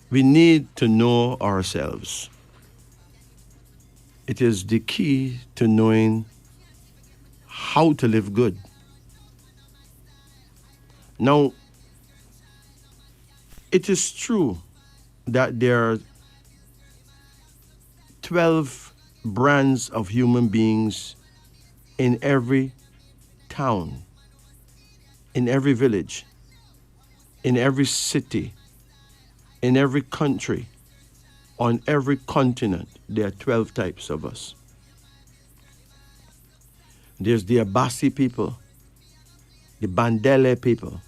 We need to know ourselves. It is the key to knowing how to live good. Now, it is true that there are 12 brands of human beings in every town, in every village, in every city, in every country, on every continent. There are 12 types of us. There's the Abasi people, the Bandele people,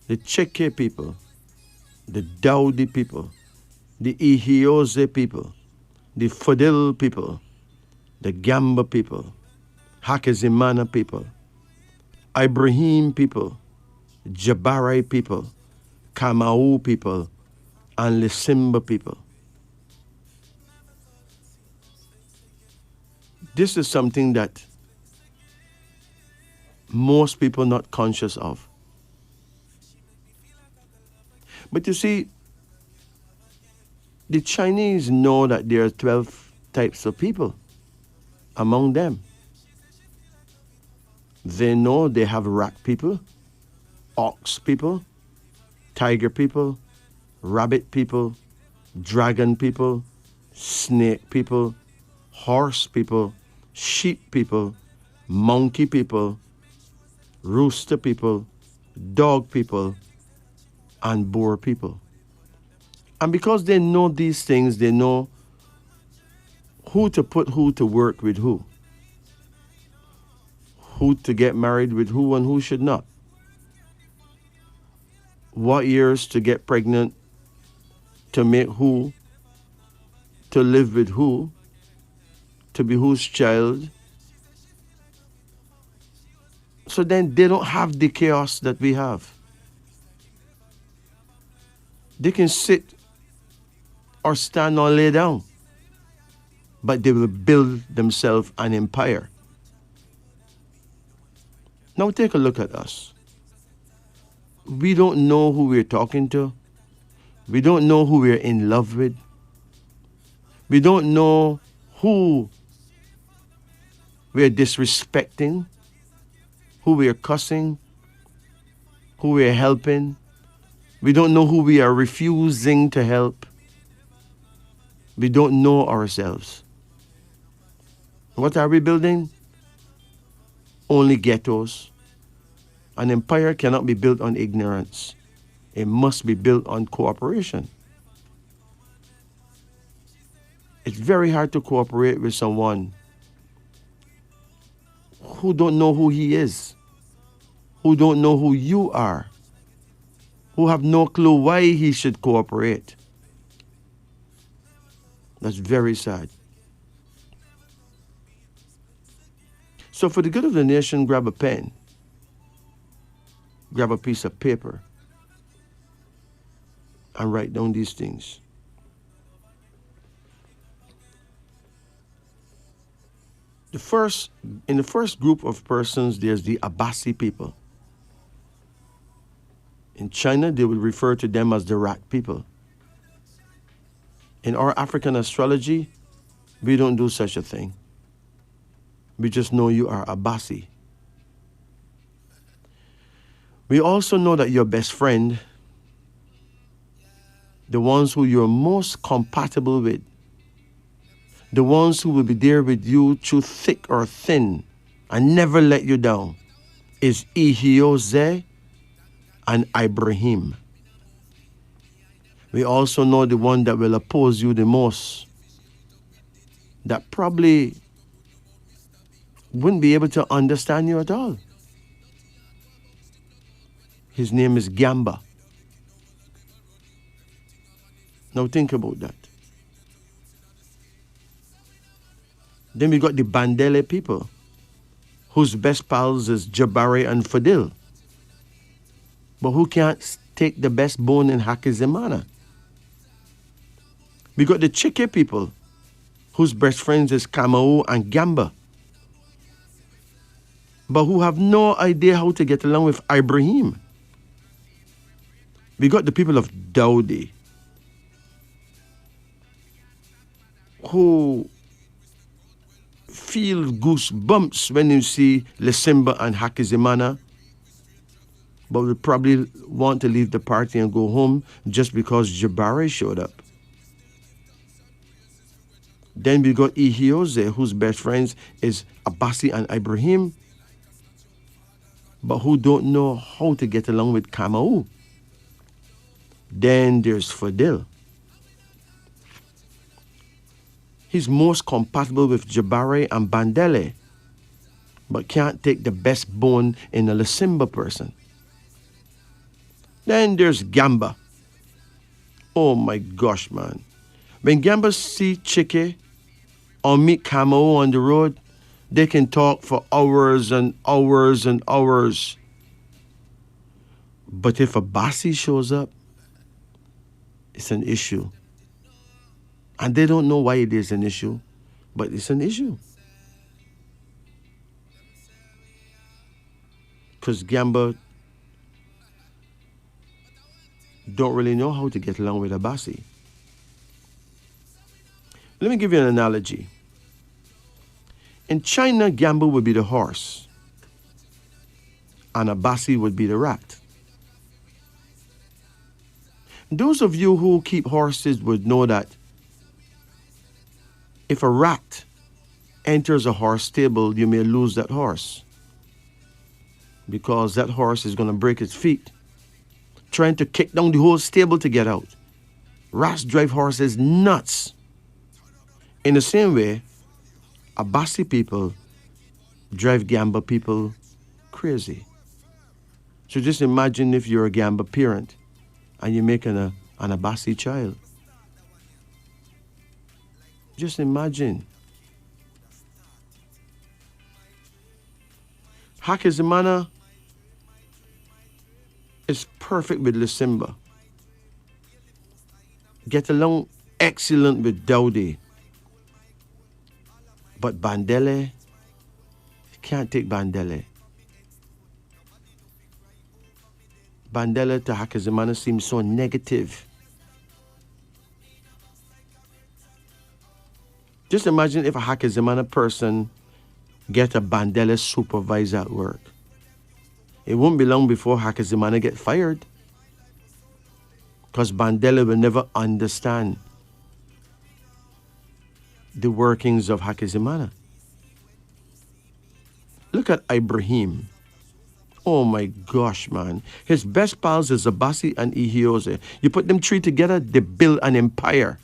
the Cheke people, the Daudi people, the Ihioze people, the Fadil people, the Gamba people, Hakizimana people, Ibrahim people, Jabari people, Kamau people, and Lisimba people. This is something that most people not conscious of. But you see, the Chinese know that there are 12 types of people among them. They know they have rat people, ox people, tiger people, rabbit people, dragon people, snake people, horse people, sheep people, monkey people, rooster people, dog people, and boar people. And because they know these things, they know who to put who to work with who to get married with who and who should not, what years to get pregnant, to make who, to live with who, to be whose child. So then they don't have the chaos that we have. They can sit or stand or lay down, but they will build themselves an empire. Now take a look at us. We don't know who we're talking to. We don't know who we're in love with. We don't know who we're disrespecting, who we're cussing, who we're helping. We don't know who we are refusing to help. We don't know ourselves. What are we building? Only ghettos. An empire cannot be built on ignorance. It must be built on cooperation. It's very hard to cooperate with someone who don't know who he is, who don't know who you are, who have no clue why he should cooperate. That's very sad. So for the good of the nation, grab a pen, grab a piece of paper, and write down these things. In the first group of persons, there's the Abasi people. In China, they will refer to them as the rat people. In our African astrology, we don't do such a thing. We just know you are Abasi. We also know that your best friend, the ones who you're most compatible with, the ones who will be there with you through thick or thin and never let you down, is Ihioze and Ibrahim. We also know the one that will oppose you the most, that probably wouldn't be able to understand you at all. His name is Gamba. Now think about that. Then we got the Bandele people, whose best pals is Jabari and Fadil, but who can't take the best bone in Hakizimana. We got the Chike people, whose best friends is Kamau and Gamba, but who have no idea how to get along with Ibrahim. We got the people of Daudi, who feel goosebumps when you see Lesimba and Hakizimana, but will probably want to leave the party and go home just because Jabari showed up. Then we got Ihioze, whose best friends is Abasi and Ibrahim, but who don't know how to get along with Kamau. Then there's Fadil. He's most compatible with Jabari and Bandele, but can't take the best bone in a Lesimba person. Then there's Gamba. Oh my gosh, man. When Gamba see Chike or meet Camo on the road, they can talk for hours and hours and hours. But if a Basi shows up, it's an issue. And they don't know why it is an issue, but it's an issue. Because Gamba don't really know how to get along with Abasi. Let me give you an analogy. In China, Gamba would be the horse, and Abasi would be the rat. Those of you who keep horses would know that if a rat enters a horse stable, you may lose that horse, because that horse is going to break its feet trying to kick down the whole stable to get out. Rats drive horses nuts. In the same way, Abasi people drive Gamba people crazy. So just imagine if you're a Gamba parent and you're making an Abasi child. Just imagine. Hakizimana is perfect with Lesimba. Get along excellent with Dowdy. But Bandele, can't take Bandele. Bandele to Hakizimana seems so negative. Just imagine if a Hakizimana person get a Bandele supervisor at work. It won't be long before Hakizimana get fired, because Bandele will never understand the workings of Hakizimana. Look at Ibrahim. Oh my gosh, man. His best pals is Abasi and Ihioze. You put them three together, they build an empire.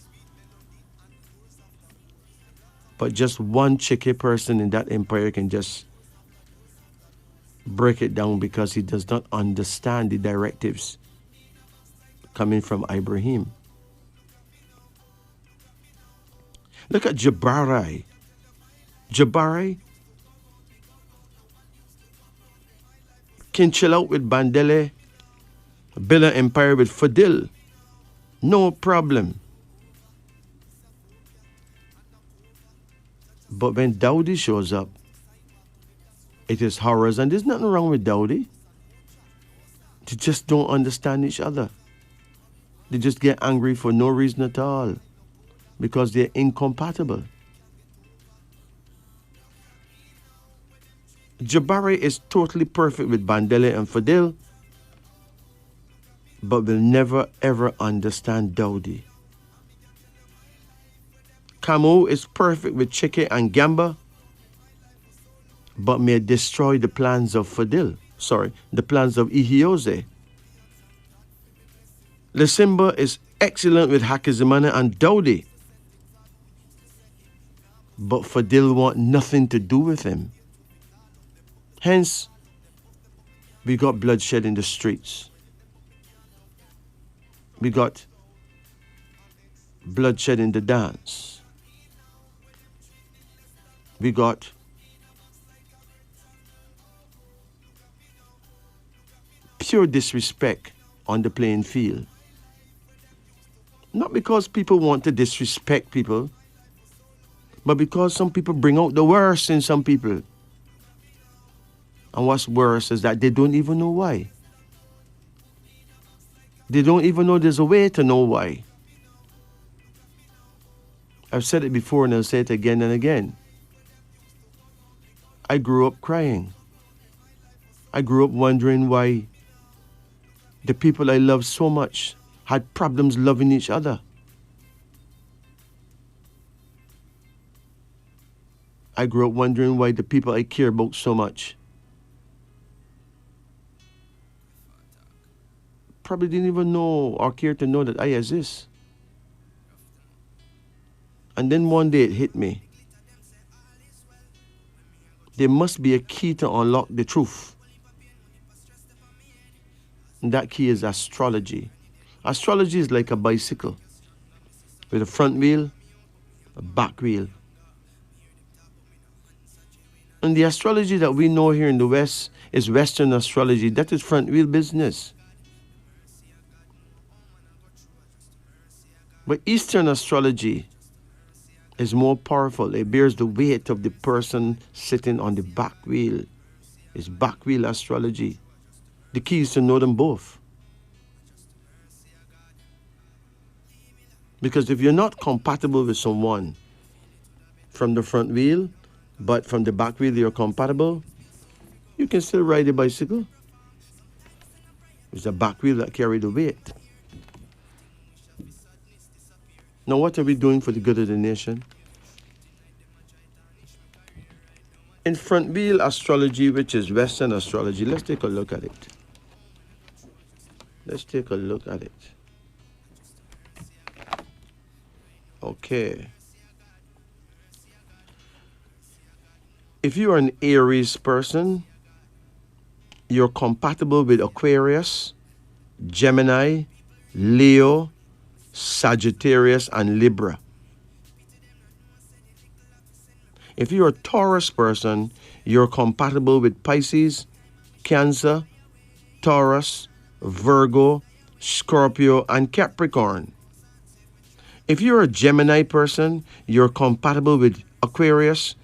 But just one Chike person in that empire can just break it down, because he does not understand the directives coming from Ibrahim. Look at Jabari. Jabari can chill out with Bandele, build an empire with Fadil. No problem. But when Dowdy shows up, it is horrors, and there's nothing wrong with Dowdy. They just don't understand each other. They just get angry for no reason at all, because they're incompatible. Jabari is totally perfect with Bandele and Fadil, but will never ever understand Dowdy. Camo is perfect with Chike and Gamba, but may destroy the plans of Fadil. The plans of Ihioze. Lesimba is excellent with Hakizimana and Dowdy, but Fadil want nothing to do with him. Hence, we got bloodshed in the streets. We got bloodshed in the dance. We got pure disrespect on the playing field. Not because people want to disrespect people, but because some people bring out the worst in some people. And what's worse is that they don't even know why. They don't even know there's a way to know why. I've said it before and I'll say it again and again. I grew up crying. I grew up wondering why the people I loved so much had problems loving each other. I grew up wondering why the people I care about so much probably didn't even know or care to know that I exist. And then one day it hit me. There must be a key to unlock the truth. And that key is astrology. Astrology is like a bicycle with a front wheel, a back wheel. And the astrology that we know here in the West is Western astrology. That is front wheel business. But Eastern astrology is more powerful. It bears the weight of the person sitting on the back wheel. It's back wheel astrology. The key is to know them both. Because if you're not compatible with someone from the front wheel, but from the back wheel you're compatible, you can still ride a bicycle. It's the back wheel that carries the weight. Now what are we doing for the good of the nation? In front wheel astrology, which is Western astrology, let's take a look at it. Let's take a look at it. Okay. If you are an Aries person, you're compatible with Aquarius, Gemini, Leo, Sagittarius, and Libra. If you're a Taurus person, you're compatible with Pisces, Cancer, Taurus, Virgo, Scorpio, and Capricorn. If you're a Gemini person, you're compatible with Aquarius,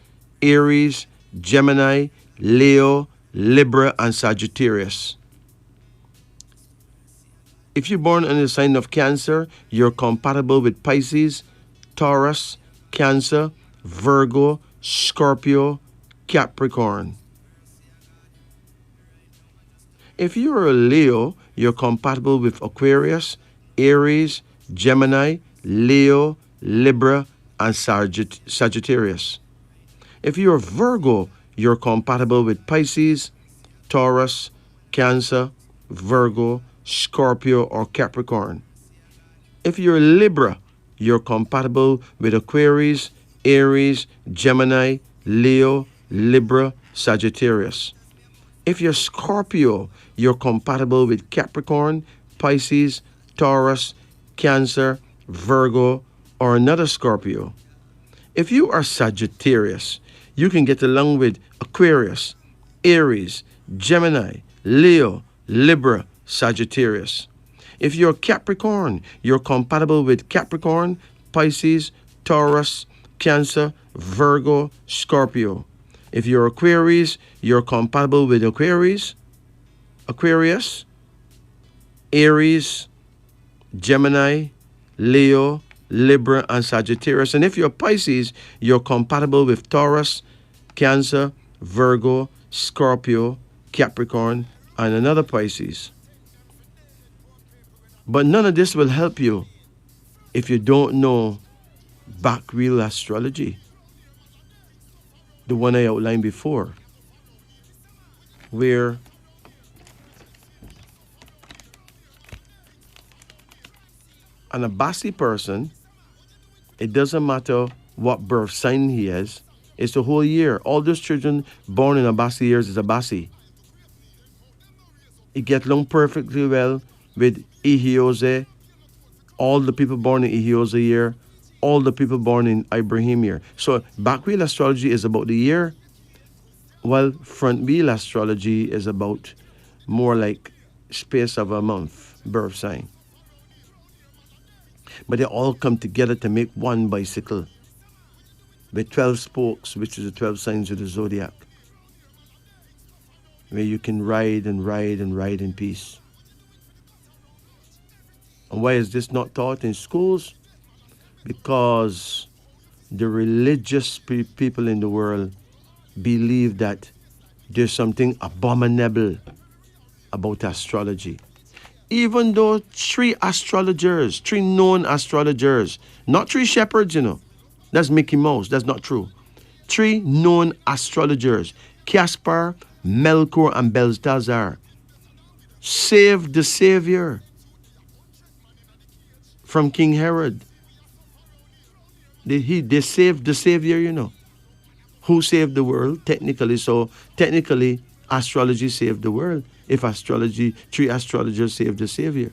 Aries, Gemini, Leo, Libra, and Sagittarius. If you're born in the sign of Cancer, you're compatible with Pisces, Taurus, Cancer, Virgo, Scorpio, Capricorn. If you're a Leo, you're compatible with Aquarius, Aries, Gemini, Leo, Libra, and Sagittarius. If you're a Virgo, you're compatible with Pisces, Taurus, Cancer, Virgo, Scorpio, or Capricorn. If you're a Libra, you're compatible with Aquarius, Aries, Gemini, Leo, Libra, Sagittarius. If you're Scorpio, you're compatible with Capricorn, Pisces, Taurus, Cancer, Virgo, or another Scorpio. If you are Sagittarius, you can get along with Aquarius, Aries, Gemini, Leo, Libra, Sagittarius. If you're Capricorn, you're compatible with Capricorn, Pisces, Taurus, Cancer, Virgo, Scorpio. If you're Aquarius, you're compatible with Aquarius, Aries, Gemini, Leo, Libra, and Sagittarius. And if you're Pisces, you're compatible with Taurus, Cancer, Virgo, Scorpio, Capricorn, and another Pisces. But none of this will help you if you don't know back wheel astrology, the one I outlined before, where an Abasi person, it doesn't matter what birth sign he has, it's the whole year. All those children born in Abasi years is Abasi. He gets along perfectly well with Ihiose, all the people born in Ihiose year, all the people born in Ibrahim year. So back wheel astrology is about the year, while front wheel astrology is about more like space of a month, birth sign. But they all come together to make one bicycle with 12 spokes, which is the 12 signs of the zodiac, where you can ride and ride and ride in peace. And why is this not taught in schools? Because the religious people in the world believe that there's something abominable about astrology. Even though three known astrologers, not three shepherds, that's Mickey Mouse, that's not true. Three known astrologers, Caspar, Melchior, and Belteshazzar, saved the Savior from King Herod. They saved the Savior, Who saved the world? Technically, astrology saved the world. If three astrologers saved the Savior.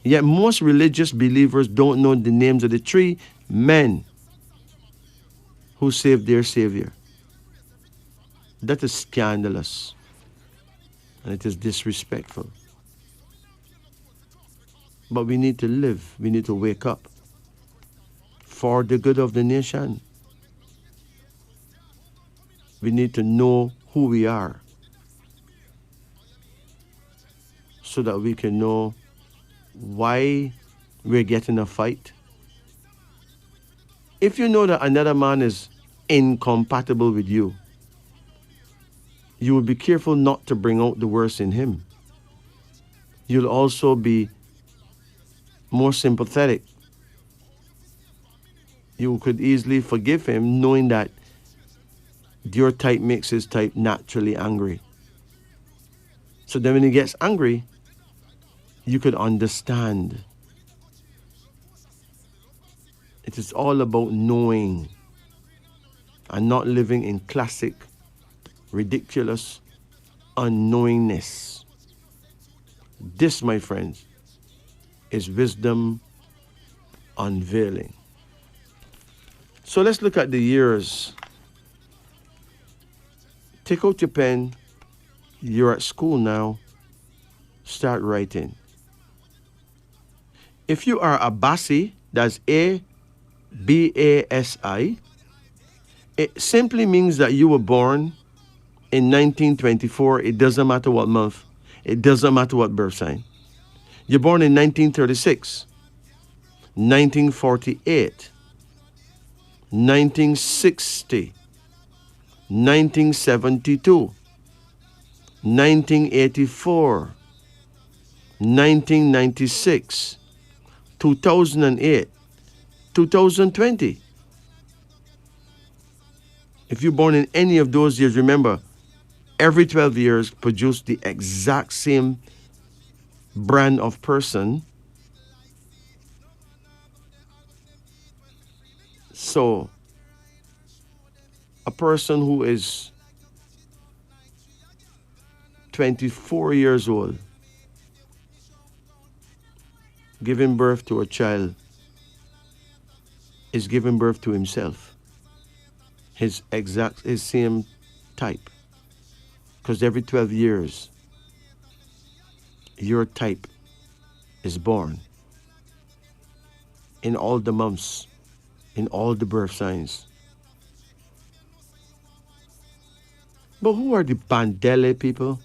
Yet most religious believers don't know the names of the three men who saved their Savior. That is scandalous. And it is disrespectful. But we need to live. We need to wake up for the good of the nation. We need to know who we are so that we can know why we're getting a fight. If you know that another man is incompatible with you, you will be careful not to bring out the worst in him. You'll also be more sympathetic. You could easily forgive him knowing that your type makes his type naturally angry. So then when he gets angry, you could understand. It is all about knowing and not living in classic, ridiculous unknowingness. This, my friends, is wisdom unveiling. So let's look at the years. Take out your pen. You're at school now. Start writing. If you are a Basi, that's A-B-A-S-I, it simply means that you were born in 1924. It doesn't matter what month. It doesn't matter what birth sign. You're born in 1936, 1948, 1960, 1972, 1984, 1996, 2008, 2020. If you're born in any of those years, remember, every 12 years produce the exact same brand of person. So, a person who is 24 years old, giving birth to a child, is giving birth to himself. His same type. Because every 12 years, your type is born. In all the months, in all the birth signs. But who are the Bandele people?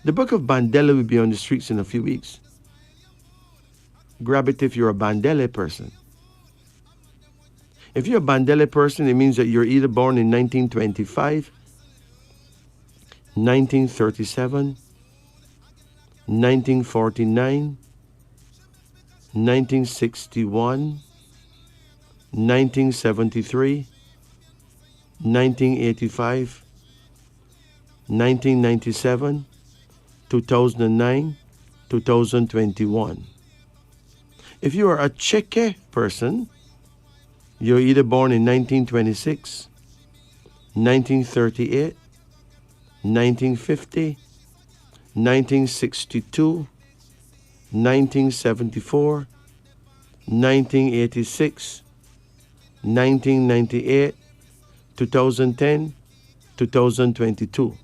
The book of Bandele will be on the streets in a few weeks. Grab it if you're a Bandele person. If you're a Bandele person, it means that you're either born in 1925, 1937, 1949, 1961, 1973, 1985, 1997, 2009, 2021. If you are a Cheke person, you're either born in 1926, 1938, 1950, 1962, 1974, 1986, 1998, 2010, 2022.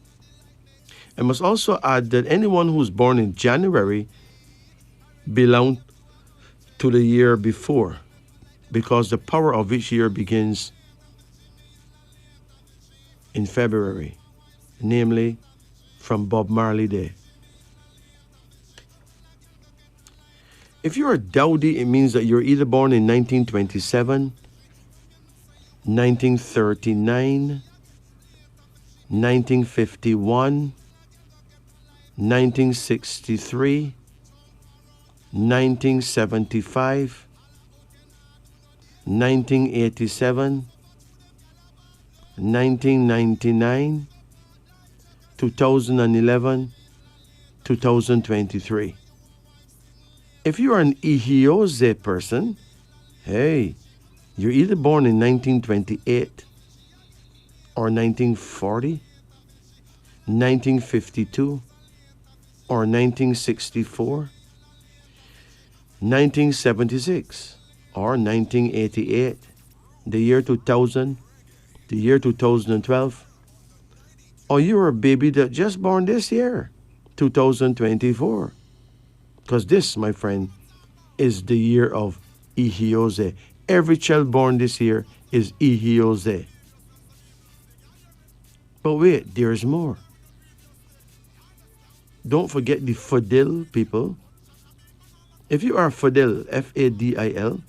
I must also add that anyone who's born in January belongs to the year before, because the power of each year begins in February, namely from Bob Marley Day. If you're a Daudi, it means that you're either born in 1927, 1939, 1951, 1963, 1975, 1987, 1999, 2011, 2023. If you are an Ihiose person, hey, you're either born in 1928 or 1940, 1952 or 1964, 1976 or 1988, the year 2000, the year 2012, or you're a baby that just born this year, 2024. Because this, my friend, is the year of Ihiose. Every child born this year is Ihiose. But wait, there's more. Don't forget the Fadil people. If you are Fadil, F-A-D-I-L,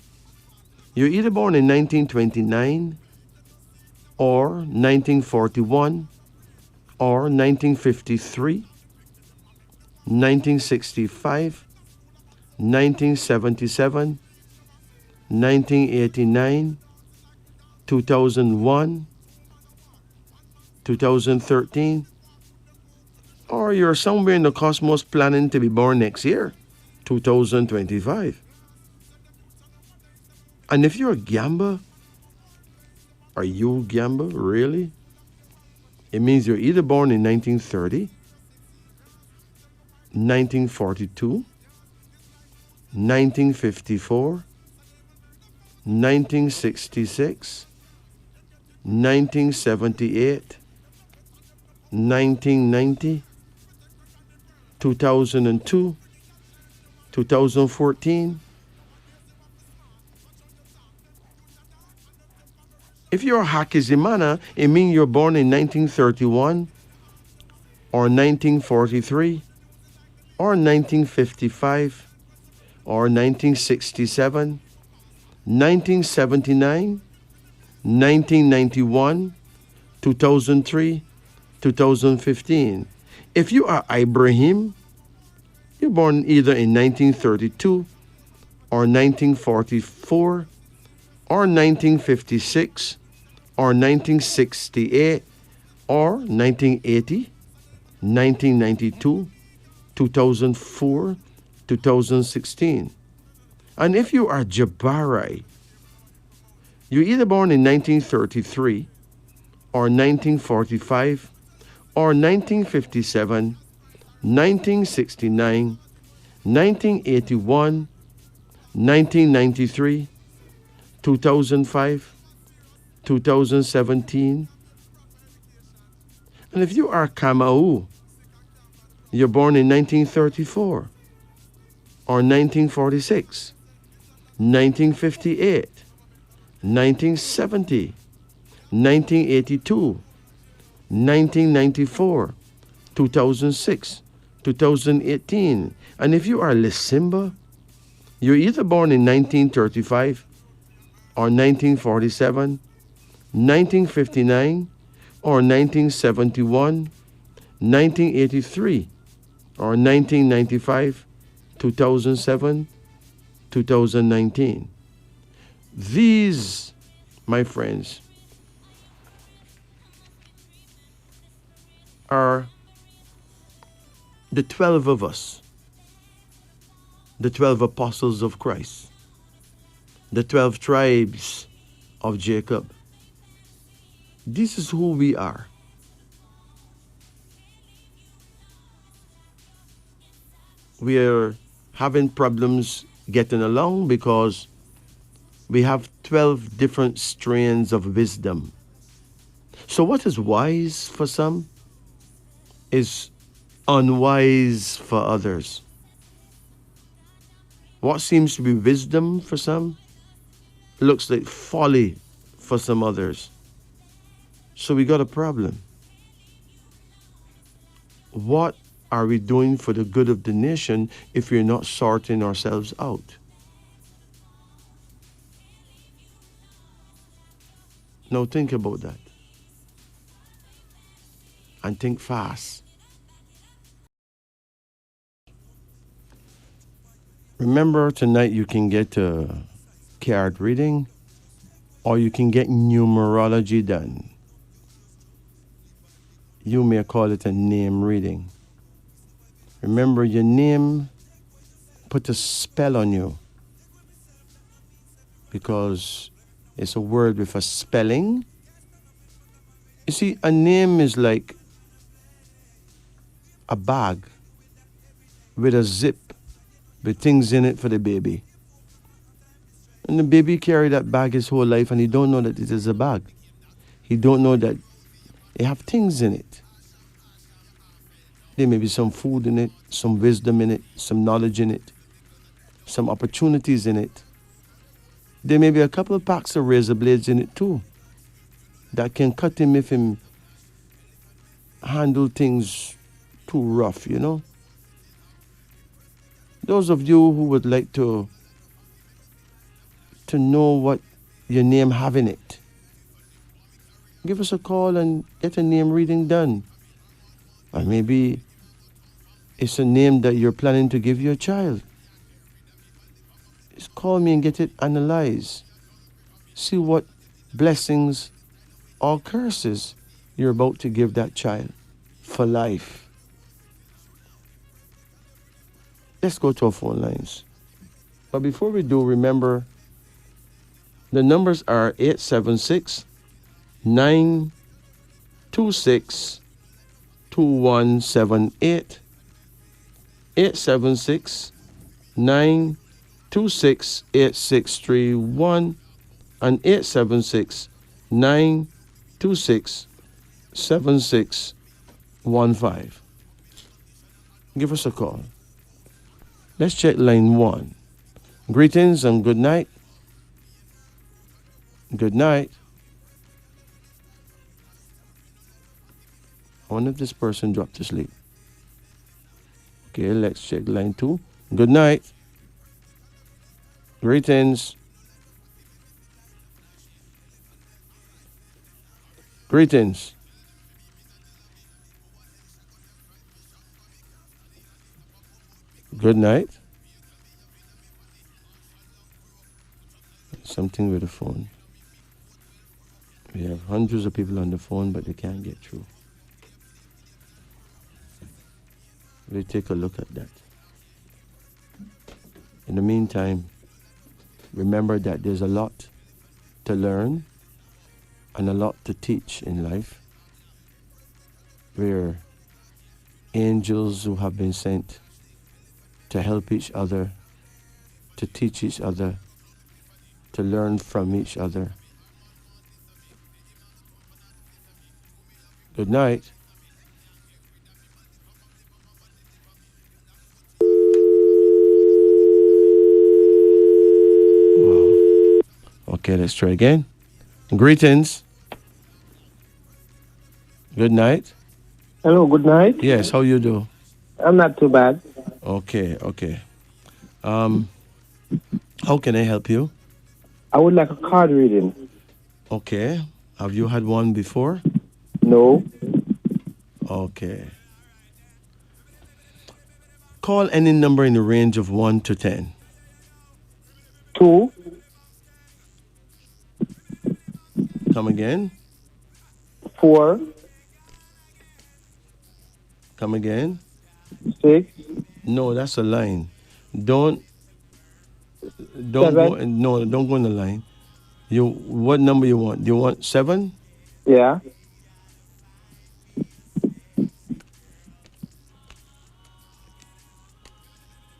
you're either born in 1929 or 1941 or 1953, 1965, 1977, 1989, 2001, 2013, or you're somewhere in the cosmos planning to be born next year, 2025. And if you're a Gamba, are you Gamba, really? It means you're either born in 1930, 1942, 1954, 1966, 1978, 1990, 2002, 2014. If you're Hakizimana, it means you're born in 1931 or 1943 or 1955 or 1967, 1979, 1991, 2003, 2015. If you are Ibrahim, you're born either in 1932 or 1944 or 1956 or 1968 or 1980, 1992, 2004, 2016. And if you are Jabari, you're either born in 1933 or 1945 or 1957, 1969, 1981, 1993, 2005, 2017. And if you are Kamau, you're born in 1934 or 1946, 1958, 1970, 1982, 1994, 2006, 2018. And if you are Lisimba, you're either born in 1935 or 1947, 1959 or 1971, 1983 or 1995, 2007, 2019. These, my friends, are the 12 of us, the 12 apostles of Christ, the 12 tribes of Jacob. This is who we are. We are having problems getting along because we have 12 different strains of wisdom. So what is wise for some is unwise for others. What seems to be wisdom for some looks like folly for some others. So we got a problem. What are we doing for the good of the nation if we're not sorting ourselves out? Now think about that and think fast. Remember, tonight you can get a card reading or you can get numerology done. You may call it a name reading. Remember, your name put a spell on you because it's a word with a spelling. You see, a name is like a bag with a zip with things in it for the baby. And the baby carry that bag his whole life and he don't know that it is a bag. He don't know that it have things in it. There may be some food in it, some wisdom in it, some knowledge in it, some opportunities in it. There may be a couple of packs of razor blades in it too that can cut him if him handle things too rough, you know. Those of you who would like to know what your name have in it, give us a call and get a name reading done. Or maybe it's a name that you're planning to give your child. Just call me and get it analyzed. See what blessings or curses you're about to give that child for life. Let's go to our phone lines. But before we do, remember the numbers are 876 926 2178, 876 926 8631, and 876 926 7615. Give us a call. Let's check line 1. Greetings and good night. Good night. I wonder if this person dropped to sleep. Okay, let's check line 2. Good night. Greetings. Greetings. Good night. Something with the phone. We have hundreds of people on the phone, but they can't get through. We'll take a look at that. In the meantime, remember that there's a lot to learn and a lot to teach in life. We're angels who have been sent to help each other, to teach each other, to learn from each other. Good night. Wow. Okay, let's try again. Greetings. Good night. Hello, good night. Yes, how you do? I'm not too bad. Okay. How can I help you? I would like a card reading. Okay. Have you had one before? No. Okay. Call any number in the range of 1 to 10. 2, Come again. 4, Come again. 6, No, that's a line. Don't go. 7. No, don't go in the line. What number you want? Do you want 7? Yeah.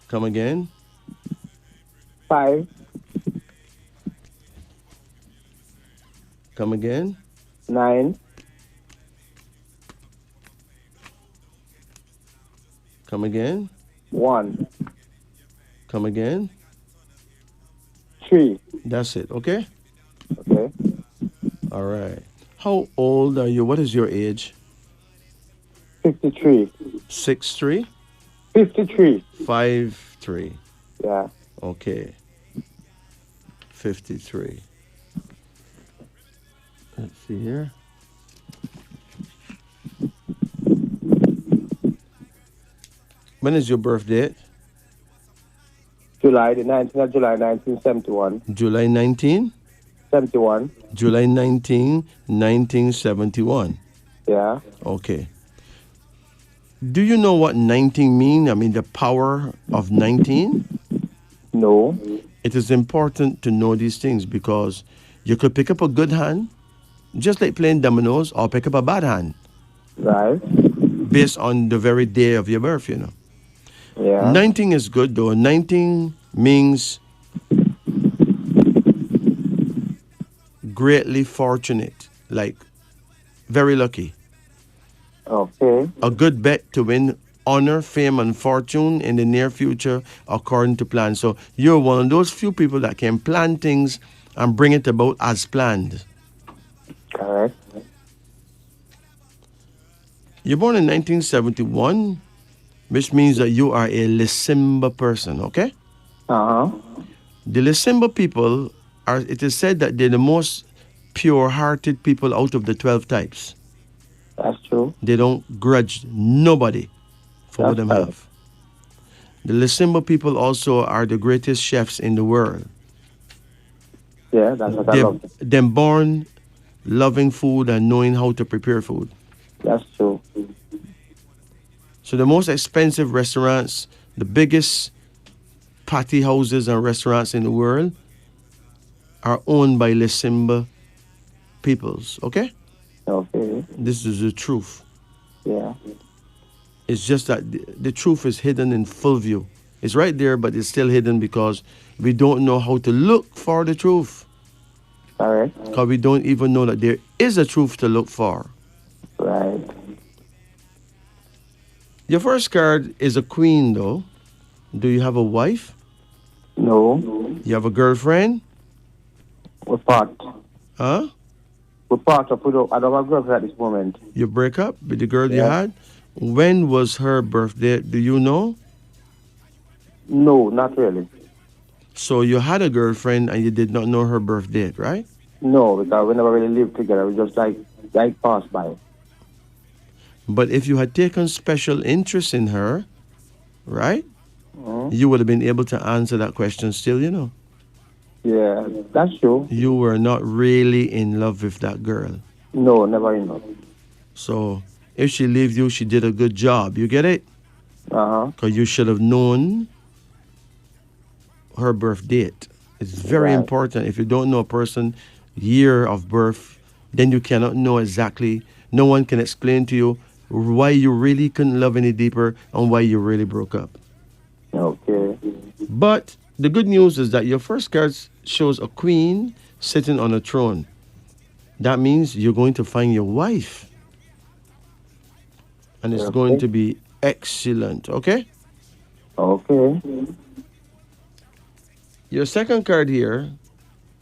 Come again. 5, Come again. 9, Come again. 1, Come again. 3. That's it. Okay. Okay. All right. How old are you? What is your age? 53. 6'3"? 53. 5'3". Yeah. Okay. 53. Let's see here. When is your birthday? July, the 19th of July, 1971. July 19? 71. July 19, 1971. Yeah. Okay. Do you know what 19 mean? I mean, the power of 19? No. It is important to know these things because you could pick up a good hand, just like playing dominoes, or pick up a bad hand Right. based on the very day of your birth, you know. Yeah. 19 is good though. 19 means greatly fortunate, like very lucky. Okay. A good bet to win honor, fame, and fortune in the near future according to plan. So you're one of those few people that can plan things and bring it about as planned. Correct. You're born in 1971, which means that you are a Lisimba person, okay? Uh-huh. The Lisimba people are, it is said that they're the most pure-hearted people out of the 12 types. That's true. They don't grudge nobody for what That's them right. have. The Lisimba people also are the greatest chefs in the world. Yeah, that's what I They're, love. they're born loving food and knowing how to prepare food. That's true. So the most expensive restaurants, the biggest party houses and restaurants in the world are owned by Lisimba peoples, okay? Okay. This is the truth. Yeah. It's just that the truth is hidden in full view. It's right there, but it's still hidden because we don't know how to look for the truth. Correct. Because we don't even know that there is a truth to look for. Right. Your first card is a queen, though. Do you have a wife? No. You have a girlfriend? We're part. Huh? We're part of, I don't have a girlfriend at this moment. You break up with the girl you Yeah. had? When was her birthday? Do you know? No, not really. So you had a girlfriend and you did not know her birth date, right? No, because we never really lived together. We just like passed by. But if you had taken special interest in her, right? Mhm. You would have been able to answer that question still, you know. Yeah, that's true. You were not really in love with that girl. No, never enough. So if she leaves you, she did a good job. You get it? Uh-huh. Because you should have known her birth date. It's very Right. important. If you don't know a person year of birth, then you cannot know exactly. No one can explain to you why you really couldn't love any deeper and why you really broke up. Okay. But the good news is that your first card shows a queen sitting on a throne. That means you're going to find your wife. And it's going to be excellent, okay? Okay. Your second card here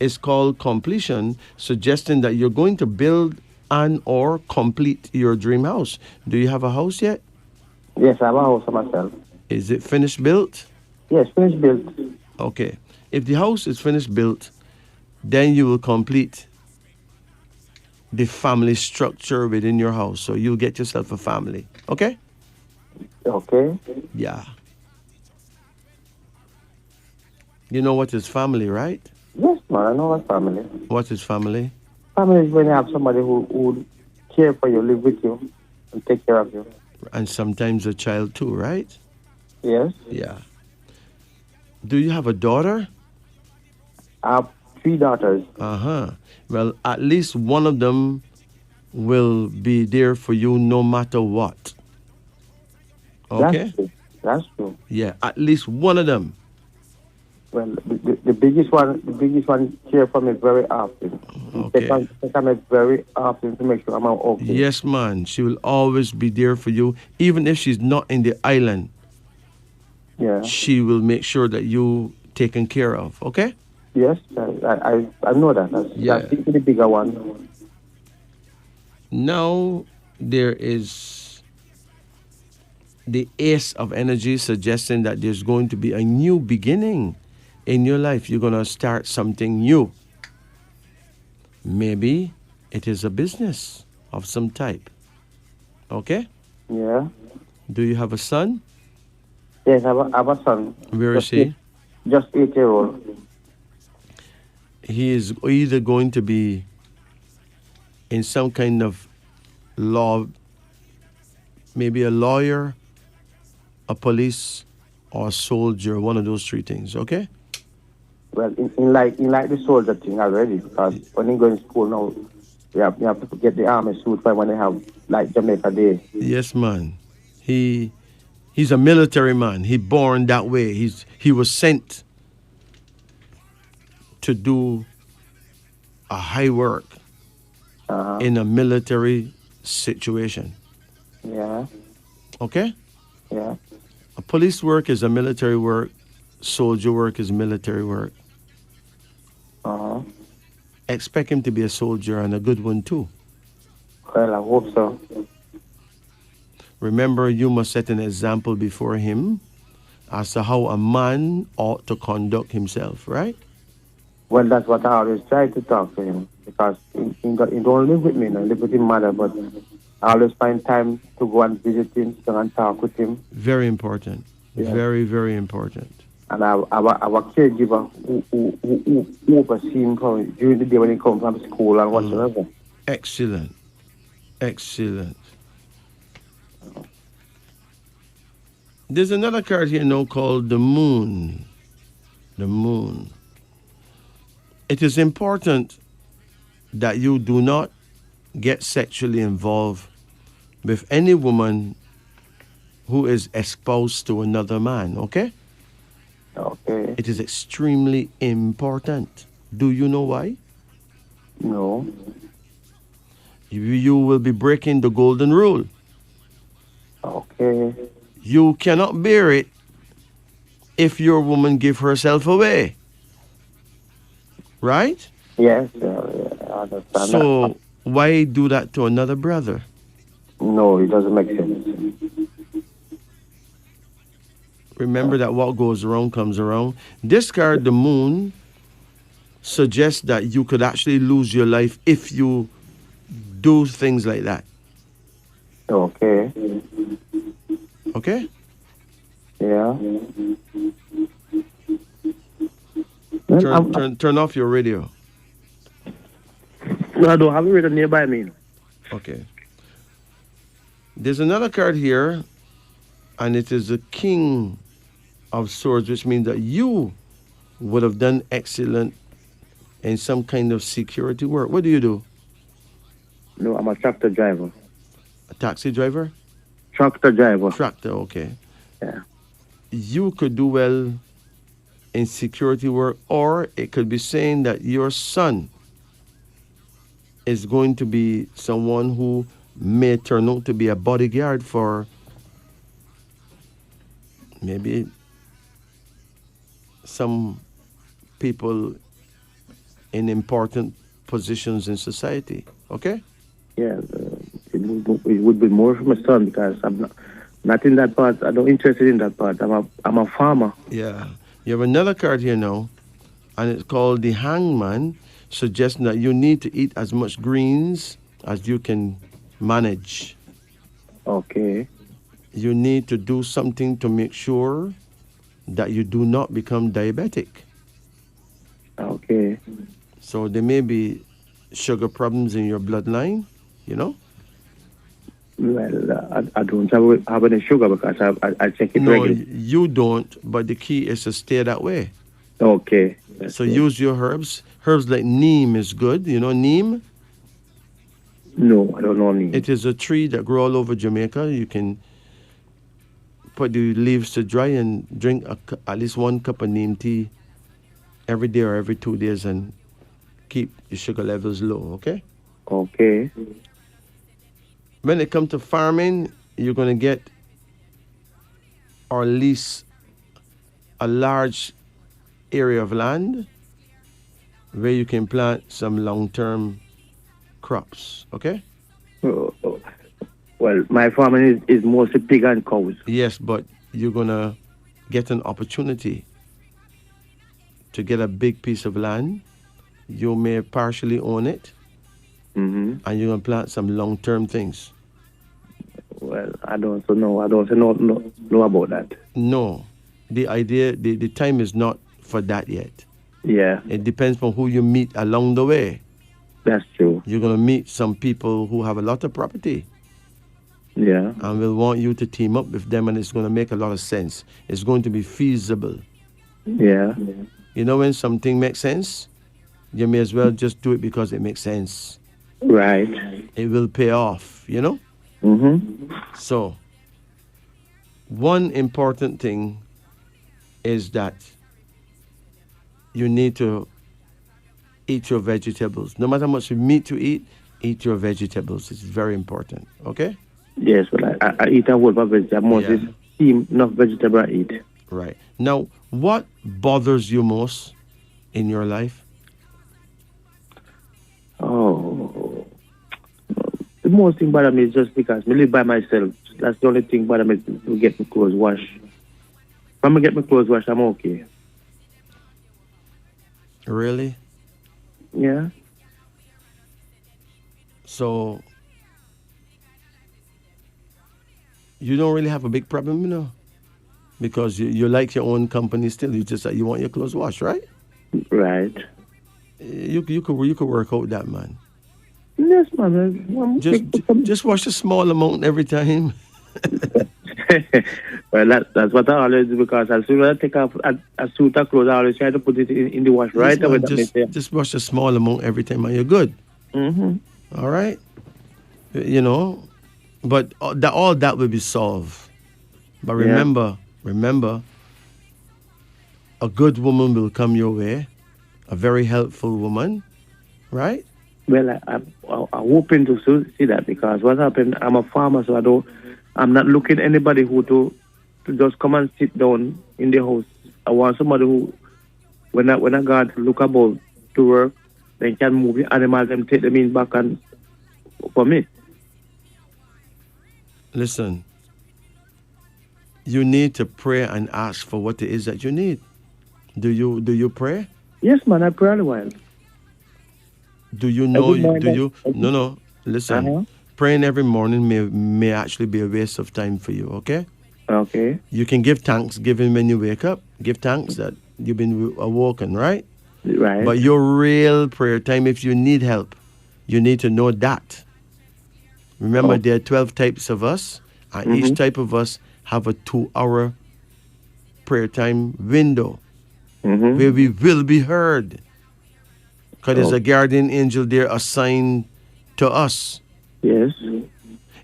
is called completion, suggesting that you're going to build and or complete your dream house. Do you have a house yet? Yes, I have a house for myself. Is it finished built? Yes, finished built. Okay. If the house is finished built, then you will complete the family structure within your house. So you'll get yourself a family. Okay? Okay. Yeah. You know what is family, right? Yes, man, I know a family. What is family? Family is when you have somebody who care for you, live with you, and take care of you. And sometimes a child too, right? Yes. Yeah. Do you have a daughter? I have 3 daughters. Uh-huh. Well, at least one of them will be there for you no matter what. Okay? That's true. That's true. Yeah, at least one of them. Well, the biggest one care for me very often. Okay. Take on me very often to make sure I'm okay. Yes, man. She will always be there for you. Even if she's not in the island, Yeah. she will make sure that you taken care of. Okay? Yes, I know that. Yeah. That's the bigger one. Now there is the ace of energy suggesting that there's going to be a new beginning in your life. You're going to start something new. Maybe It is a business of some type. Okay? Yeah. Do you have a son? Yes, I have a son. Where is Just eight, he? just 8 year old. He is either going to be in some kind of law, maybe a lawyer, a police, or a soldier, one of those three things, okay? Well, in like the soldier thing already, because when he go in school now, you have to get the army suit for when they have like Jamaica Day. Yes, man. He's a military man. He born that way. He was sent to do a high work Uh-huh. in a military situation. Yeah, Okay? yeah. A police work is a military work. Soldier work is military work. Uh-huh. Expect him to be a soldier and a good one too. Well, I hope so. Remember, you must set an example before him as to how a man ought to conduct himself, right? Well, that's what I always try to talk to him, because he don't live with me, I live with his mother, but I always find time to go and visit him, to go and talk with him. Very important. Yeah. Very, very important. And our caregiver who oversees him during the day when he comes from school and whatsoever. Excellent. Excellent. There's another card here now called the moon. The moon. It is important that you do not get sexually involved with any woman who is espoused to another man, okay? Okay. It is extremely important. Do you know why? No. You will be breaking the golden rule. Okay. You cannot bear it if your woman give herself away. Right? Yes, I understand that. So why do that to another brother? No, it doesn't make sense. Remember that what goes around comes around. This card, the moon, suggests that you could actually lose your life if you do things like that. Okay. Okay? Yeah. Well, Turn off your radio. no, I don't have it written nearby me. Okay. There's another card here, and it is the King of Swords, which means that you would have done excellent in some kind of security work. What do you do? No, I'm a tractor driver. A taxi driver? Tractor driver. Tractor, okay. Yeah. You could do well in security work, or it could be saying that your son is going to be someone who may turn out to be a bodyguard for maybe some people in important positions in society. Okay? Yeah, it would be more for my son, because I'm not in that part. I'm not interested in that part. I'm a farmer. Yeah. You have another card here now, and it's called the Hangman, suggesting that you need to eat as much greens as you can manage. Okay. You need to do something to make sure that you do not become diabetic. Okay. So there may be sugar problems in your bloodline, you know? Well, I don't have any sugar, because I check it No, regularly. you don't, but the key is to stay that way. Okay. So use your herbs. Herbs like neem is good. You know neem? No, I don't know any. It is a tree that grows all over Jamaica. You can put the leaves to dry and drink at least 1 cup of neem tea every day or every 2 days and keep your sugar levels low, okay? Okay. When it comes to farming, you're going to get or lease a large area of land where you can plant some long-term crops, okay? Well, my farming is mostly pig and cows. Yes, but you're going to get an opportunity to get a big piece of land. You may partially own it, Mm-hmm. and you're gonna plant some long-term things. Well, I don't so know. I don't so know about that. No, the idea, the time is not for that yet. Yeah, It depends on who you meet along the way. that's true. You're gonna meet some people who have a lot of property Yeah. and will want you to team up with them, and it's gonna make a lot of sense. It's going to be feasible. Yeah. You know, when something makes sense, you may as well just do it because it makes sense. Right. It will pay off, you know? Mm-hmm. So, one important thing is that you need to eat your vegetables. No matter how much meat you eat your vegetables. It's very important, okay? Yes, well, I eat a whole lot of vegetables. Yeah. See enough vegetable I eat. Right. Now, what bothers you most in your life? Oh, the most thing about me is just because I live by myself. That's the only thing about me to get my clothes washed. When I get my clothes washed, I'm okay. Really? Yeah. So, you don't really have a big problem, you know? Because you like your own company still. You just you want your clothes washed, right? Right. You could work out that, man. Yes, man. Just wash a small amount every time. Well, that's what I always do because as soon as I take off a suit of clothes, I always try to put it in the wash right Yes, away. man, just wash a small amount every time, and you're good. Mm-hmm. All right, you know, but all that will be solved. But Yeah. remember, a good woman will come your way, a very helpful woman, right? Well, I'm hoping to see that because what happened, I'm a farmer, so I'm not looking anybody who to just come and sit down in the house. I want somebody who, when I go out to look about to work, they can move the animals and take them in back and for me. Listen, you need to pray and ask for what it is that you need. Do you pray? Yes, man, I pray all the while. Do you know? Every Do morning. you? No. Listen, Uh-huh. praying every morning may actually be a waste of time for you. Okay. Okay. You can give thanksgiving when you wake up. Give thanks that you've been awoken, right? Right. But your real prayer time, if you need help, you need to know that. Remember, Oh. there are 12 types of us, and each type of us have a 2-hour prayer time window Mm-hmm. where we will be heard. Because there's Oh. a guardian angel there assigned to us. Yes.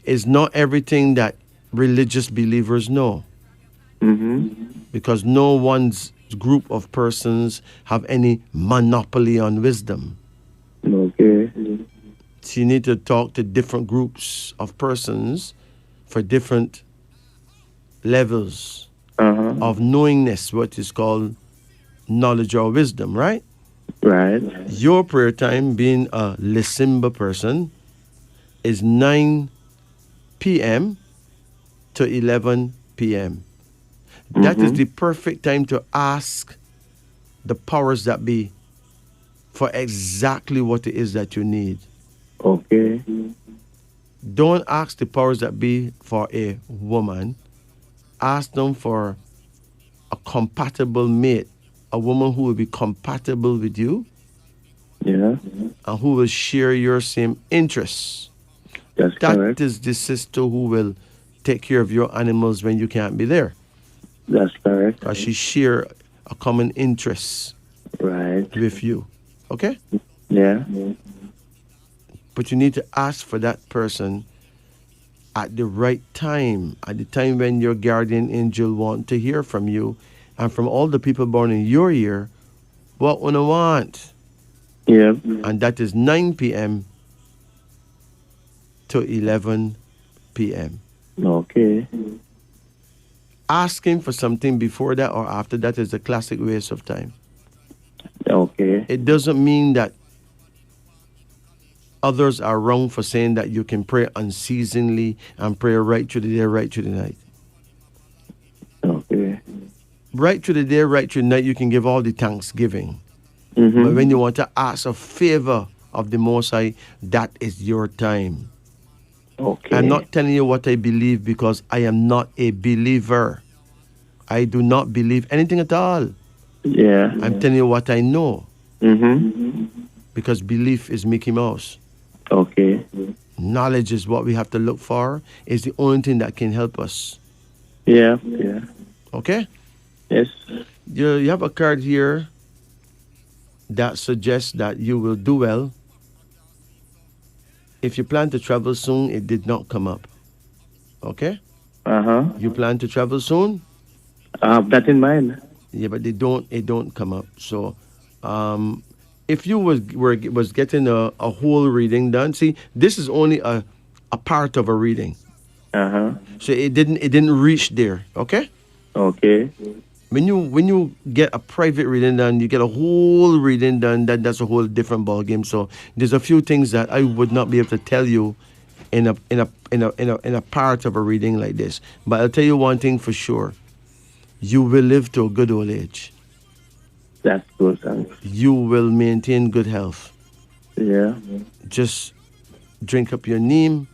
It's not everything that religious believers know, Mm-hmm. because no one's group of persons have any monopoly on wisdom. Okay. So you need to talk to different groups of persons for different levels Uh-huh. of knowingness, what is called knowledge or wisdom, right? Right. Your prayer time, being a Lisimba person, is 9 p.m. to 11 p.m. That is the perfect time to ask the powers that be for exactly what it is that you need. Okay. Don't ask the powers that be for a woman. Ask them for a compatible mate, a woman who will be compatible with you Yeah. and who will share your same interests. That's That correct. is the sister who will take care of your animals when you can't be there. That's correct. Because she share a common interest Right. with you. Okay? Yeah. But you need to ask for that person at the right time, at the time when your guardian angel want to hear from you and from all the people born in your year, what one want. Yeah. And that is 9 p.m. to 11 p.m. Okay. Asking for something before that or after that is a classic waste of time. Okay. It doesn't mean that others are wrong for saying that you can pray unceasingly and pray right through the day, right through the night. Okay. Right through the day, right through the night, you can give all the thanksgiving. Mm-hmm. But when you want to ask a favor of the Most High, that is your time. I'm Okay. not telling you what I believe because I am not a believer. I do not believe anything at all. Yeah. I'm telling you what I know Mm-hmm. because belief is Mickey Mouse. Okay. Knowledge is what we have to look for, is the only thing that can help us. Yeah. Yeah. Okay? Yes. You have a card here that suggests that you will do well. If you plan to travel soon, it did not come up. Okay? Uh-huh. You plan to travel soon? I have that in mind. Yeah, but it don't come up. So um if you was getting a whole reading done, see, this is only a part of a reading. Uh-huh. So it didn't reach there, okay? Okay. When you get a private reading done, you get a whole reading done. That's a whole different ball game. So there's a few things that I would not be able to tell you in a part of a reading like this. But I'll tell you one thing for sure: you will live to a good old age. That's good, thanks. You will maintain good health. Yeah. Just drink up your neem,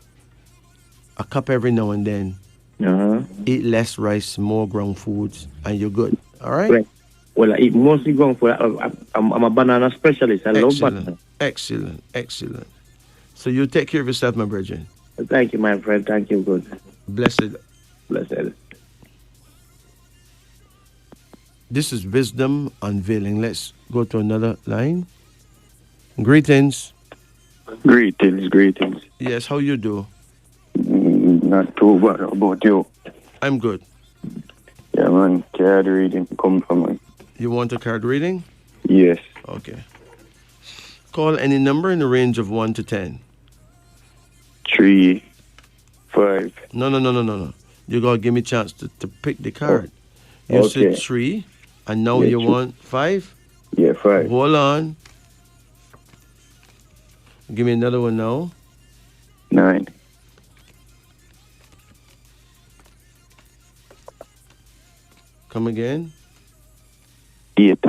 a cup every now and then. Uh-huh. Eat less rice, more ground foods, and you're good. All right. Right. Well, I eat mostly going for. I'm a banana specialist. I love Excellent, banana. excellent, excellent. So you take care of yourself, my brethren. Thank you, my friend. Thank you. Good. Blessed. Blessed. This is wisdom unveiling. Let's go to another line. Greetings. Greetings, greetings. Yes, how you do? Not too bad. How about you? I'm good. Yeah, man. Card reading come from me. You want a card reading? Yes. Okay. Call any number in the range of 1 to 10. 3, 5. No. You gotta give me a chance to pick the card. You okay. said 3, and now Yeah, you 3. want 5? Yeah, 5. Hold on. Give me another one now. 9. Come again. 8.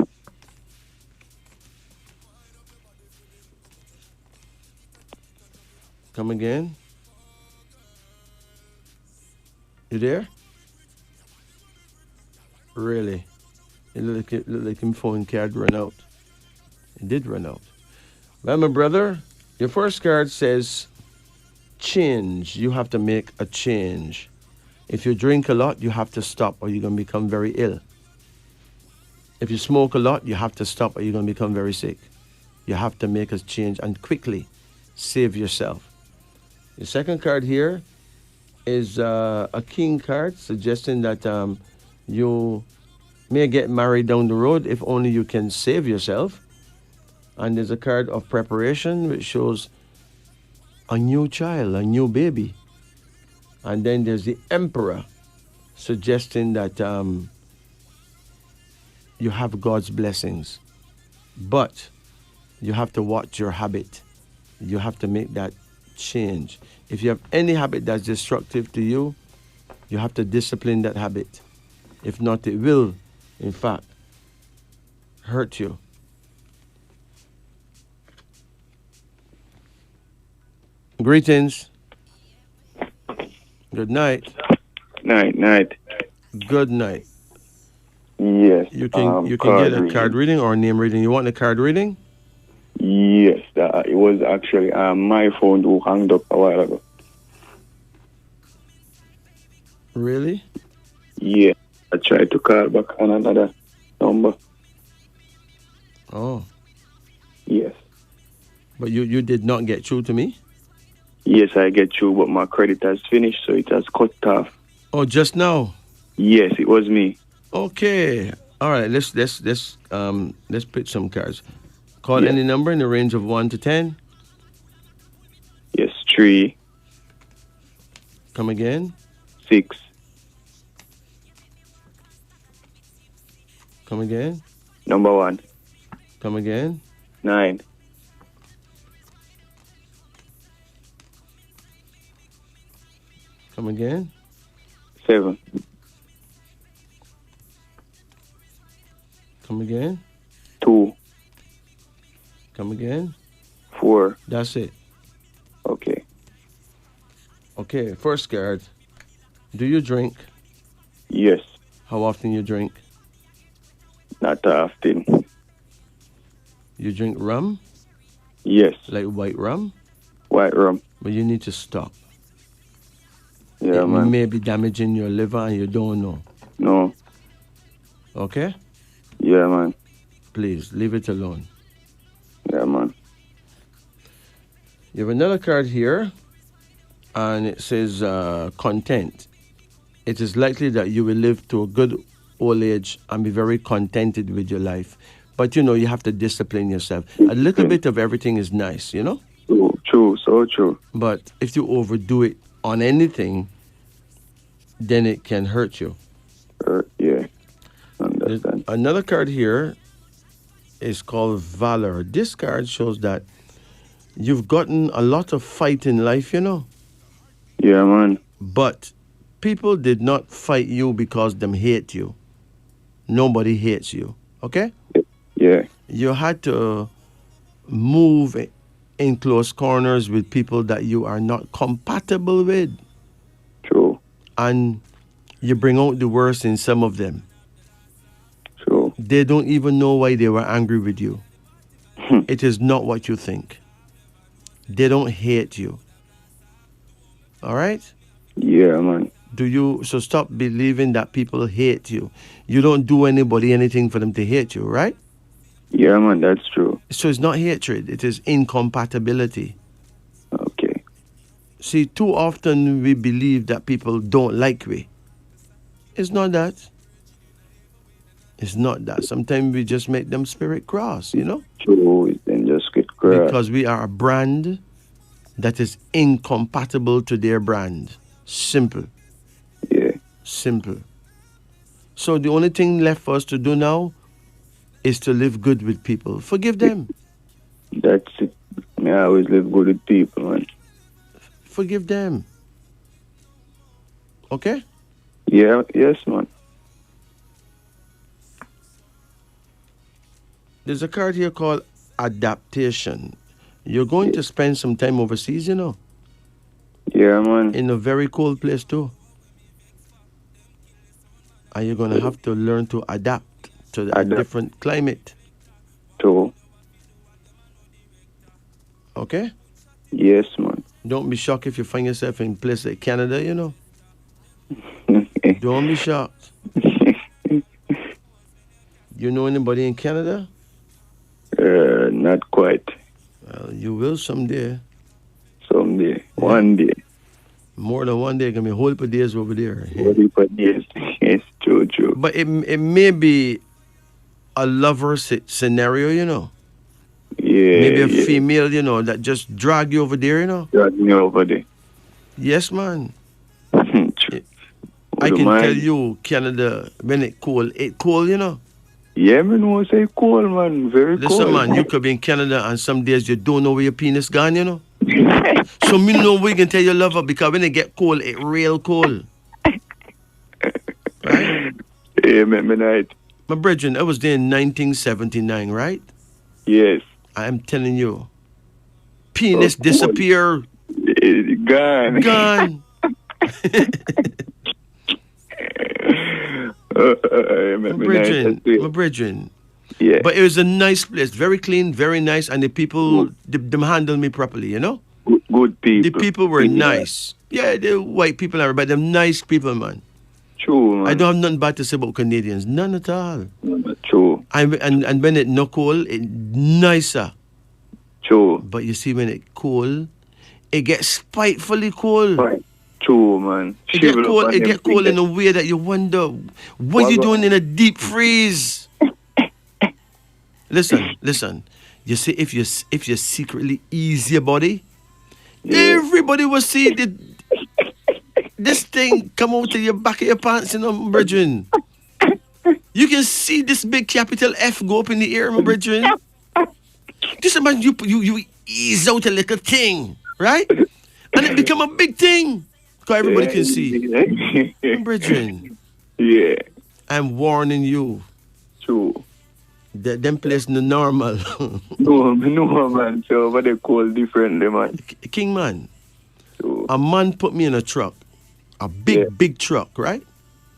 Come again. You there? Really? It looked like my phone card ran out. It did run out. Well, my brother, your first card says change. You have to make a change. If you drink a lot, you have to stop or you're going to become very ill. If you smoke a lot, you have to stop or you're going to become very sick. You have to make a change and quickly save yourself. The second card here is a king card suggesting that you may get married down the road if only you can save yourself. And there's a card of preparation which shows a new child, a new baby. And then there's the emperor suggesting that you have God's blessings. But you have to watch your habit. You have to make that change. If you have any habit that's destructive to you, you have to discipline that habit. If not, it will, in fact, hurt you. Greetings. Good night. Night. Good night. Yes. You can get a card reading or a name reading. You want a card reading? Yes. It was actually my phone who hung up a while ago. Really? Yeah. I tried to call back on another number. Oh. Yes. But you did not get through to me? Yes, I get through, but my credit has finished, so it has cut off. Oh, just now? Yes, it was me. Okay. All right. Let's pick some cards. Call any number in the range of 1 to 10. Yes, 3. Come again. 6. Come again. Number 1. Come again. 9. Come again. 7. Come again. 2. Come again. 4. That's it. Okay. Okay, first card. Do you drink? Yes. How often you drink? Not often. You drink rum? Yes. Like white rum? White rum. But you need to stop. Yeah, It man. may be damaging your liver and you don't know. No. Okay? Yeah, man. Please, leave it alone. Yeah, man. You have another card here, and it says content. It is likely that you will live to a good old age and be very contented with your life. But you have to discipline yourself. A little bit of everything is nice, True. True. So true. But if you overdo it on anything, then it can hurt you. Yeah. There's Understand. another card here is called Valor. This card shows that you've gotten a lot of fight in life, Yeah, man. but people did not fight you because them hate you. Nobody hates you, okay? Yeah. You had to move in close corners with people that you are not compatible with, True. and you bring out the worst in some of them. True. They don't even know why they were angry with you. It is not what you think. They don't hate you. All right? Yeah, man. So stop believing that people hate you. You don't do anybody anything for them to hate you, right? Yeah, man. That's true. So it's not hatred, it is incompatibility. Okay. See, too often we believe that people don't like we. It's not that. It's not that. Sometimes we just make them spirit cross, True. Then just get crap. because we are a brand that is incompatible to their brand. Simple. Yeah. Simple. So the only thing left for us to do now is to live good with people. Forgive them. That's it. I always live good with people, man. Forgive them. Okay? Yeah. Yes, man. There's a card here called adaptation. You're going to spend some time overseas, Yeah, man. in a very cold place too. And you're going to have to learn to adapt to a Adapt. different climate. True. Okay? Yes, man. Don't be shocked if you find yourself in a place like Canada, Don't be shocked. You know anybody in Canada? Not quite. Well, you will someday. Someday. One day. More than one day, going to be a whole heap of days over there. Yes. Yes. True. True. But it may be a lover scenario, Yeah. Maybe a yeah. female, that just drag you over there, Drag me over there. Yes, man. True. I Would can mind? tell you, Canada, when it cold, Yeah, man. Was say cold, man. Very Listen, cold. man, you could be in Canada and some days you don't know where your penis gone, So me know we can tell your lover because when it get cold, it real cold. Right? Yeah, man. Night. My brethren, I was there in 1979, right? Yes. I am telling you, penis Of course. disappear, Gone. gone. My brethren. Yeah. But it was a nice place, very clean, very nice, and the people, them handled me properly, Good people. The people were nice. Yeah, they're white people, but they're nice people, man. True, man. I don't have nothing bad to say about Canadians, none at all. True. And when it no cold, it nicer. True. But you see, when it cold, it gets spitefully cold. Right. True, man. It get cold. It get cold in a way that you wonder, what you doing in a deep freeze? Listen. You see, if you secretly ease your body, everybody will see this thing come out of your back of your pants, brethren. You can see this big capital F go up in the air, my brethren. Just imagine you ease out a little thing, right? And it become a big thing. Because everybody can see. My brethren, Yeah. I'm warning you. True. Them place the normal. No, no, man. So, but they call differently, man. King man, So, a man put me in a truck, a yeah, big truck, right?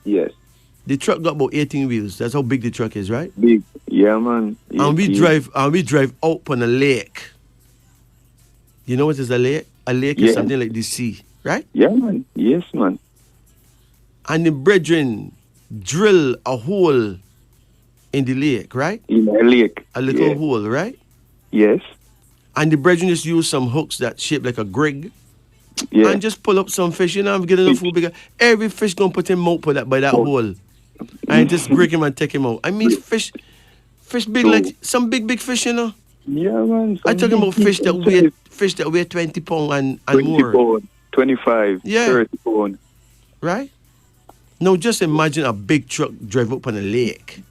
yes. The truck got about 18 wheels. That's how big the truck is, right? Big. Yeah, man. And we 18. drive out on a lake. You know what is a lake? A lake is Yeah. something like the sea, right? Yeah, man. Yes, man. And the brethren drill a hole in the lake, right? In a lake. A little Yeah. hole, right? Yes. And the brethren just use some hooks that shape like a grig Yeah. and just pull up some fish, you know, and get enough food because every fish gonna put him out by that Oh. hole. And just break him and take him out. I mean fish big So- like some big fish, you know. Yeah, man. I'm talking about fish that weigh 20 pounds and 20 more. pound, 25, Yeah. 30 pound. Right? Now just imagine a big truck drive up on a lake.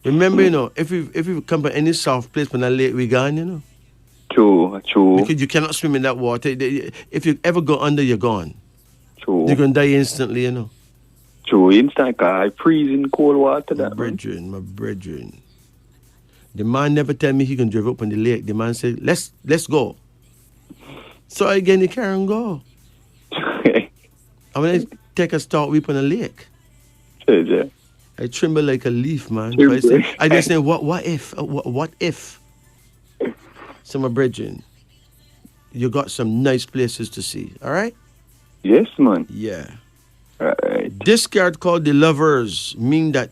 Remember, you know, if we come to any soft place on a lake, we gone, you know. True. Because you cannot swim in that water. If you ever go under, you're gone. True. You're gonna die instantly, you know. True. Instant I freeze in cold water that man. My brethren. The man never tell me he can drive up on the lake. The man said, let's go. So I get in the car and go. I when I take a start whip on a lake, Yeah. I tremble like a leaf, man. Tremble. So I just say, what if? What if? So my brethren, you got some nice places to see, all right? Yes, man. Yeah. Right. This card called the lovers mean that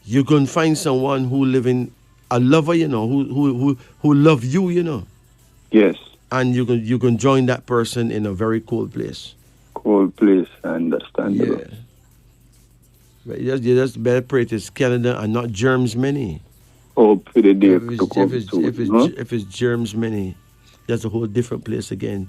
you can find someone who living a lover, you know, who love you, you know, Yes. and you can join that person in a very cool place. Cold place. I understand. Yeah. But you just better pray it's Canada and not germs many. Hope for the day If to come soon. if it's germs many, that's a whole different place again.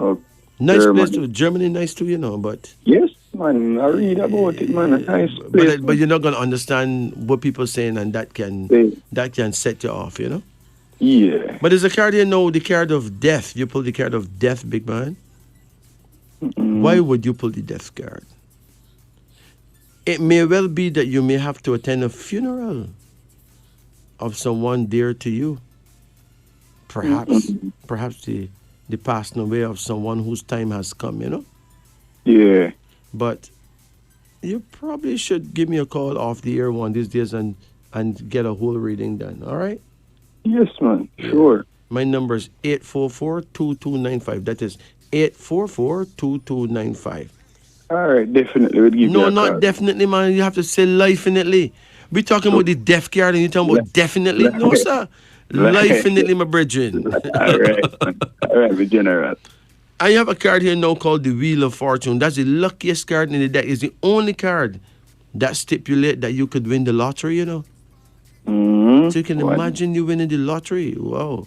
Oh, Nice Germany. place too. Germany nice too, you know, but yes, man. I read about it, man. A nice place. but you're not gonna understand what people saying, and that Yeah. can set you off, you know. Yeah. But there's a card here now, the card of death. You pull the card of death, big man. Why would you pull the death card? It may well be that you may have to attend a funeral of someone dear to you. Perhaps the passing away of someone whose time has come, you know. Yeah. But you probably should give me a call off the air one these days and get a whole reading done. All right? Yes, man. Sure. My number is 844-2295. That is 844-2295. All right. Definitely. We'll give you No, a not call. definitely, man. You have to say lifinitely. We talking about the deaf card and you talking about definitely? No, sir. Lifinitely, my brethren. All right, man. All right, the general. I have a card here now called the Wheel of Fortune. That's the luckiest card in the deck. It's the only card that stipulate that you could win the lottery, you know. Mm-hmm. So you can What? imagine you winning the lottery. Wow.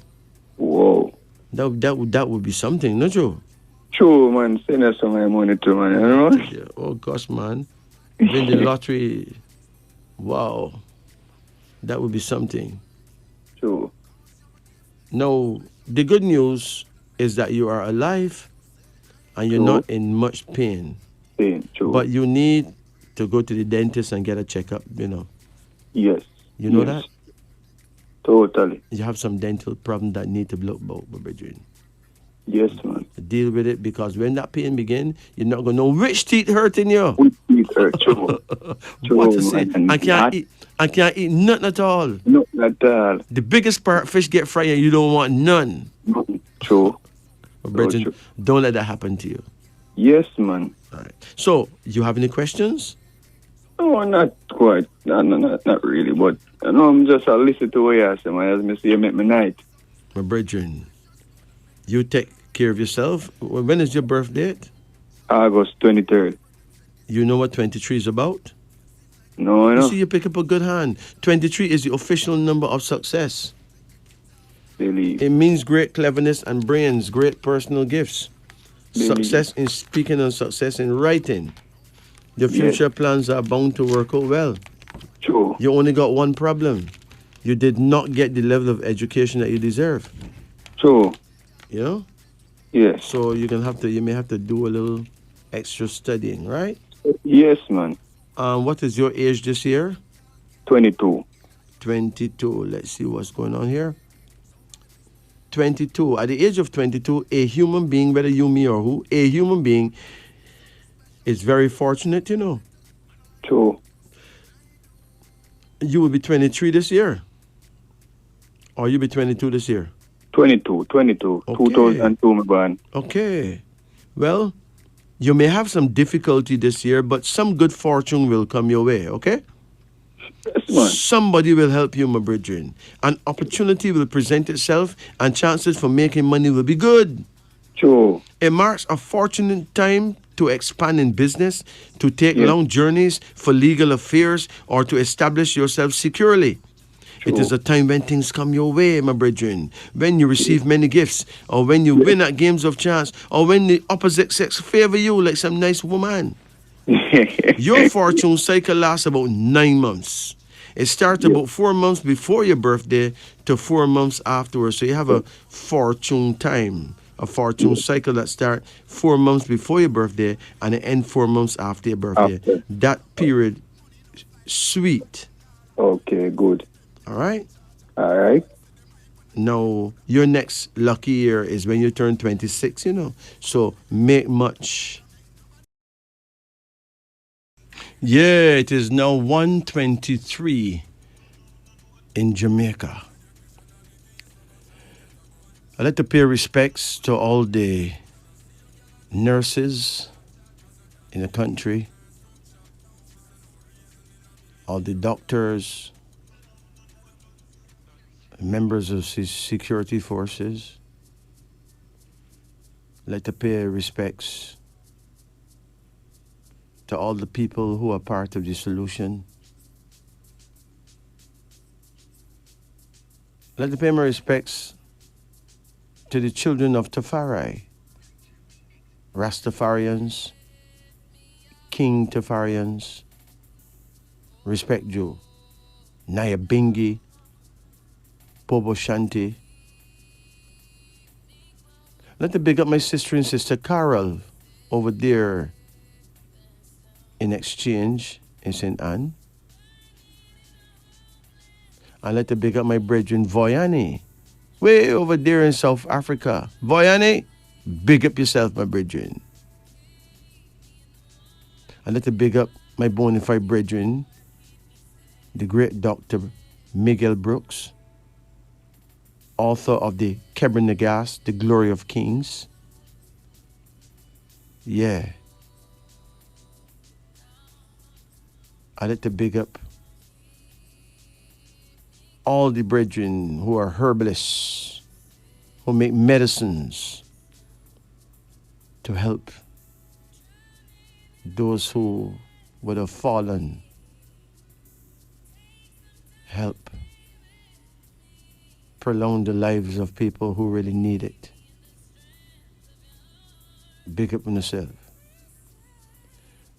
Whoa. That would be something, not you? True, man. Send us some of my money too, man. You know? Yeah. Oh gosh, man. Win the lottery. Wow. That would be something. True. Now, the good news is that you are alive and you're True. not in much pain. True. But you need to go to the dentist and get a checkup, you know. yes. You know yes. that? Totally. You have some dental problem that need to be looked about, my brethren. Yes, man. Deal with it because when that pain begin, you're not going to know which teeth hurting you. We eat her. True. What to say? man. I can't eat nothing at all. No, not at all. The biggest part fish get fried and you don't want none. True. My brethren, true. don't let that happen to you. Yes, man. All right. So, you have any questions? No, not quite. No, not really. But I know I'm just listen to what you say, man. As me say, you make me night. My brethren, you take care of yourself. When is your birth date? August 23rd. You know what 23 is about? No, I You know. see, you pick up a good hand. 23 is the official number of success. Believe. It means great cleverness and brains, great personal gifts. Believe. Success in speaking and success in writing. Your Yes. future plans are bound to work out well. True. You only got one problem. You did not get the level of education that you deserve. True. You know? Yes. So you may have to do a little extra studying, right? Yes, man. What is your age this year? 22. 22. Let's see what's going on here. 22. At the age of 22, a human being, whether you, me, or who, a human being is very fortunate, you know. True. You will be 23 this year. Or you'll be 22 this year. 22. Okay. 2002, my born. Okay. Well, you may have some difficulty this year, but some good fortune will come your way, okay? Yes, man. Somebody will help you, my brethren. An opportunity will present itself, and chances for making money will be good. True. It marks a fortunate time to expand in business, to take Yes. long journeys for legal affairs, or to establish yourself securely. It True. is a time when things come your way, my brethren. When you receive many gifts, or when you win at games of chance, or when the opposite sex favor you like some nice woman. Your fortune cycle lasts about 9 months. It starts about 4 months before your birthday to 4 months afterwards. So you have a fortune time, a fortune cycle that starts 4 months before your birthday and it ends 4 months after your birthday. After. That period, sweet. Okay, good. All right? All right. Now, your next lucky year is when you turn 26, you know. So make much. Yeah, it is now 1:23 in Jamaica. I'd like to pay respects to all the nurses in the country, all the doctors, members of security forces. I'd like to pay respects to all the people who are part of the solution. I'd like to pay my respects to the children of Tafari, Rastafarians, King Tafarians, respect you, Nyabingi, Bobo Shanti. I'd like to big up my sister and sister Carol over there in Exchange in St. Anne. I'd like to big up my brethren Voyani, way over there in South Africa. Voyani, big up yourself, my brethren. I'd like to big up my bona fide brethren, the great Dr. Miguel Brooks, author of the Kebra Nagas, The Glory of Kings. Yeah. I'd like to big up all the brethren who are herbalists, who make medicines to help those who would have fallen. Help prolong the lives of people who really need it. Big up on yourself.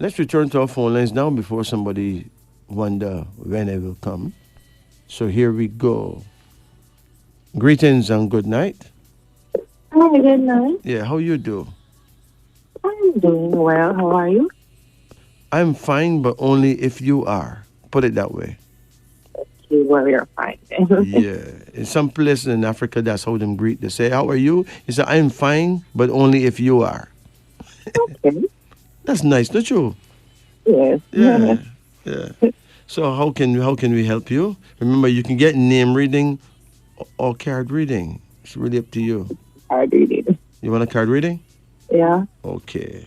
Let's return to our phone lines now before somebody wonder when it will come. So here we go. Greetings and good night. Hi, good night. Yeah, how you do? I'm doing well. How are you? I'm fine, but only if you are. Put it that way. Okay, well, you're fine. Yeah. In some places in Africa, that's how them greet. They say, how are you? He said, I'm fine, but only if you are. Okay. That's nice, don't you? Yes. Yeah. Yeah. So how can we help you? Remember, you can get name reading or card reading. It's really up to you. Card reading. You want a card reading? Yeah. Okay.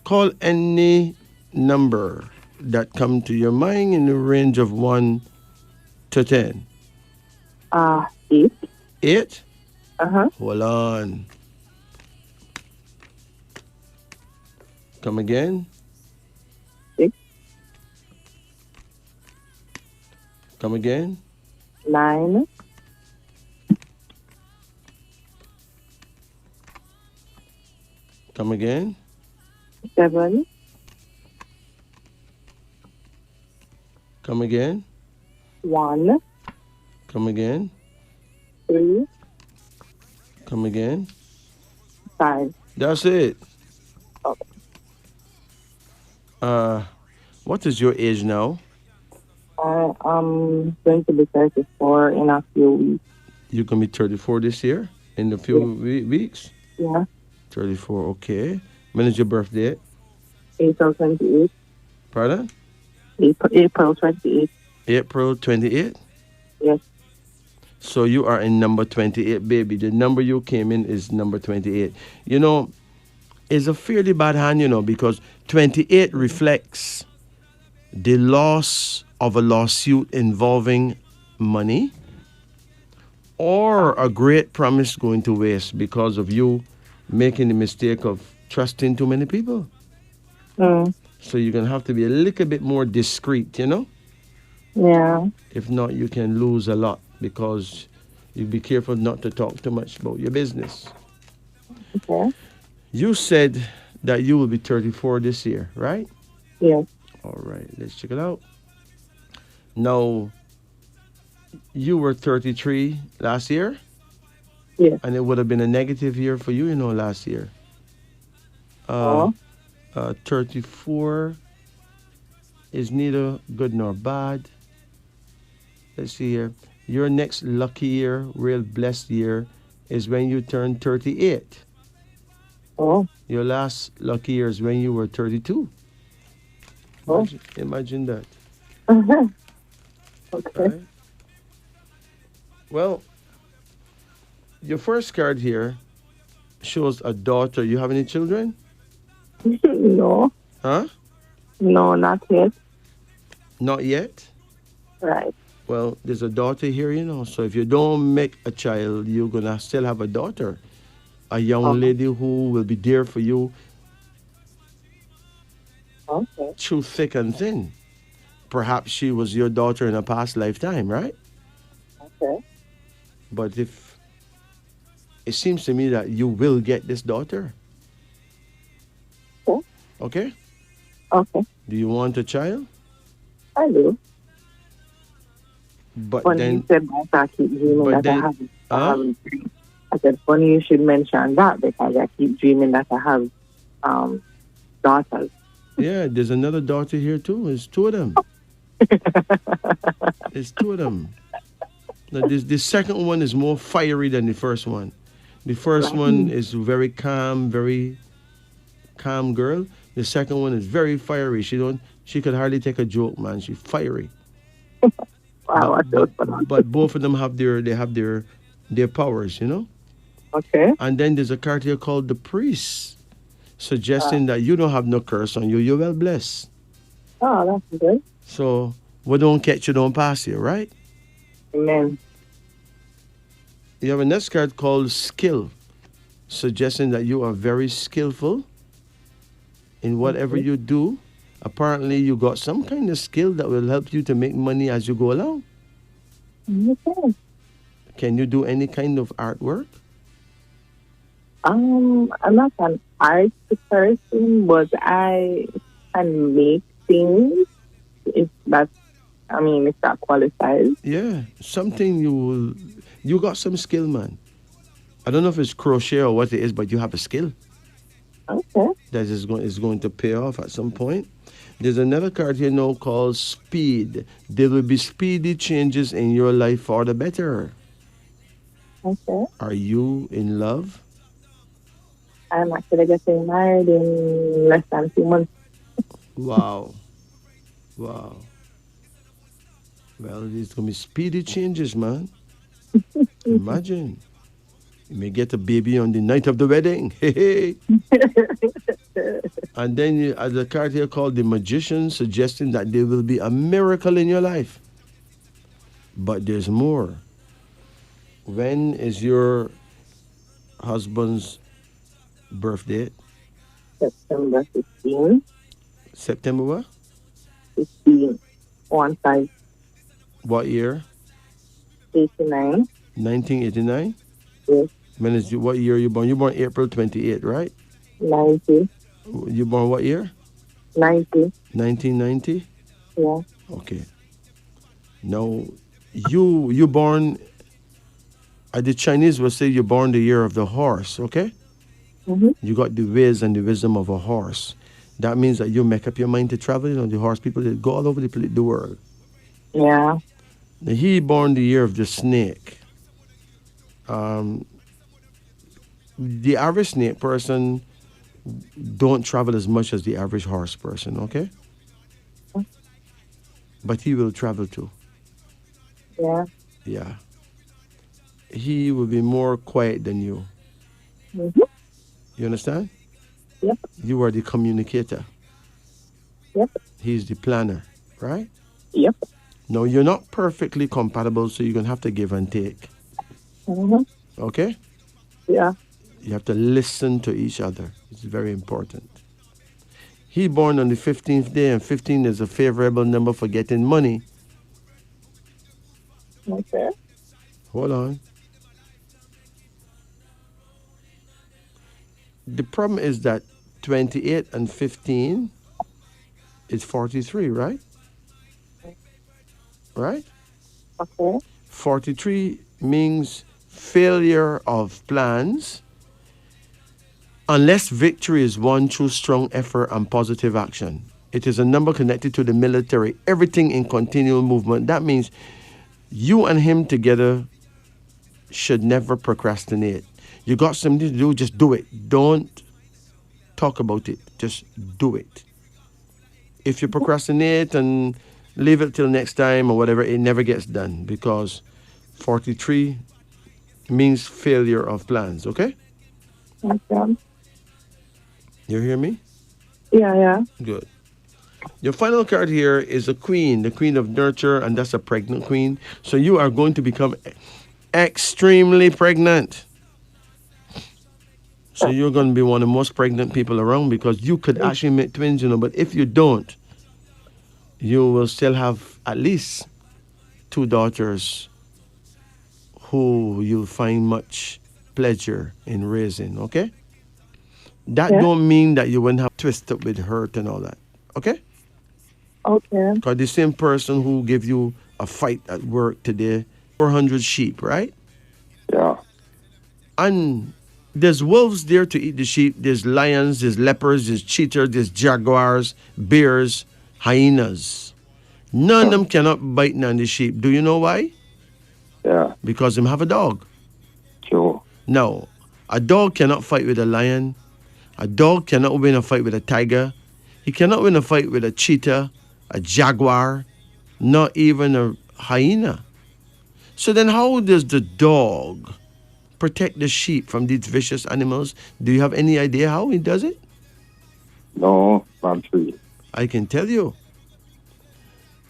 Call any number that come to your mind in the range of 1 to 10. 8. 8? Uh-huh. Hold on. Come again. 6. Come again. 9. Come again. 7. Come again. 1. Come again. 3. Come again. 5. That's it. Okay. What is your age now? I am going to be 34 in a few weeks. You're gonna be 34 this year in a few weeks. Yeah. 34, okay. When is your birthday? April 28th. Pardon? April 28th. April 28th. Yes. So you are in number 28, baby. The number you came in is number 28. You know, it's a fairly bad hand, because 28 reflects the loss of a lawsuit involving money or a great promise going to waste because of you making the mistake of trusting too many people. Mm. So you're going to have to be a little bit more discreet, Yeah. If not, you can lose a lot because you be careful not to talk too much about your business. Okay. You said that you will be 34 this year, right? Yes. All right, let's check it out. Now, you were 33 last year? Yes. And it would have been a negative year for you, last year. Oh. 34 is neither good nor bad. Let's see here. Your next lucky year, real blessed year, is when you turn 38. Oh. Your last lucky year is when you were 32. Oh. Imagine that. Okay. Right? Well, your first card here shows a daughter. You have any children? No. Huh? No, not yet. Not yet? Right. Well, there's a daughter here, So if you don't make a child, you're going to still have a daughter. A young lady who will be there for you Okay. through thick and thin. Perhaps she was your daughter in a past lifetime, right? Okay. But if it seems to me that you will get this daughter. Okay. Okay? Okay. Do you want a child? I do. But Funny then, you said that I keep dreaming but that then- I haven't dreamed. I said, funny you should mention that because I keep dreaming that I have daughters. yeah, there's another daughter here too. There's two of them. There's two of them. Now, this second one is more fiery than the first one. The first one is very calm girl. The second one is very fiery. She could hardly take a joke, man. She's fiery. Wow, I feel But both of them have their powers, Okay. And then there's a card here called the priest, suggesting that you don't have no curse on you. You're well blessed. Oh, that's good. So what don't catch you don't pass you, right? Amen. You have a next card called skill, suggesting that you are very skillful in whatever you do. Apparently, you got some kind of skill that will help you to make money as you go along. Okay. Can you do any kind of artwork? I'm not an art person, but I can make things if that qualifies. Yeah, something you got some skill, man. I don't know if it's crochet or what it is, but you have a skill Okay. that is going to pay off at some point. There's another card here now called speed. There will be speedy changes in your life for the better. Okay. Are you in love? I'm actually getting married in less than 2 months. Wow. Wow. Well, there's going to be speedy changes, man. Imagine. You may get a baby on the night of the wedding. Hey, hey. And then there's a card here called the magician, suggesting that there will be a miracle in your life. But there's more. When is your husband's birthday? September 15. September what? 15. 15. What year? 89. 1989? Yes. What year you born? You born April 28, right? 90. You born what year? 90. 1990? Yeah. Okay. Now, you born, the Chinese will say you born the year of the horse, okay? Mm-hmm. You got the ways and the wisdom of a horse. That means that you make up your mind to travel. The horse people, they go all over the world. Yeah. Now, he born the year of the snake. Um, the average snake person don't travel as much as the average horse person, okay? But he will travel too. Yeah. Yeah. He will be more quiet than you. Mm-hmm. You understand? Yep. You are the communicator. Yep. He's the planner, right? Yep. No, you're not perfectly compatible, so you're going to have to give and take. Mm-hmm. Okay? Yeah. You have to listen to each other. It's very important. He born on the 15th day, and 15 is a favorable number for getting money. Okay. Hold on. The problem is that 28 and 15 is 43, right? Right? Okay. 43 means failure of plans unless victory is won through strong effort and positive action. It is a number connected to the military, everything in continual movement. That means you and him together should never procrastinate. You got something to do, just do it. Don't talk about it, just do it. If you procrastinate and leave it till next time or whatever, it never gets done because 43 means failure of plans, okay? Okay. You hear me? Yeah. Yeah. Good. Your final card here is a queen, the queen of nurture, and that's a pregnant queen. So you are going to become extremely pregnant. So you're going to be one of the most pregnant people around because you could actually make twins, but if you don't, you will still have at least two daughters who you'll find much pleasure in raising, okay? That Yeah. don't mean that you won't have twisted with hurt and all that, okay? Okay. Because the same person who gave you a fight at work today, 400 sheep, right? Yeah. And there's wolves there to eat the sheep. There's lions, there's leopards, there's cheetahs, there's jaguars, bears, hyenas. None of them cannot bite on the sheep. Do you know why? Yeah. Because them have a dog. True. Now, a dog cannot fight with a lion. A dog cannot win a fight with a tiger. He cannot win a fight with a cheetah, a jaguar, not even a hyena. So then how does the dog protect the sheep from these vicious animals? Do you have any idea how he does it? No, not true. I can tell you.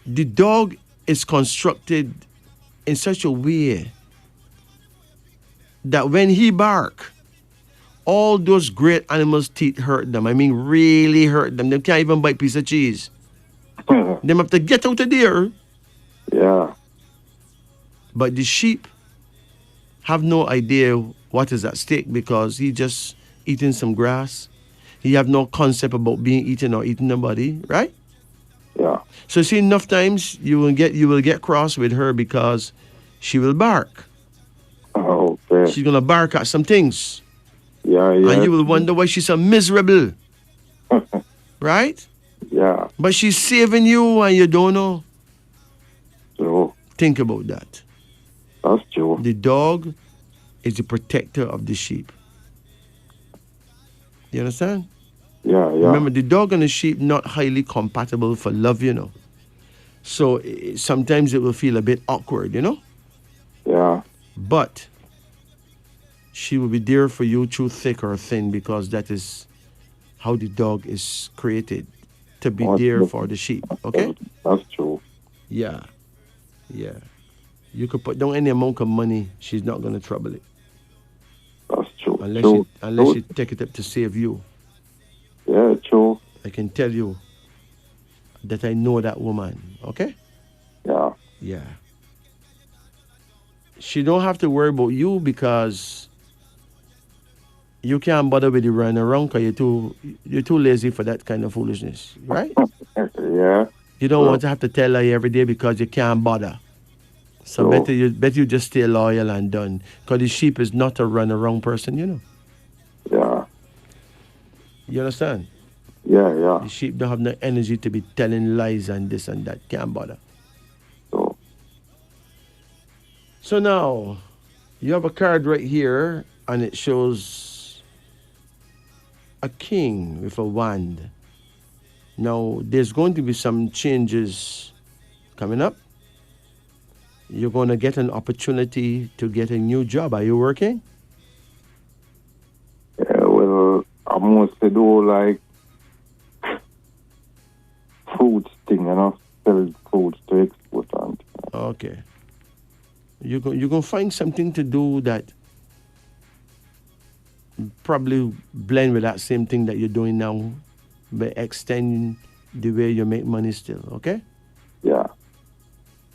The dog is constructed in such a way that when he bark, all those great animals' teeth hurt them. I mean, really hurt them. They can't even bite piece of cheese. They have to get out of there. Yeah. But the sheep have no idea what is at stake because he just eating some grass. He have no concept about being eaten or eating nobody, right? Yeah. So see, enough times you will get cross with her because she will bark. Okay. She's gonna bark at some things, Yeah. Yeah. and you will wonder why she's so miserable, right? Yeah. But she's saving you, and you don't know. True. Think about that. That's true. The dog is the protector of the sheep. You understand? Yeah. Yeah. Remember, the dog and the sheep not highly compatible for love, So sometimes it will feel a bit awkward, Yeah. But she will be there for you through thick or thin because that is how the dog is created, to be there for the sheep. Okay? That's true. Yeah. Yeah. You could put down any amount of money, she's not going to trouble it. That's true. Unless True. you take it up to save you. Yeah. True. I can tell you that I know that woman. Okay? Yeah. Yeah. She don't have to worry about you because you can't bother with the run around because you're too lazy for that kind of foolishness, right? Yeah. You don't want to have to tell her every day because you can't bother. So No. better you just stay loyal and done. Because the sheep is not a run around person. Yeah. You understand? Yeah. Yeah. The sheep don't have no energy to be telling lies and this and that. Can't bother. So So now you have a card right here, and it shows a king with a wand. Now there's going to be some changes coming up. You're going to get an opportunity to get a new job. Are you working? Yeah, well, I mostly do like fruits thing, sell fruits to export and Okay. You're going to find something to do that probably blend with that same thing that you're doing now, but extend the way you make money still, okay? yeah,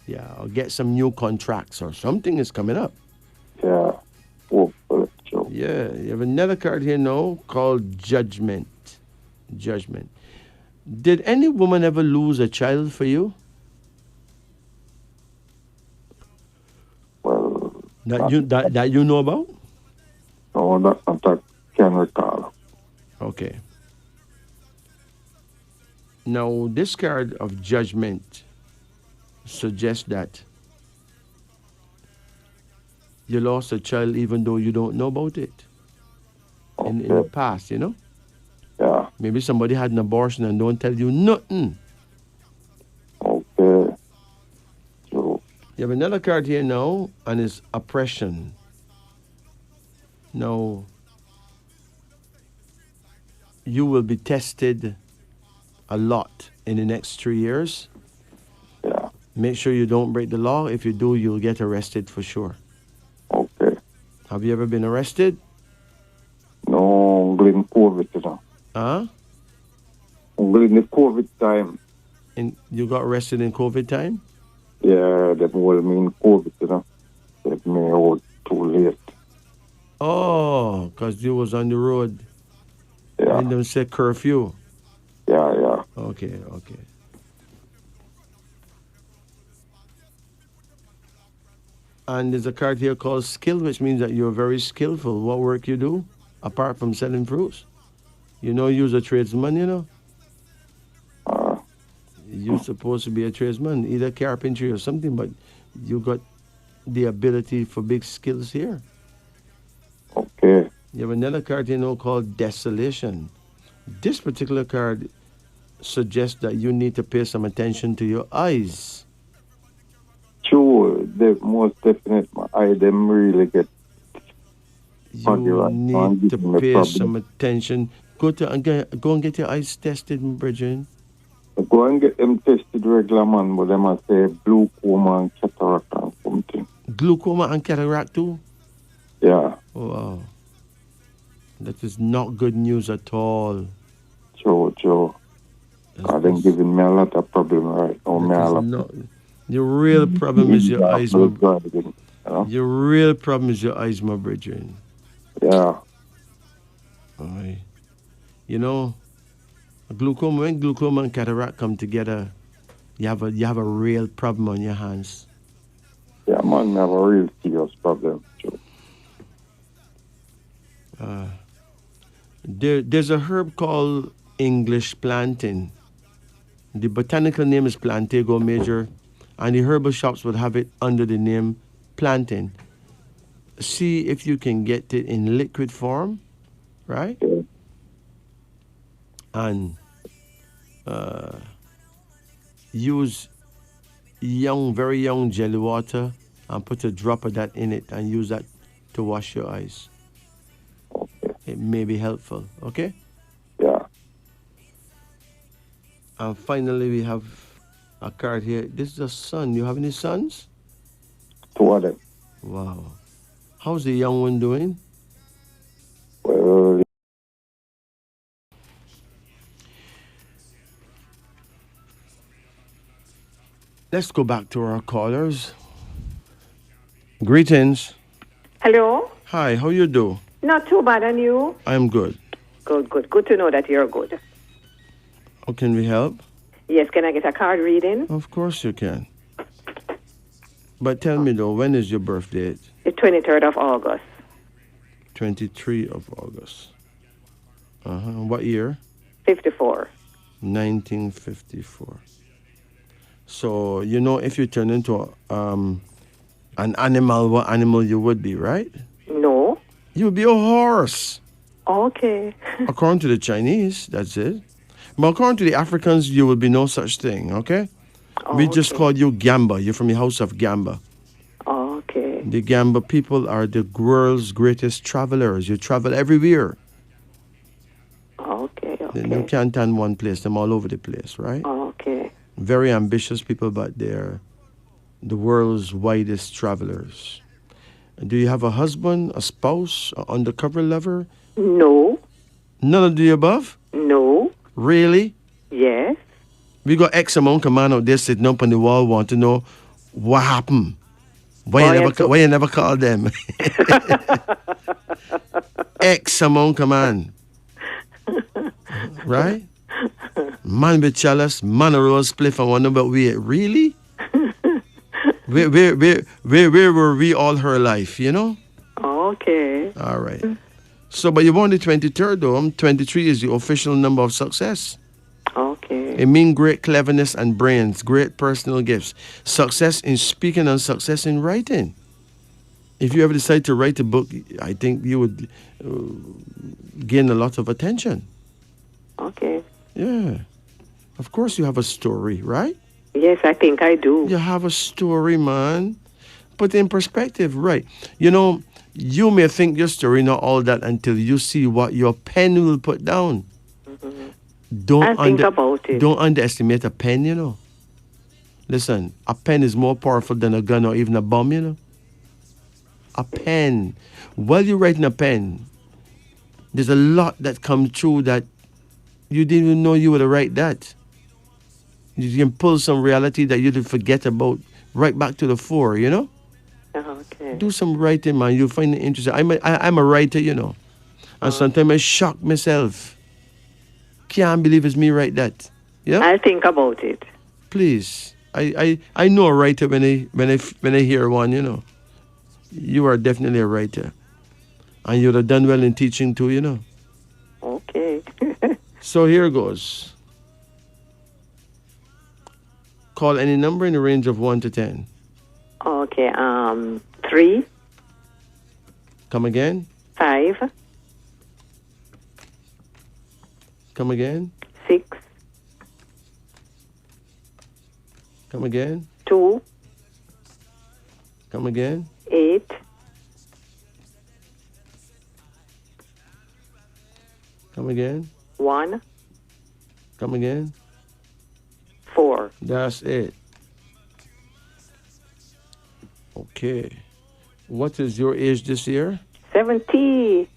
Yeah, or get some new contracts or something is coming up. yeah, hopefully, Joe. Yeah, you have another card here now called Judgment. Judgment. Did any woman ever lose a child for you Well, that you know about? no, that not I can recall. Okay. Now, this card of Judgment suggests that you lost a child even though you don't know about it in the Okay, past, you know? yeah, Maybe somebody had an abortion and don't tell you nothing. okay, Joe. You have another card here now, and it's oppression. Now, you will be tested a lot in the next 3 years. Yeah, Make sure you don't break the law. If you do, you'll get arrested for sure. okay. Have you ever been arrested? No, during COVID, Huh? During the COVID time, And you got arrested in COVID time? yeah, that was mean COVID, That me out too late. Oh, because you was on the road. Yeah, And them say curfew. yeah. Okay, okay. And there's a card here called skill, which means that you're very skillful. What work you do, apart from selling fruits? You know, you're a tradesman, you know? Uh, You're supposed to be a tradesman, either carpentry or something, but you got the ability for big skills here. okay, You have another card here now called desolation. This particular card suggests that you need to pay some attention to your eyes. sure, the most definite, my eye, them really get foggy You right now and need to give me pay problem. some attention. Go and get your eyes tested, Bridget. I go and get them tested regular, man, but them I say glaucoma and cataract and something. Glaucoma and cataract too? Yeah, Oh, wow. That is not good news at all. Joe. That's- Them giving me a lot of problem right now. Me that a is lot not. Your real problem is your eyes, my. driving, Your real problem is your eyes, my Bridget. Yeah, Aye. You know, when glaucoma and cataract come together, you have a real problem on your hands. yeah, man, me have a real serious problem, Joe. There's a herb called English plantain. The botanical name is Plantago major, and the herbal shops would have it under the name plantain. See if you can get it in liquid form, right? Yeah, And use very young jelly water and put a drop of that in it and use that to wash your eyes. okay, It may be helpful, okay? yeah, And finally, we have a card here. This is a son. You have any sons? two of them. Wow. How's the young one doing? Well, Let's go back to our callers. Greetings. Hello? Hi, how you do? Not too bad, and you? I'm good. Good, good. Good to know that you're good. How can we help? Yes, can I get a card reading? Of course you can. But tell me though, when is your birth date? The 23rd of August. 23 of August. What year? 54. 1954. So, you know, if you turn into An animal, what animal you would be, right? No. You would be a horse. Okay. According to the Chinese, that's it. But according to the Africans, you will be no such thing, okay? We just Okay. call you Gamba. You're from the house of Gamba. Okay. The Gamba people are the world's greatest travelers. You travel everywhere. Okay. You Okay. can't stand one place, them all over the place, right? Okay. Very ambitious people, but they're the world's widest travelers. Do you have a husband, a spouse, an undercover lover? No. None of the above? No. Really? Yes. We got X amount of man out there sitting up on the wall want to know what happened. Why Boy, you I never do- why you never call them? X amount of man. Right? Man be jealous, man a rose spliff and wonder but we really? Where were we all her life, you know? Okay. All right. So but you're born the 23rd though. 23 is the official number of success. Okay. It means great cleverness and brains, great personal gifts, success in speaking and success in writing. If you ever decide to write a book, I think you would gain a lot of attention. Okay. Yeah. Of course, you have a story, right? Yes, I think I do. You have a story, man. Put it in perspective, right? You know, you may think your story not all that until you see what your pen will put down. Don't I'll think about it. Don't underestimate a pen, you know. Listen, a pen is more powerful than a gun or even a bomb, you know. A pen. While you're writing a pen, there's a lot that comes through that you didn't even know you would write that. You can pull some reality that you did forget about right back to the fore, you know. Okay. Do some writing, man. You'll find it interesting. I'm a writer, you know. And sometimes I shock myself. Can't believe it's me write that. Yeah? I'll think about it. Please. I know a writer when I hear one, you know. You are definitely a writer. And you'd have done well in teaching too, you know. Okay. So here goes. Call any number in the range of 1 to 10. Okay. 3, Come again. 5, Come again. 6, Come again. 2, Come again. 8, Come again. 1, Come again. 4. That's it. Okay. What is your age this year? 70.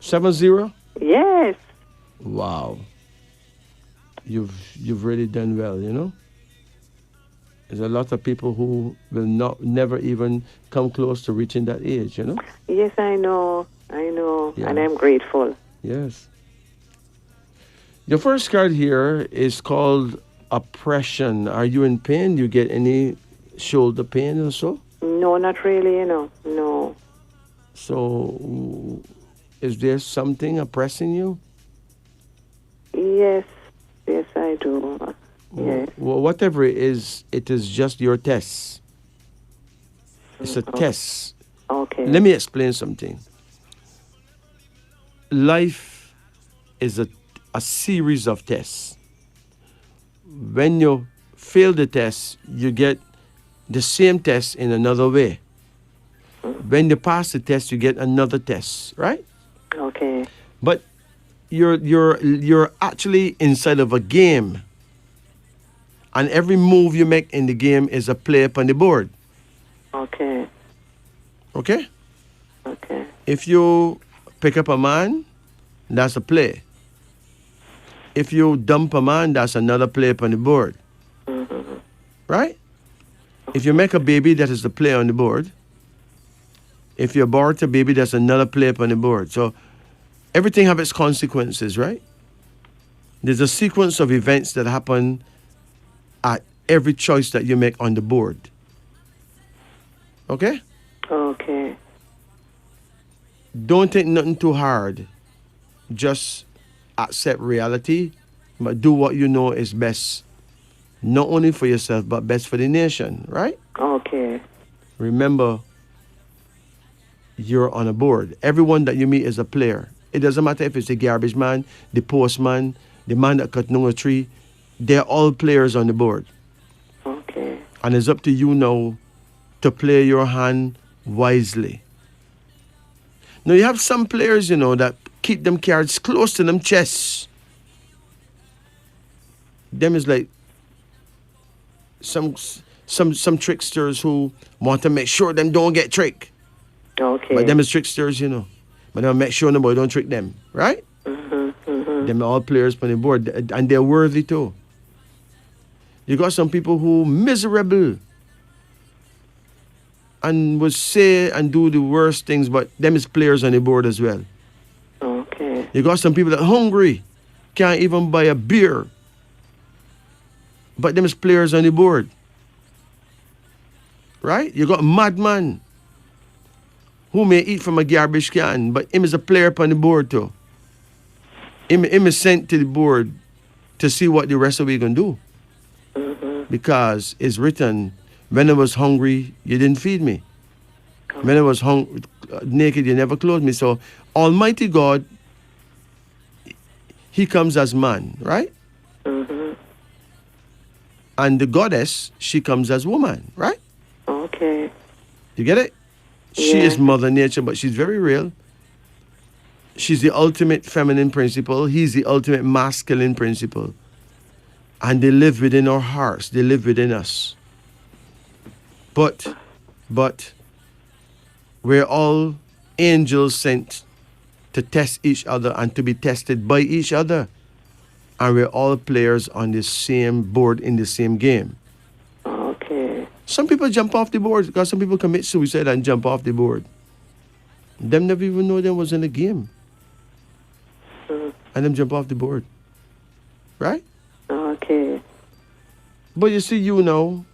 70? Yes. Wow. You've really done well, you know? There's a lot of people who will never even come close to reaching that age, you know? Yes, I know. I know. Yeah. And I'm grateful. Yes. Your first card here is called oppression. Are you in pain? You get any shoulder pain or so? No, not really, you know. No. So, is there something oppressing you? Yes. Yes, I do. Yes. Well, whatever it is just your test. It's a test. Okay. Let me explain something. Life is a series of tests. When you fail the test, you get the same test in another way. When you pass the test, you get another test, right? Okay. But you're actually inside of a game. And every move you make in the game is a play up on the board. Okay. Okay? Okay. If you pick up a man, that's a play. If you dump a man, that's another play up on the board. Mm-hmm. Right? If you make a baby, that is the play on the board. If you abort a baby, that's another play up on the board. So everything has its consequences, right? There's a sequence of events that happen at every choice that you make on the board. Okay? Okay. Don't take nothing too hard. Just accept reality, but do what you know is best. Not only for yourself, but best for the nation, right? Okay. remember, you're on a board. Everyone that you meet is a player. It doesn't matter if it's the garbage man, the postman, the man that cut down a tree. They're all players on the board. Okay. And it's up to you now to play your hand wisely. Now, you have some players, that keep them cards close to them chests. Them is like some tricksters who want to make sure them don't get tricked. Okay. But them is tricksters, But they'll make sure nobody don't trick them, right? Them are all players on the board, and they're worthy too. You got some people who miserable and will say and do the worst things, but them is players on the board as well. Okay. You got some people that hungry, can't even buy a beer, but them is players on the board. Right? You got a madman who may eat from a garbage can, but him is a player upon the board too. Him is sent to the board to see what the rest of we going to do. Because it's written, when I was hungry, you didn't feed me. When I was naked, you never clothed me. So Almighty God, He comes as man, right? And the goddess, she comes as woman, right? Okay. You get it? She is Mother Nature, but she's very real. She's the ultimate feminine principle. He's the ultimate masculine principle. And they live within our hearts. They live within us. But we're all angels sent to test each other and to be tested by each other. And we're all players on the same board in the same game. Okay. Some people jump off the board because some people commit suicide and jump off the board. Them never even know they was in the game. And them jump off the board. Right? Okay. But you see, you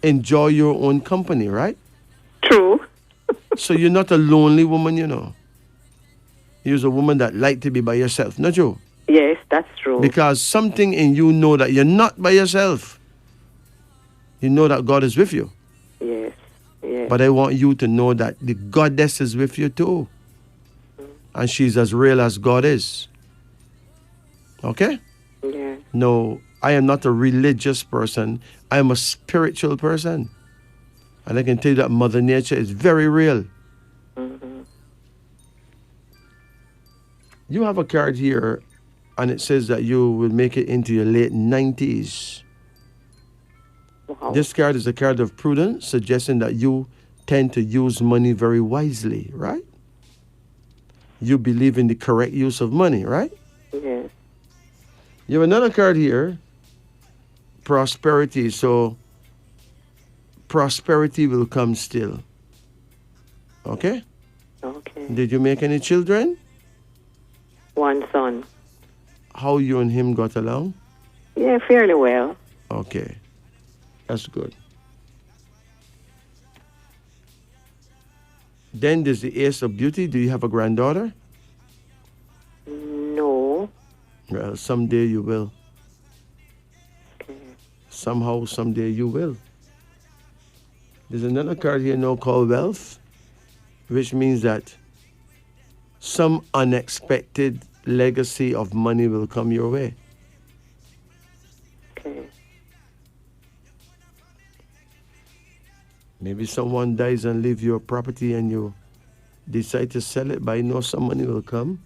enjoy your own company, right? True. So you're not a lonely woman, You're a woman that like to be by yourself, not you? Yes, that's true. Because something in you know that you're not by yourself. You know that God is with you. Yes. Yes. But I want you to know that the goddess is with you too. And she's as real as God is. Okay? Yeah. No, I am not a religious person. I am a spiritual person. And I can tell you that Mother Nature is very real. You have a card here, and it says that you will make it into your late 90s. Wow. This card is a card of prudence, suggesting that you tend to use money very wisely, right? You believe in the correct use of money, right? Yes. You have another card here, prosperity. So prosperity will come still. Okay? Okay. Did you make any children? One son. How you and him got along? Yeah, fairly well. Okay. That's good. Then there's the Ace of Beauty. Do you have a granddaughter? No. Well, someday you will. Okay. Somehow, someday you will. There's another card here now called Wealth, which means that some unexpected legacy of money will come your way. Okay. Maybe someone dies and leave your property and you decide to sell it, but you know some money will come.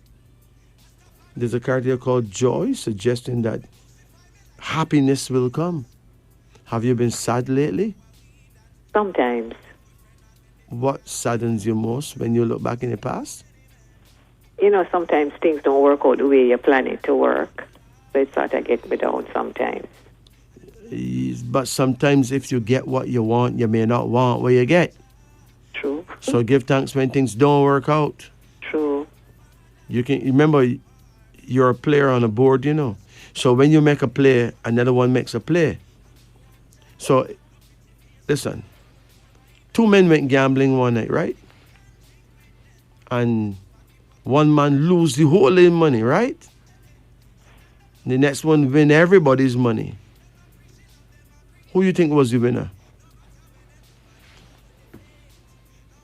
There's a card here called Joy, suggesting that happiness will come. Have you been sad lately? Sometimes. What saddens you most when you look back in the past? Sometimes things don't work out the way you plan it to work. So it sort of gets me down sometimes. But sometimes if you get what you want, you may not want what you get. True. So give thanks when things don't work out. True. You can remember you're a player on a board, So when you make a play, another one makes a play. So listen, two men went gambling one night, right? And one man lose the whole in money, right? The next one win everybody's money. Who you think was the winner?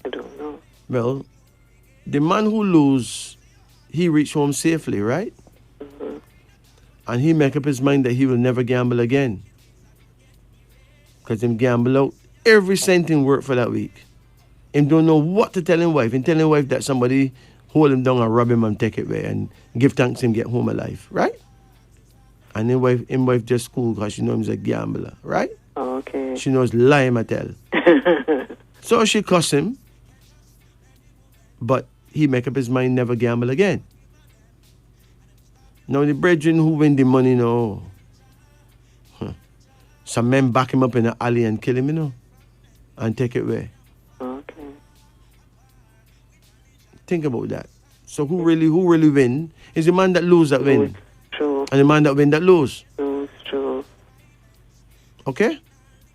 I don't know. Well, the man who lose, he reached home safely, right? Mm-hmm. And he make up his mind that he will never gamble again. Because him gamble out every cent in work for that week. Him don't know what to tell him wife. Him tell him wife that somebody hold him down and rob him and take it away and give thanks him get home alive, right? And him wife just cool because she knows he's a gambler, right? Okay. She knows lie him a tell. So she cuss him, but he make up his mind never gamble again. Now the brethren who win the money now, some men back him up in the alley and kill him, and take it away. Okay. Think about that. So who really win? Is the man that lose that win, True. and the man that win that lose. True. Okay?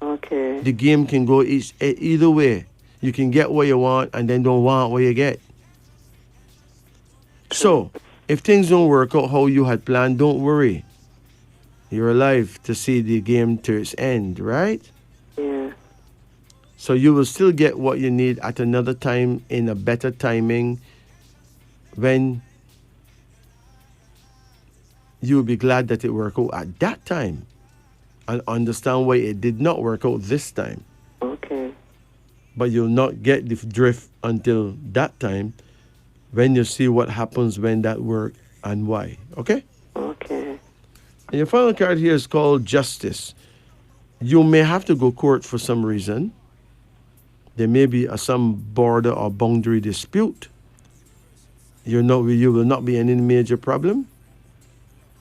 Okay. The game can go either way. You can get what you want and then don't want what you get. So, if things don't work out how you had planned, don't worry. You're alive to see the game to its end, right? Yeah. So you will still get what you need at another time in a better timing when you'll be glad that it worked out at that time and understand why it did not work out this time. Okay. But you'll not get the drift until that time when you see what happens when that worked and why. Okay? Okay. And your final card here is called Justice. You may have to go court for some reason. There may be some border or boundary dispute. You will not be any major problem,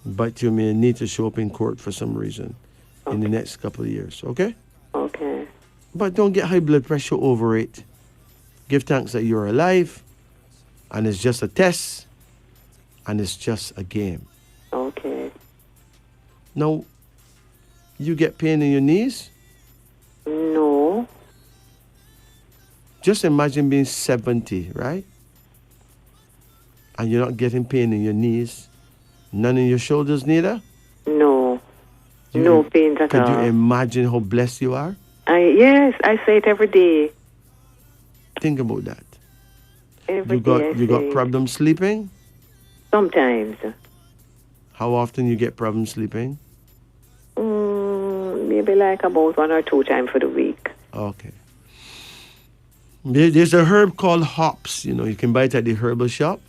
but you may need to show up in court for some reason in the next couple of years. Okay? Okay. But don't get high blood pressure over it. Give thanks that you're alive, and it's just a test, and it's just a game. Okay. Now, you get pain in your knees? No. Just imagine being 70, right? And you're not getting pain in your knees. None in your shoulders neither? No. No pains at Could all. you imagine how blessed you are? Yes, I say it every day. Think about that. Every You day I got say it. problems sleeping? Sometimes. How often you get problems sleeping? Maybe like about 1 or 2 times for the week. Okay. There's a herb called hops. You can buy it at the herbal shop.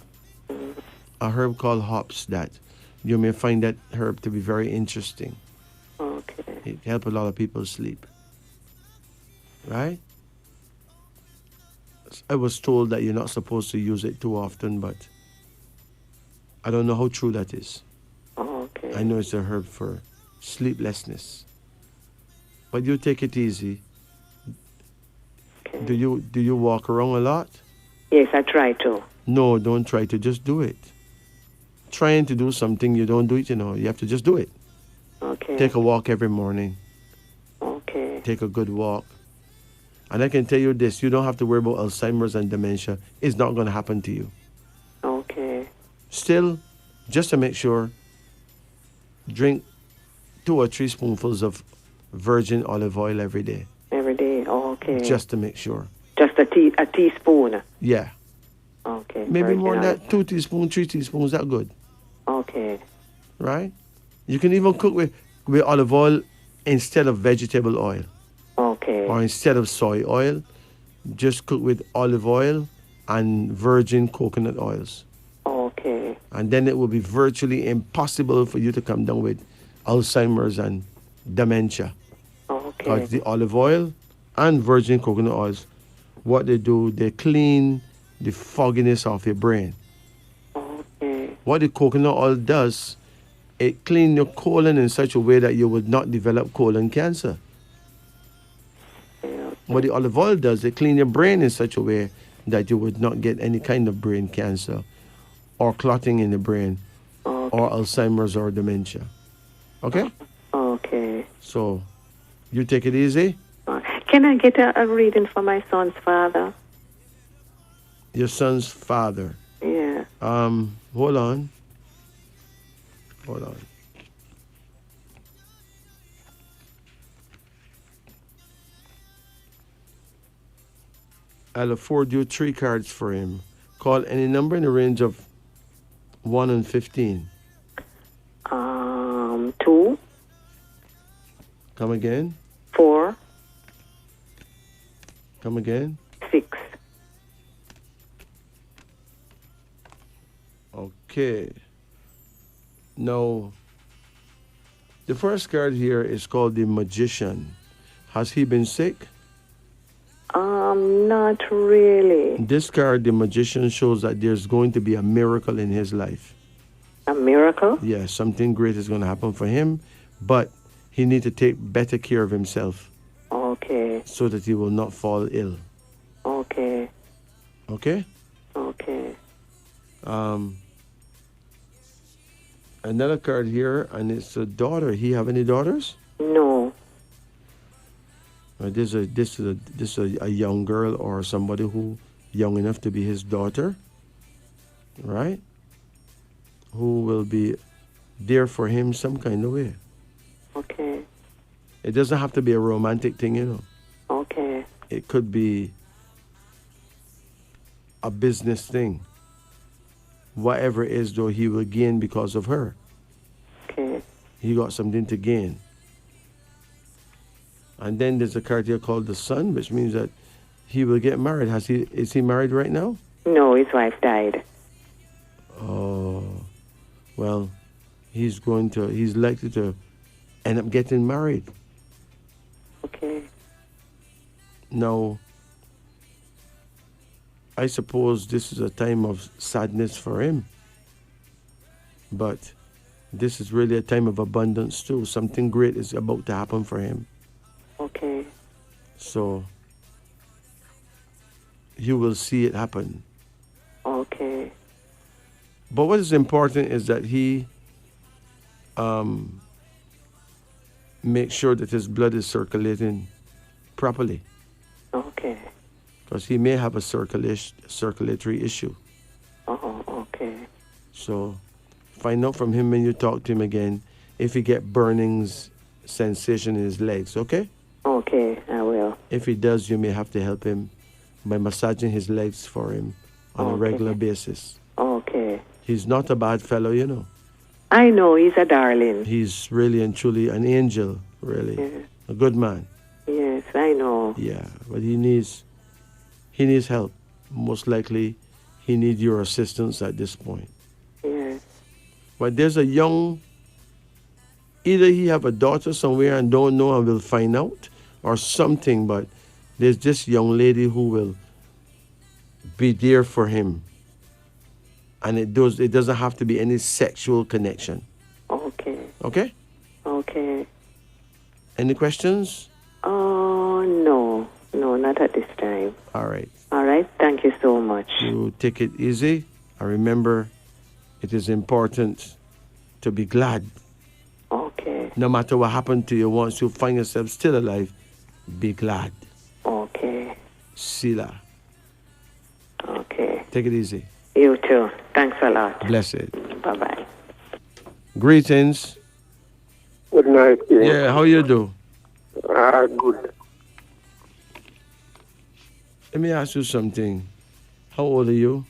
A herb called hops that you may find that herb to be very interesting. Okay. It helps a lot of people sleep. Right? I was told that you're not supposed to use it too often, but I don't know how true that is. Okay. I know it's a herb for sleeplessness. But you take it easy. Okay. Do you walk around a lot? Yes, I try to. No, don't try to. Just do it. Trying to do something, you don't do it, You have to just do it. Okay. Take a walk every morning. Okay. Take a good walk. And I can tell you this, you don't have to worry about Alzheimer's and dementia. It's not going to happen to you. Okay. Still, just to make sure, drink 2 or 3 spoonfuls of virgin olive oil every day. Every day. Okay. Just to make sure. Just a teaspoon. Yeah. Okay. Maybe Virgin more than olive. that, 2 teaspoons, 3 teaspoons, that good. Okay. Right? You can even cook with olive oil instead of vegetable oil. Okay. Or instead of soy oil, just cook with olive oil and virgin coconut oils. Okay. And then it will be virtually impossible for you to come down with Alzheimer's and dementia. Okay. Because the olive oil and virgin coconut oils, what they do, they clean the fogginess of your brain. Okay. What the coconut oil does, it cleans your colon in such a way that you would not develop colon cancer. Yeah. What the olive oil does, it cleans your brain in such a way that you would not get any kind of brain cancer or clotting in the brain or Alzheimer's or dementia. Okay? Okay. So, you take it easy. Can I get a reading for my son's father? Your son's father. Yeah. Hold on. Hold on. I'll afford you 3 cards for him. Call any number in the range of 1 and 15. 2, Come again. 4, Come again. 6. Okay. Now, the first card here is called the Magician. Has he been sick? Not really. This card, the Magician, shows that there's going to be a miracle in his life. A miracle? Yes, something great is going to happen for him, but he needs to take better care of himself Okay. so that he will not fall ill. Okay. Okay? Okay. Another card here, and it's a daughter. He have any daughters? No. This is a young girl or somebody who young enough to be his daughter, right? Who will be there for him some kind of way. Okay. It doesn't have to be a romantic thing, you know. Okay. It could be a business thing. Whatever it is, though, he will gain because of her. Okay. He got something to gain. And then there's a card here called the Sun, which means that he will get married. Is he married right now? No, his wife died. Oh, well, he's likely to end up getting married. Okay. Now, I suppose this is a time of sadness for him. But this is really a time of abundance too. Something great is about to happen for him. Okay. So, you will see it happen. Okay. But what is important is that he make sure that his blood is circulating properly. Okay. Because he may have a circulatory issue. Oh, okay. So find out from him when you talk to him again if he get burnings, sensation in his legs, okay? Okay, I will. If he does, you may have to help him by massaging his legs for him on a Okay. regular basis. Okay. He's not a bad fellow, you know. I know, he's a darling. He's really and truly an angel, really. Yes. A good man. Yes, I know. Yeah, but he needs help. Most likely, he needs your assistance at this point. Yes. But there's a young, either he have a daughter somewhere and don't know and will find out, or something, but there's this young lady who will be there for him. And it doesn't have to be any sexual connection. Okay. Okay? Okay. Any questions? Oh, no. No, not at this time. All right. All right. Thank you so much. You take it easy. And remember, it is important to be glad. Okay. No matter what happened to you, once you find yourself still alive, be glad. Okay. Sila. Okay. Take it easy. You too. Thanks a lot. Blessed. Bye-bye. Greetings. Good night. Yeah, how you do? Good. Let me ask you something. How old are you?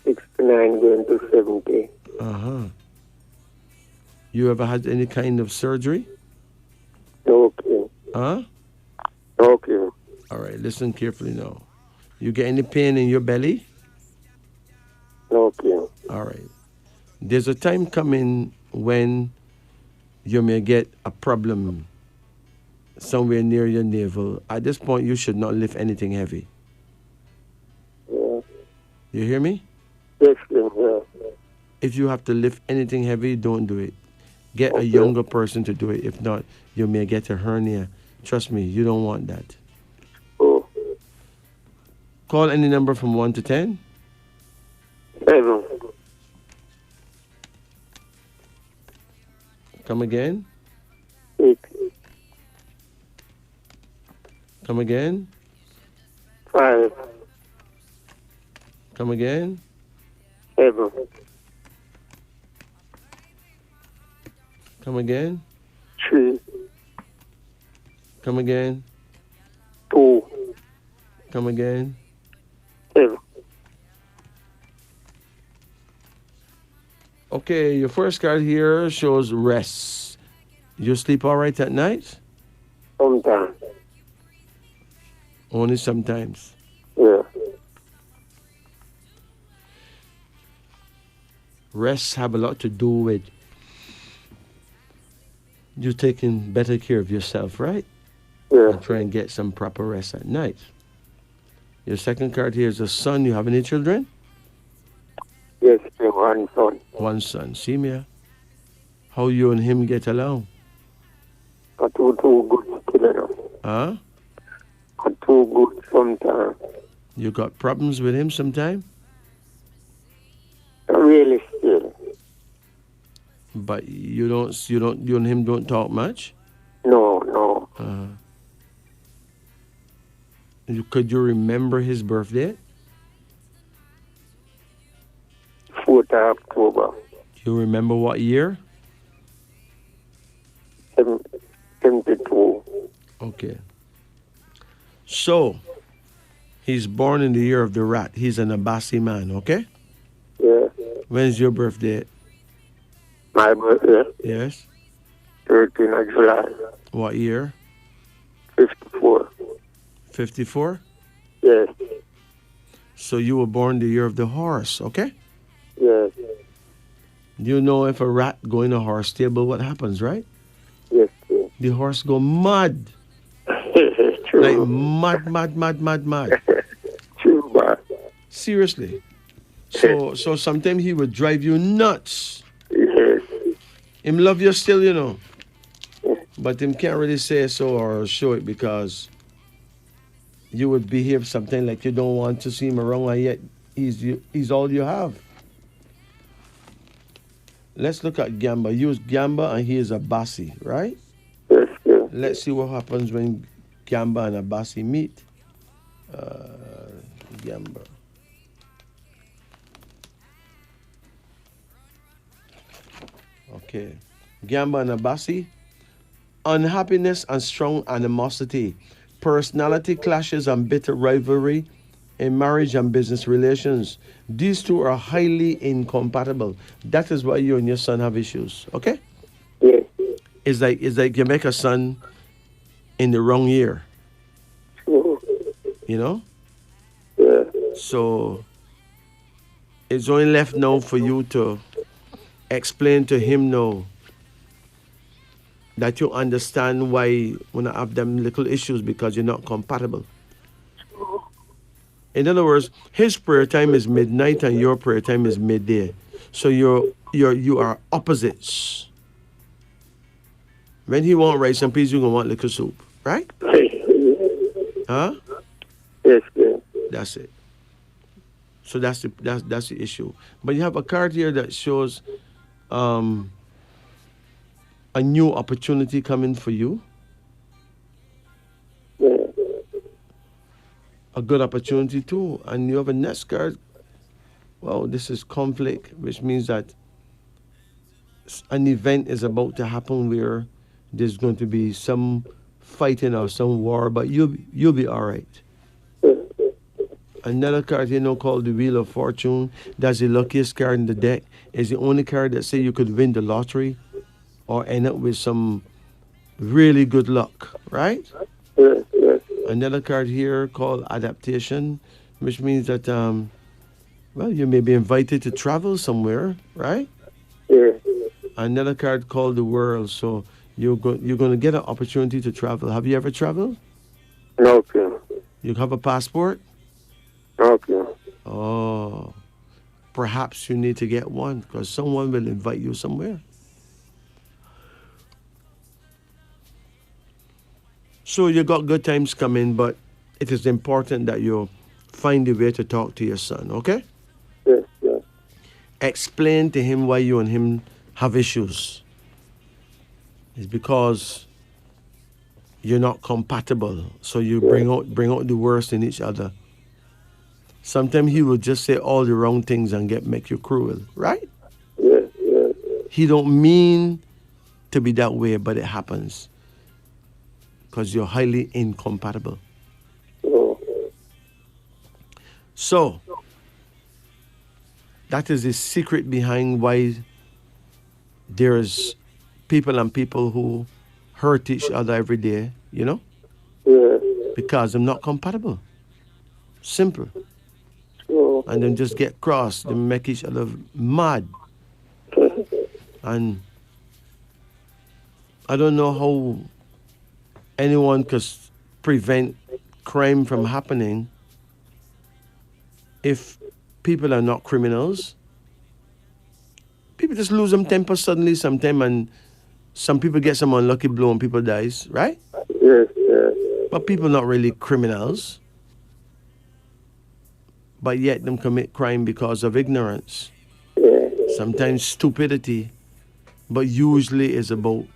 69 going to 70. Uh-huh. You ever had any kind of surgery? Okay. Huh? Okay. All right, listen carefully now. You get any pain in your belly? Okay. All right. There's a time coming when you may get a problem somewhere near your navel. At this point, you should not lift anything heavy. Yeah. You hear me? Yes, yeah. If you have to lift anything heavy, don't do it. Get a Okay. younger person to do it. If not, you may get a hernia. Trust me, you don't want that. Oh. Call any number from 1 to 10. 7. Come again. 8. Come again. 5. Come again. 7. Come again. 3. Come again. 2. Come again. 7. Okay, your first card here shows rest. You sleep all right at night? Sometimes. Only sometimes. Yeah. Rest have a lot to do with you taking better care of yourself, right? Yeah. And try and get some proper rest at night. Your second card here is a son. You have any children? Yes, one son. One son. See me? How you and him get along? Not too good together. Huh? Not too good sometimes. You got problems with him sometime? Not really still. But you and him don't talk much? No, no. Could you remember his birthday? 4th of October. You remember what year? 72. Okay. So, he's born in the year of the rat. He's an Abasi man, okay? Yeah. When's your birthday? My birthday, Yes. 13th of July, What year? 54. 54? Yes. So you were born the year of the horse, okay? Yes. Do you know if a rat go in a horse stable, what happens, right? Yes. True. The horse go mad. True. Like mad. True, but Seriously. So sometimes he would drive you nuts. yes. Him love you still, you know. But him can't really say so or show it because you would behave something like you don't want to see him around and yet he's all you have. Let's look at Gamba. Use Gamba and he is a Basi, right? Yes. Yes. Let's see what happens when Gamba and a Basi meet. Gamba. Okay. Gamba and Abasi. Unhappiness and strong animosity. Personality clashes and bitter rivalry in marriage and business relations. These two are highly incompatible. That is why you and your son have issues. Okay? Yes. It's like you make a son in the wrong year. True. You know? Yeah. So it's only left now for you to explain to him now that you understand why when I have them little issues because you're not compatible. In other words, his prayer time is midnight and your prayer time is midday. So you are opposites. When he want rice and peas, you're gonna want liquor soup, right? Huh? Yes. Yes. That's it. So that's the issue. But you have a card here that shows a new opportunity coming for you. Yeah. A good opportunity too. And you have a next card. Well, this is conflict, which means that an event is about to happen where there's going to be some fighting or some war, but you'll be all right. Another card here now called the Wheel of Fortune. That's the luckiest card in the deck. It's the only card that say you could win the lottery or end up with some really good luck, right? Yes. Yes. Another card here called Adaptation, which means that, well, you may be invited to travel somewhere, right? Yes. Another card called the World. So you're going to get an opportunity to travel. Have you ever traveled? Okay. You have a passport? Okay. Oh, perhaps you need to get one because someone will invite you somewhere. So you got good times coming, but it is important that you find a way to talk to your son, okay? Yes. Yes. Explain to him why you and him have issues. It's because you're not compatible. So you bring out the worst in each other. Sometimes he will just say all the wrong things and make you cruel, right? Yes. Yes. He don't mean to be that way, but it happens because you're highly incompatible. Oh. So that is the secret behind why there's people and people who hurt each other every day, you know, Yeah. because they're not compatible. Simple. So, And then just get cross, they make each other mad. And I don't know how anyone could prevent crime from happening if people are not criminals. People just lose them temper suddenly sometime, and some people get some unlucky blow and people dies, right? yes, yes. But people not really criminals. But yet them commit crime because of ignorance. Yeah. Sometimes stupidity, but usually is about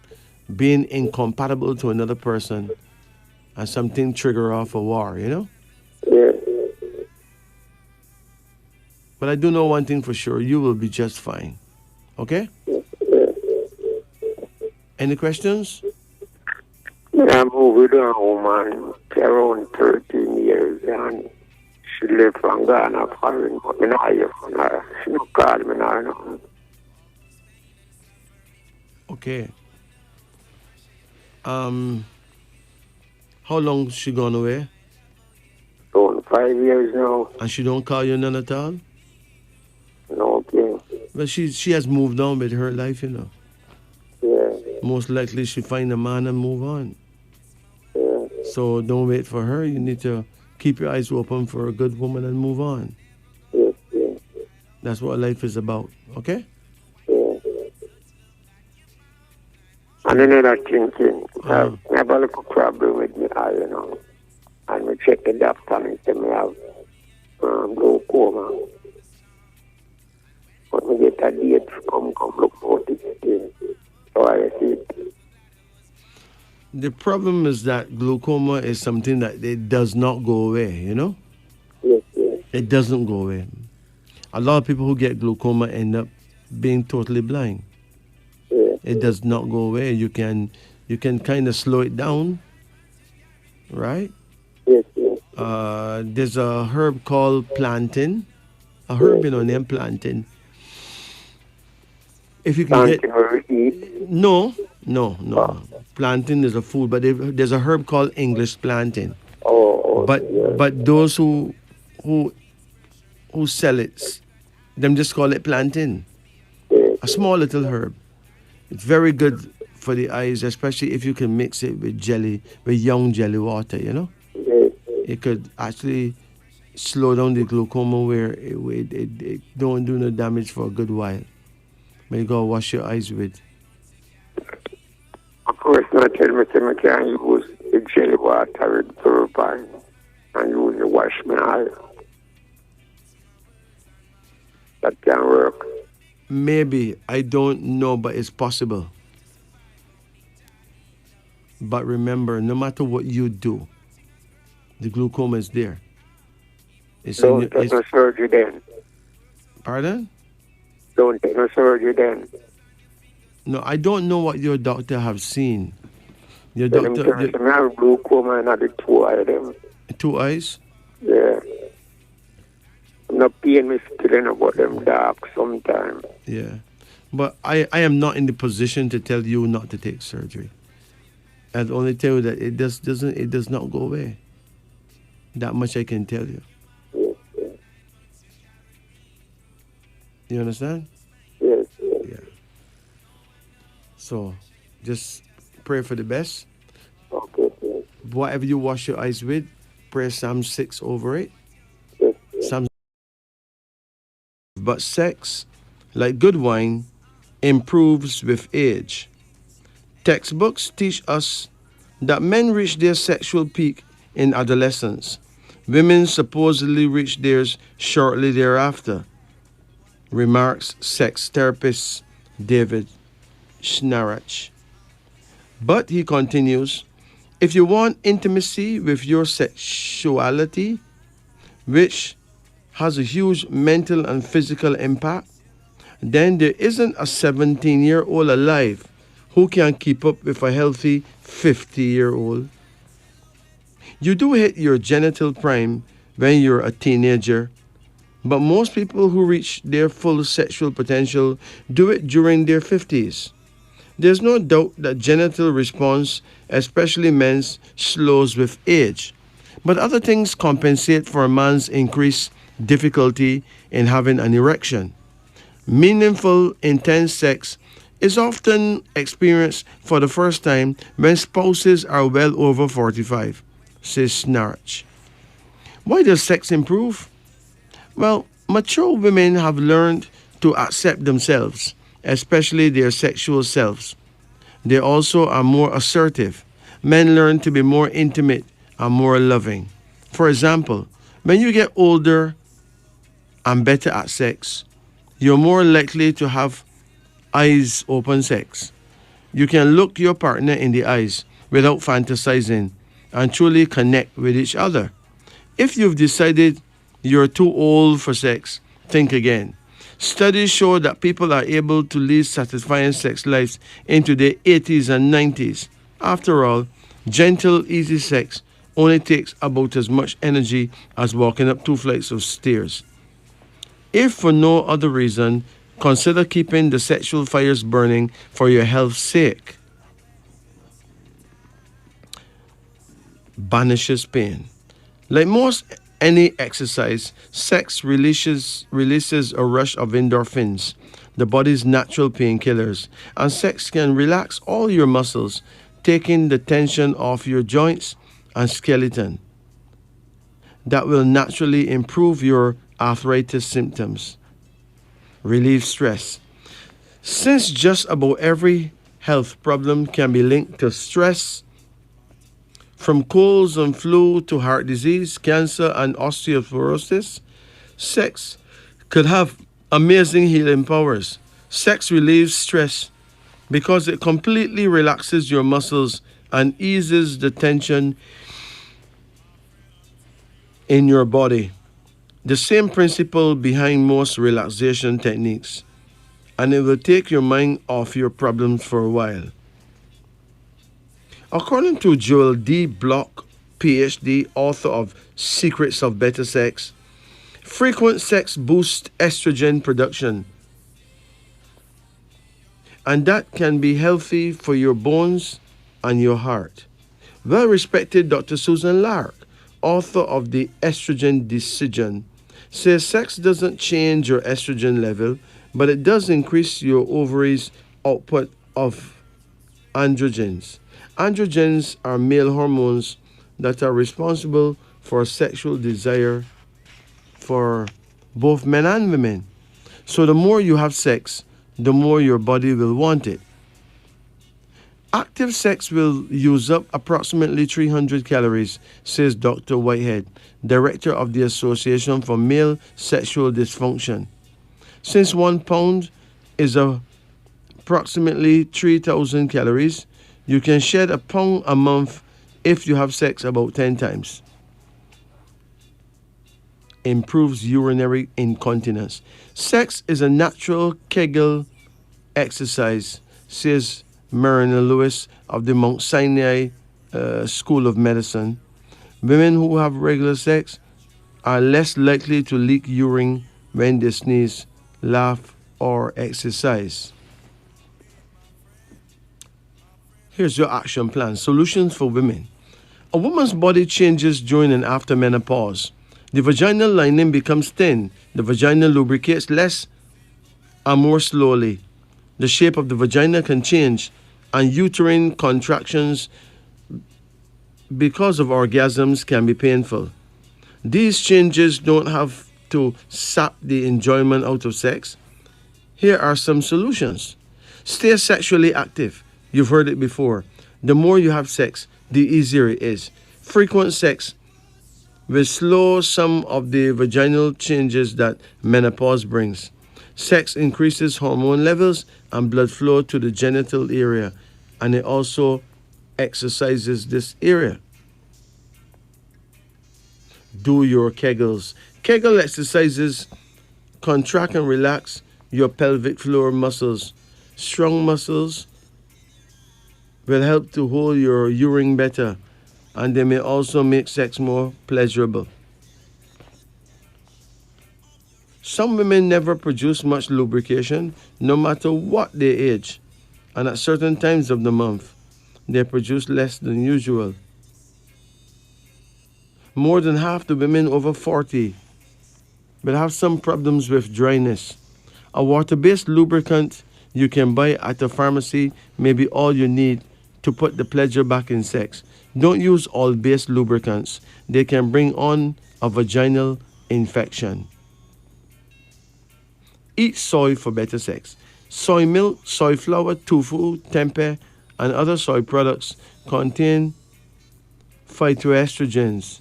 being incompatible to another person and something trigger off a war, you know? Yeah. But I do know one thing for sure, you will be just fine. Okay? Any questions? I moved with a woman around 13 years and she lived from Ghana foreign, but I not hear from her. She don't call me now. No. Okay. How long she gone away? Around 5 years now. And she don't call you none at all? No, okay. Well, she has moved on with her life, you know. Yeah, Most likely she find a man and move on. yeah, So don't wait for her. You need to keep your eyes open for a good woman and move on. yes, yeah, That's what life is about. Okay? yeah. And another thinking, I have a little problem with me eye, you know. And we check the doctor and he said me have glaucoma. But we get a date to come look for this thing. So I see it. The problem is that glaucoma is something that it does not go away, you know? Yes, yes, It doesn't go away. A lot of people who get glaucoma end up being totally blind. yeah, It does not go away. You can kind of slow it down, right? yes, yes. There's a herb called plantain. A herb, you know, named plantain. If you can get Something where we eat. no. Plantain is a food, but there's a herb called English plantain. Oh, yeah. But those who sell it, them just call it plantain. Yeah. A small little herb. It's very good for the eyes, especially if you can mix it with young jelly water, you know? Yes, It could actually slow down the glaucoma where it don't do no damage for a good while. But you gotta wash your eyes with. of course, not tell me I can use the jelly water with purifying and use the wash my eye. That can work. Maybe, I don't know, but it's possible. But remember, no matter what you do, the glaucoma is there. It's in Don't your, take no surgery then. pardon? Don't take no surgery then. No, I don't know what your doctor have seen. Your Tell them doctor, to me have glaucoma and have the two eye them. two eyes? Yeah. I'm not paying me still about them dark sometimes. Yeah. But I am not in the position to tell you not to take surgery. I'd only tell you that it does not go away. That much I can tell you. Yes, yes, You understand? yes, yes. Yeah. So just pray for the best. Okay, yes, Whatever you wash your eyes with, pray Psalm 6 over it. yes, yes. Psalm. But sex, like good wine, improves with age. Textbooks teach us that men reach their sexual peak in adolescence. Women supposedly reach theirs shortly thereafter, remarks sex therapist David Schnarach. But he continues, if you want intimacy with your sexuality, which has a huge mental and physical impact, then there isn't a 17-year-old alive who can keep up with a healthy 50-year-old. You do hit your genital prime when you're a teenager, but most people who reach their full sexual potential do it during their 50s. There's no doubt that genital response, especially men's, slows with age. But other things compensate for a man's increased difficulty in having an erection. Meaningful, intense sex is often experienced for the first time when spouses are well over 45, says Snarch. Why does sex improve? Well, mature women have learned to accept themselves, especially their sexual selves. They also are more assertive. Men learn to be more intimate and more loving. For example, when you get older and better at sex, you're more likely to have eyes open sex. You can look your partner in the eyes without fantasizing and truly connect with each other. If you've decided you're too old for sex, think again. Studies show that people are able to lead satisfying sex lives into their 80s and 90s. After all, gentle, easy sex only takes about as much energy as walking up 2 flights of stairs. If for no other reason, consider keeping the sexual fires burning for your health's sake. Banishes pain. Like most any exercise, sex releases a rush of endorphins, the body's natural painkillers, and sex can relax all your muscles, taking the tension off your joints and skeleton. That will naturally improve your arthritis symptoms, relieve stress. Since just about every health problem can be linked to stress, from colds and flu to heart disease, cancer, and osteoporosis, sex could have amazing healing powers. Sex relieves stress because it completely relaxes your muscles and eases the tension in your body. The same principle behind most relaxation techniques, and it will take your mind off your problems for a while. According to Joel D. Block, PhD, author of Secrets of Better Sex, frequent sex boosts estrogen production, and that can be healthy for your bones and your heart. Well-respected Dr. Susan Lark, author of The Estrogen Decision, says sex doesn't change your estrogen level, but it does increase your ovaries' output of androgens. Androgens are male hormones that are responsible for sexual desire for both men and women. So the more you have sex, the more your body will want it. Active sex will use up approximately 300 calories, says Dr. Whitehead, director of the Association for Male Sexual Dysfunction. Since 1 pound is approximately 3,000 calories, you can shed a pound a month if you have sex about 10 times. Improves urinary incontinence. Sex is a natural Kegel exercise, says Marina Lewis of the Mount Sinai School of Medicine. Women who have regular sex are less likely to leak urine when they sneeze, laugh, or exercise. Here's your action plan. Solutions for women. A woman's body changes during and after menopause. The vaginal lining becomes thin. The vagina lubricates less and more slowly. The shape of the vagina can change, and uterine contractions because of orgasms can be painful. These changes don't have to sap the enjoyment out of sex. Here are some solutions. Stay sexually active. You've heard it before. The more you have sex, the easier it is. Frequent sex will slow some of the vaginal changes that menopause brings. Sex increases hormone levels and blood flow to the genital area, and it also exercises this area. Do your Kegels. Kegel exercises contract and relax your pelvic floor muscles. Strong muscles will help to hold your urine better, and they may also make sex more pleasurable. Some women never produce much lubrication, no matter what their age, and at certain times of the month, they produce less than usual. More than half the women over 40 will have some problems with dryness. A water-based lubricant you can buy at a pharmacy may be all you need to put the pleasure back in sex. Don't use oil-based lubricants. They can bring on a vaginal infection. Eat soy for better sex. Soy milk, soy flour, tofu, tempeh, and other soy products contain phytoestrogens,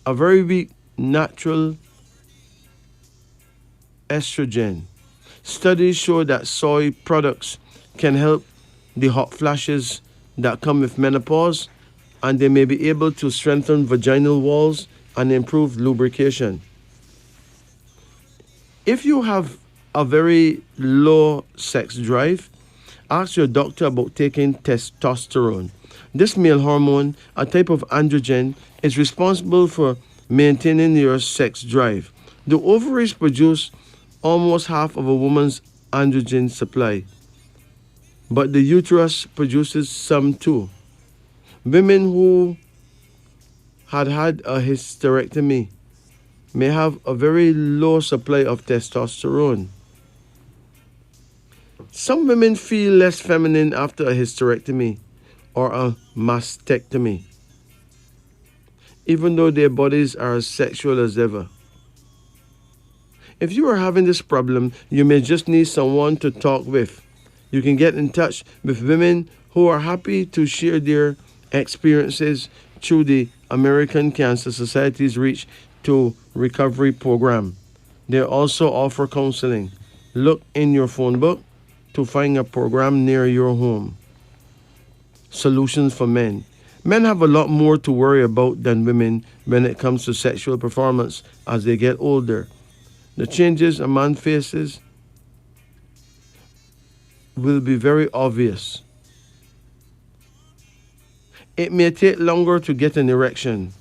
a very weak natural estrogen. Studies show that soy products can help the hot flashes that come with menopause, and they may be able to strengthen vaginal walls and improve lubrication. If you have a very low sex drive, ask your doctor about taking testosterone. This male hormone, a type of androgen, is responsible for maintaining your sex drive. The ovaries produce almost half of a woman's androgen supply, but the uterus produces some too. Women who had a hysterectomy may have a very low supply of testosterone. Some women feel less feminine after a hysterectomy or a mastectomy, even though their bodies are as sexual as ever. If you are having this problem, you may just need someone to talk with. You can get in touch with women who are happy to share their experiences through the American Cancer Society's Reach to Recovery program. They also offer counseling. Look in your phone book to find a program near your home. Solutions for men. Men have a lot more to worry about than women when it comes to sexual performance as they get older. The changes a man faces will be very obvious. It may take longer to get an erection,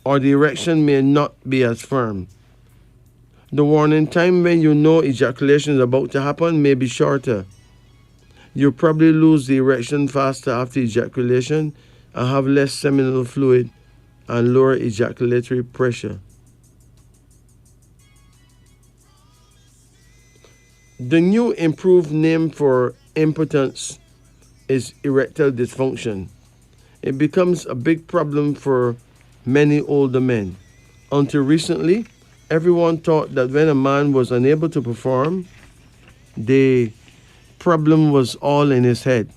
or the erection may not be as firm. The warning time when you know ejaculation is about to happen may be shorter. You'll probably lose the erection faster after ejaculation and have less seminal fluid and lower ejaculatory pressure. The new improved name for impotence is erectile dysfunction. It becomes a big problem for many older men. Until recently, everyone thought that when a man was unable to perform, the problem was all in his head.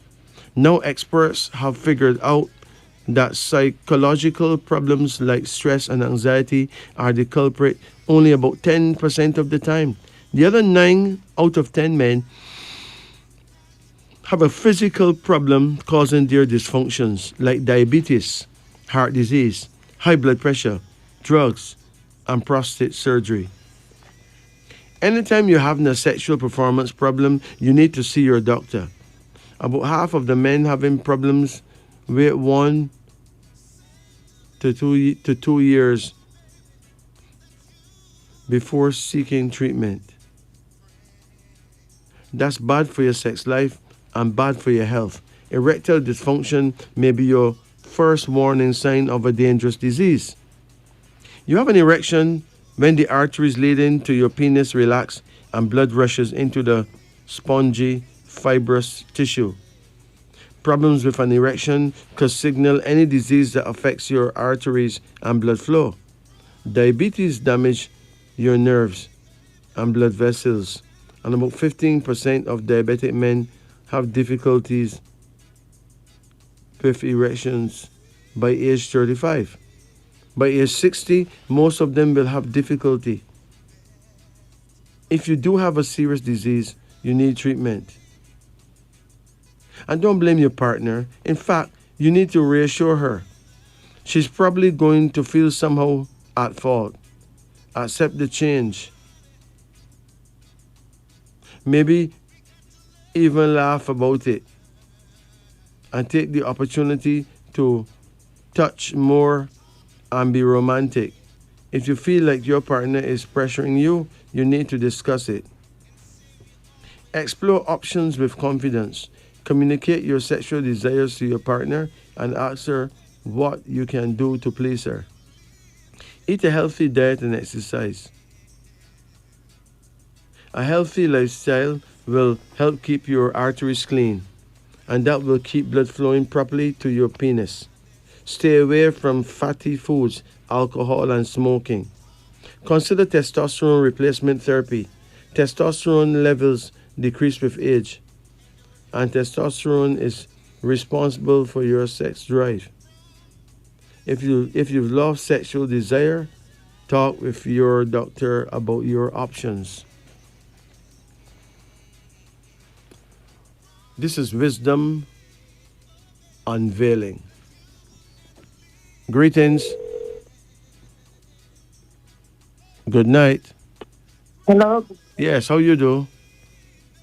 Now experts have figured out that psychological problems like stress and anxiety are the culprit only about 10% of the time. The other 9 out of 10 men have a physical problem causing their dysfunctions like diabetes, heart disease, high blood pressure, drugs, and prostate surgery. Anytime you're having a sexual performance problem, you need to see your doctor. About half of the men having problems wait 1 to 2 years before seeking treatment. That's bad for your sex life and bad for your health. Erectile dysfunction may be your first warning sign of a dangerous disease. You have an erection when the arteries leading to your penis relax and blood rushes into the spongy, fibrous tissue. Problems with an erection could signal any disease that affects your arteries and blood flow. Diabetes damages your nerves and blood vessels, and about 15% of diabetic men have difficulties with erections by age 35. By age 60, most of them will have difficulty. If you do have a serious disease, you need treatment. And don't blame your partner. In fact, you need to reassure her. She's probably going to feel somehow at fault. Accept the change. Maybe even laugh about it and take the opportunity to touch more and be romantic. If you feel like your partner is pressuring you, you need to discuss it. Explore options with confidence. Communicate your sexual desires to your partner and ask her what you can do to please her. Eat a healthy diet and exercise. A healthy lifestyle will help keep your arteries clean, and that will keep blood flowing properly to your penis. Stay away from fatty foods, alcohol, and smoking. Consider testosterone replacement therapy. Testosterone levels decrease with age, and testosterone is responsible for your sex drive. If you've lost sexual desire, talk with your doctor about your options. This is Wisdom Unveiling. Greetings. Good night. Hello. Yes, how you do?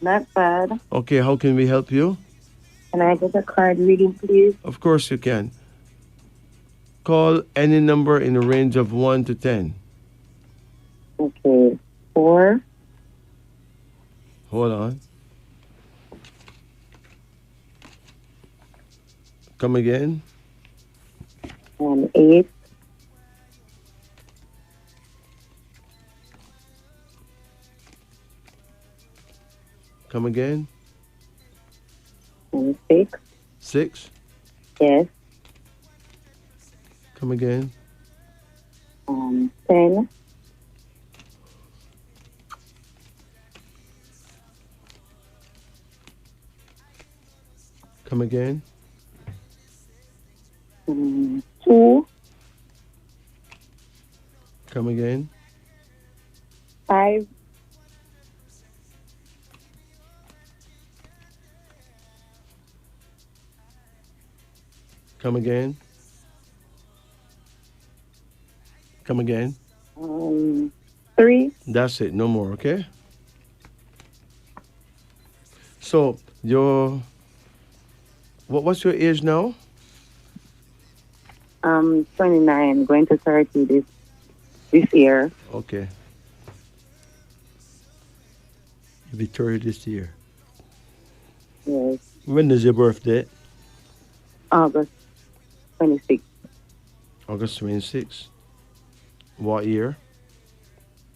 Not bad. Okay, how can we help you? Can I get a card reading, please? Of course you can. Call any number in a range of 1 to 10. Okay. 4. Hold on. Come again. 8. Come again. 6. 6. Yes. Come again. 10. Come again. 2. Come again. 5. Come again. Come again. 3. That's it. No more, okay? So, what's your age now? 29, going to 30 this year. Okay. You'll be 30 this year. Yes. When is your birthday? August 26, August 26. What year?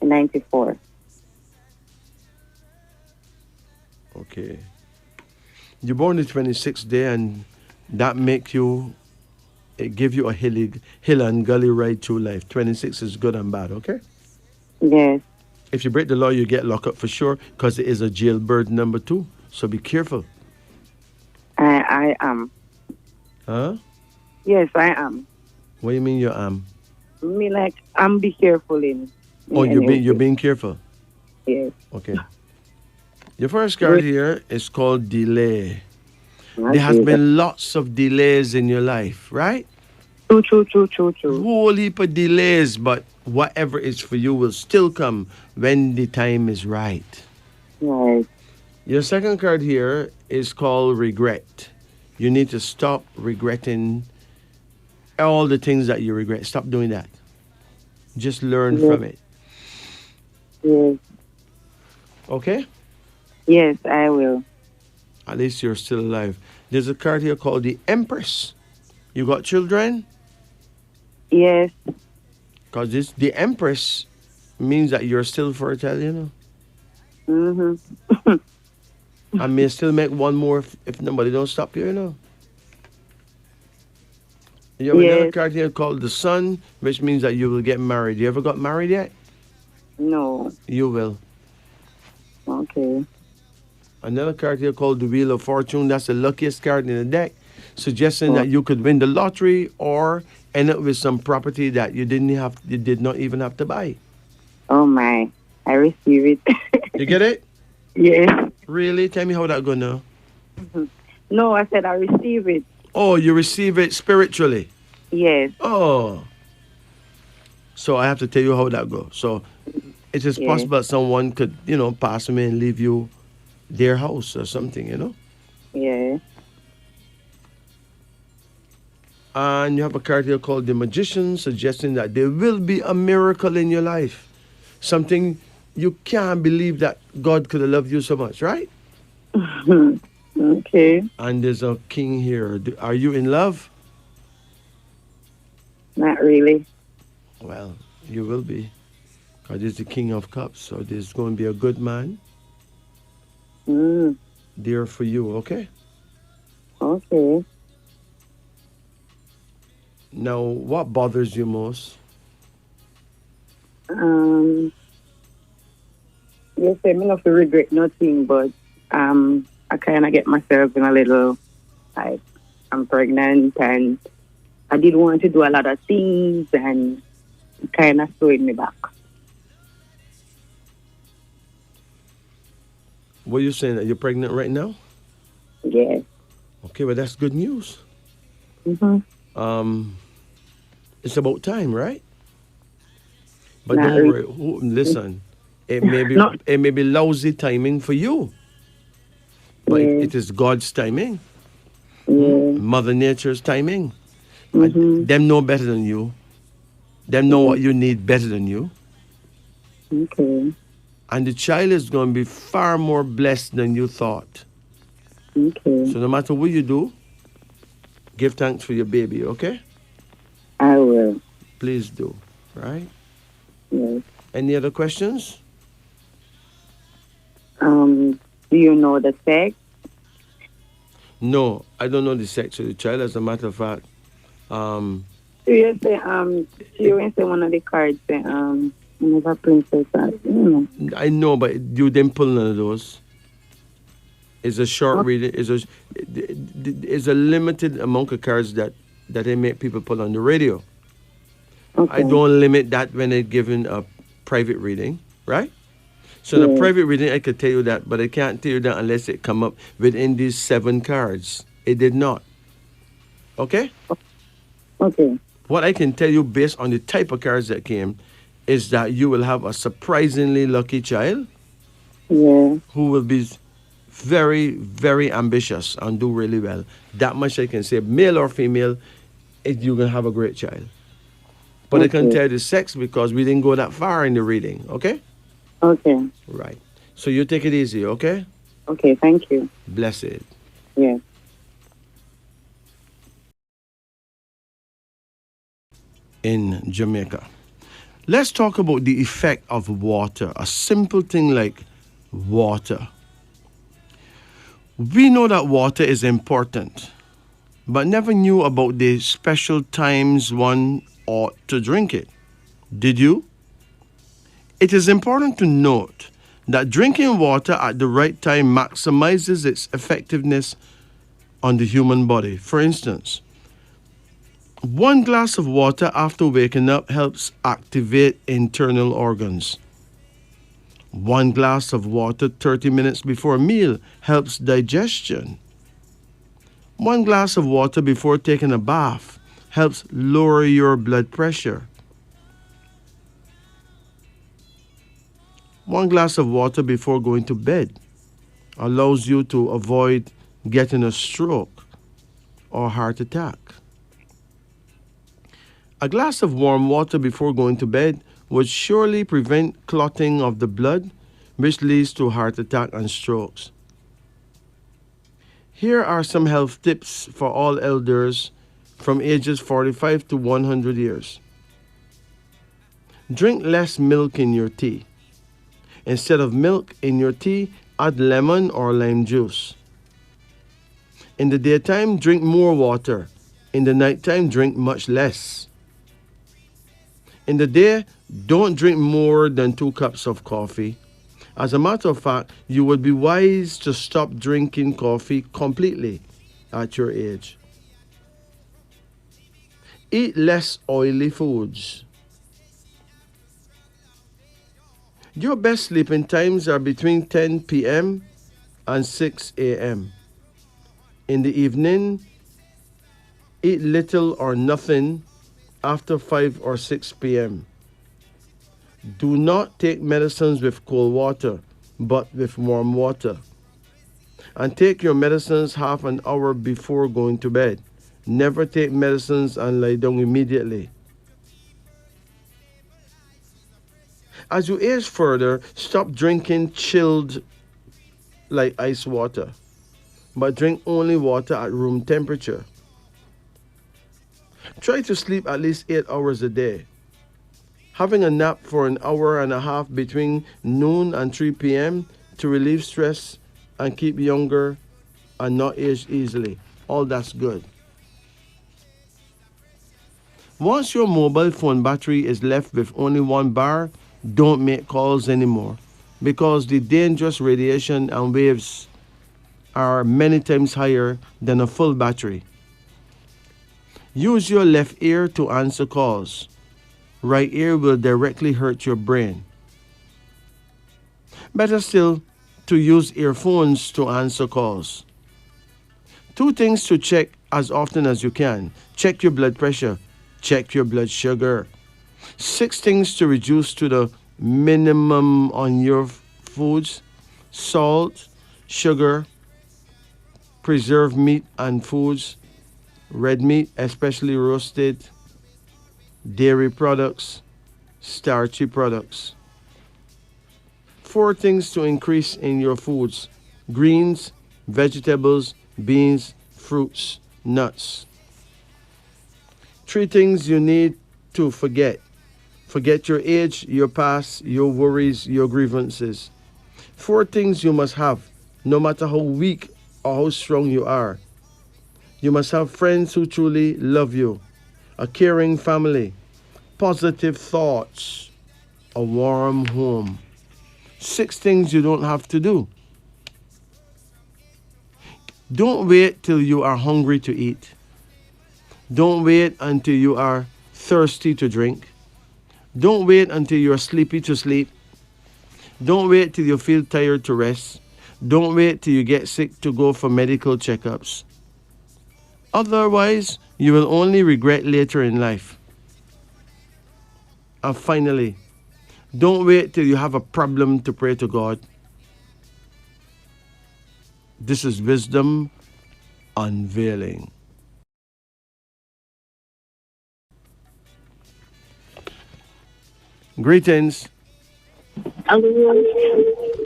94. Okay. You're born the 26th day, and that make you, it give you a hill and gully ride through life. 26 is good and bad, okay? Yes. If you break the law, you get locked up for sure, because it is a jailbird number 2. So be careful. I am. Huh? Yes, I am. What do you mean you am? Me like, I'm be careful in Oh, you're being careful. Yes. Okay. Your first card here is called delay. Okay. There has been lots of delays in your life, right? True. Whole heap of delays, but whatever is for you will still come when the time is right. Right. Your second card here is called regret. You need to stop regretting all the things that you regret. Stop doing that. Just learn from it. Yes. Okay? Yes, I will. At least you're still alive. There's a card here called the Empress. You got children? Yes. Because the Empress means that you're still fertile, you know. Mm-hmm. I may still make one more if nobody don't stop you, you know. You have another card here called the Sun, which means that you will get married. You ever got married yet? No. You will. Okay. Another card here called the Wheel of Fortune. That's the luckiest card in the deck, suggesting that you could win the lottery or end up with some property that you did not even have to buy. Oh my! I receive it. You get it? Yes. Really? Tell me how that go now. No, I said I receive it. Oh, you receive it spiritually. Yes. Oh. So I have to tell you how that goes. So it is possible that someone could, pass away and leave you their house or something, Yeah. And you have a card here called the Magician, suggesting that there will be a miracle in your life. Something you can't believe that God could have loved you so much, right? Okay. And there's a king here. Are you in love? Not really. Well, you will be. Because he's the king of cups. So there's going to be a good man Mm. there for you, okay? Okay. Now, what bothers you most? Yes, I mean, not to regret nothing, but I kind of get myself in a little, like, I'm pregnant and I did want to do a lot of things and kind of throwing me back. What are you saying? That you're pregnant right now? Yes. Okay, well, that's good news. Mm-hmm. It's about time, right? But Not don't really. worry. Listen, it No. may be lousy timing for you, but Yeah. it is God's timing, Yeah. Mother Nature's timing. Mm-hmm. Them know better than you. Them know what you need better than you. Okay. And the child is going to be far more blessed than you thought. Okay. So no matter what you do, give thanks for your baby, okay? I will. Please do, right? Yes. Any other questions? Do you know the sex? No, I don't know the sex of the child. As a matter of fact, You say, you say one of the cards say, never princess, I know, but you didn't pull none of those. It's a short reading. It's a limited amount of cards that they make people pull on the radio. Okay. I don't limit that when they're giving a private reading, right? So in a private reading, I could tell you that, but I can't tell you that unless it come up within these 7 cards. It did not. Okay? Okay. What I can tell you based on the type of cards that came is that you will have a surprisingly lucky child Yeah. who will be very, very ambitious and do really well. That much I can say, male or female, you're going to have a great child. But I can't tell you the sex because we didn't go that far in the reading, okay? Okay. Right. So you take it easy, okay? Okay, thank you. Blessed. Yes. In Jamaica. Let's talk about the effect of water, a simple thing like water. We know that water is important, but never knew about the special times one ought to drink it. Did you? It is important to note that drinking water at the right time maximizes its effectiveness on the human body. For instance, 1 glass of water after waking up helps activate internal organs. 1 glass of water 30 minutes before a meal helps digestion. 1 glass of water before taking a bath helps lower your blood pressure. 1 glass of water before going to bed allows you to avoid getting a stroke or heart attack. A glass of warm water before going to bed would surely prevent clotting of the blood, which leads to heart attack and strokes. Here are some health tips for all elders from ages 45 to 100 years. Drink less milk in your tea. Instead of milk in your tea, add lemon or lime juice. In the daytime, drink more water. In the nighttime, drink much less. In the day, don't drink more than 2 cups of coffee. As a matter of fact, you would be wise to stop drinking coffee completely at your age. Eat less oily foods. Your best sleeping times are between 10 p.m. and 6 a.m. In the evening, eat little or nothing after 5 or 6 p.m. Do not take medicines with cold water, but with warm water. And take your medicines half an hour before going to bed. Never take medicines and lie down immediately. As you age further, stop drinking chilled like ice water, but drink only water at room temperature. Try to sleep at least 8 hours a day. Having a nap for an hour and a half between noon and 3 p.m. to relieve stress and keep younger and not age easily. All that's good. Once your mobile phone battery is left with only 1 bar, don't make calls anymore because the dangerous radiation and waves are many times higher than a full battery. Use your left ear to answer calls. Right ear will directly hurt your brain. Better still, to use earphones to answer calls. 2 things to check as often as you can. Check your blood pressure. Check your blood sugar. 6 things to reduce to the minimum on your foods: salt, sugar, preserved meat and foods, red meat, especially roasted, dairy products, starchy products. 4 things to increase in your foods: greens, vegetables, beans, fruits, nuts. 3 things you need to forget. Forget your age, your past, your worries, your grievances. 4 things you must have, no matter how weak or how strong you are. You must have friends who truly love you, a caring family, positive thoughts, a warm home. 6 things you don't have to do. Don't wait till you are hungry to eat. Don't wait until you are thirsty to drink. Don't wait until you are sleepy to sleep. Don't wait till you feel tired to rest. Don't wait till you get sick to go for medical checkups. Otherwise, you will only regret later in life. And finally, don't wait till you have a problem to pray to God. This is Wisdom Unveiling. Greetings.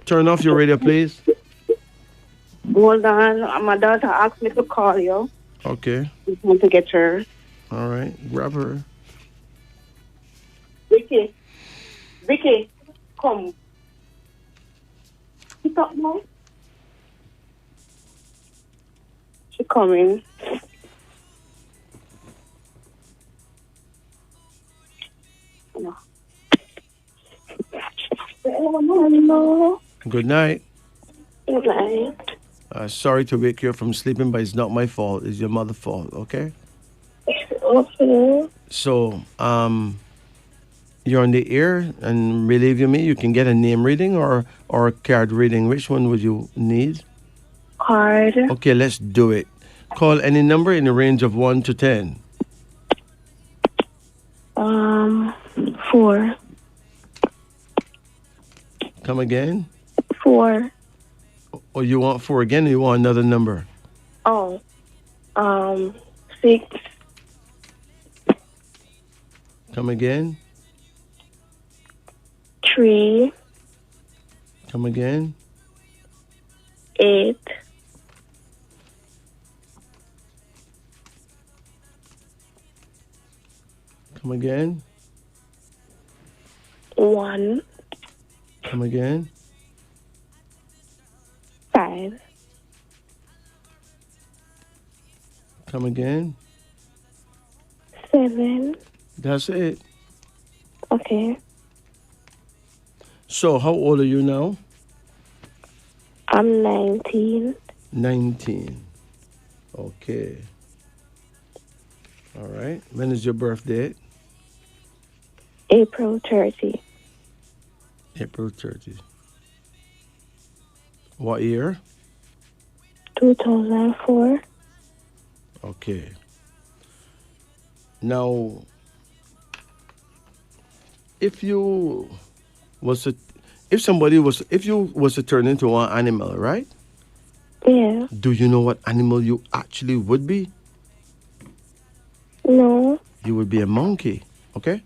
Turn off your radio, please. Hold on. My daughter asked me to call you. Okay. I want to get her. All right. Grab her. Vicky. Vicky, come. Pick up now. She coming. No. Hello. Good night. Good night. Sorry to wake you up from sleeping, but it's not my fault. It's your mother's fault, okay? Okay. So, you're on the air and relieving me. You can get a name reading or a card reading. Which one would you need? Card. Okay, let's do it. Call any number in the range of 1 to 10. 4. Come again? 4. Or you want 4 again, or you want another number? Oh. 6. Come again? 3. Come again? 8. Come again? 1. Come again? 5. Come again? 7. That's it. Okay. So, how old are you now? I'm 19. 19. Okay. All right. When is your birthday? April 30. April 30. What year? 2004. Okay. Now, if you was to, if you was to turn into an animal, right? Yeah. Do you know what animal you actually would be? No. You would be a monkey, okay?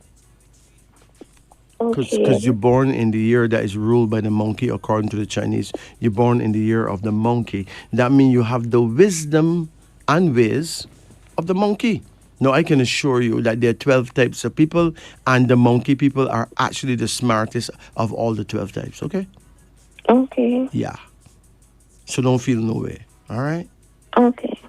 Okay. Because you're born in the year that is ruled by the monkey, according to the Chinese. You're born in the year of the monkey. That means you have the wisdom and ways of the monkey. Now, I can assure you that there are 12 types of people, and the monkey people are actually the smartest of all the 12 types, okay? Okay. Yeah. So don't feel no way, all right? Okay.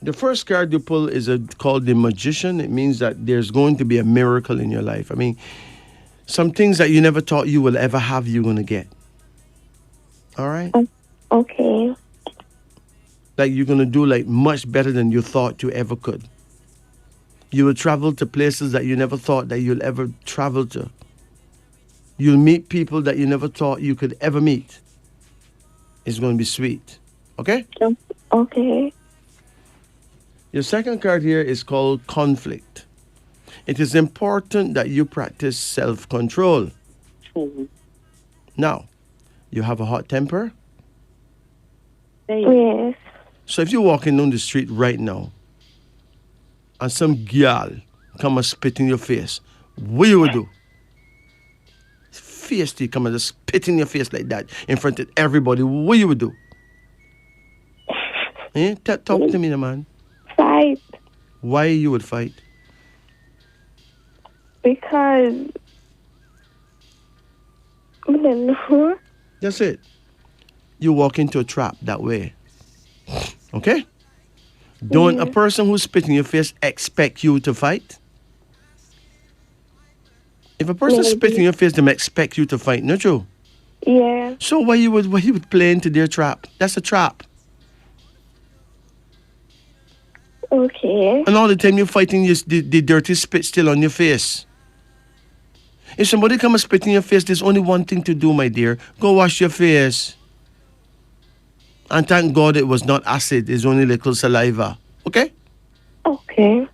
The first card you pull is called the Magician. It means that there's going to be a miracle in your life. I mean, some things that you never thought you will ever have, you're going to get. All right? Okay. Like you're going to do like much better than you thought you ever could. You will travel to places that you never thought that you'll ever travel to. You'll meet people that you never thought you could ever meet. It's going to be sweet. Okay? Okay. Your second card here is called Conflict. It is important that you practice self-control. Now, you have a hot temper? Yes. So if you're walking down the street right now and some girl come and spit in your face, what you would do? Fiercely come and just spit in your face like that in front of everybody, what you would do? Talk to me, man. Fight. Why you would fight? Because I don't know. That's it. You walk into a trap that way. Okay? Don't a person who's spitting in your face expect you to fight? If a person spits in your face, they may expect you to fight, not you? Yeah. So why you would play into their trap? That's a trap. Okay. And all the time you're fighting, the dirty spit still on your face. If somebody come and spit in your face, there's only one thing to do, my dear. Go wash your face. And thank God it was not acid. It's only little saliva. Okay? Okay.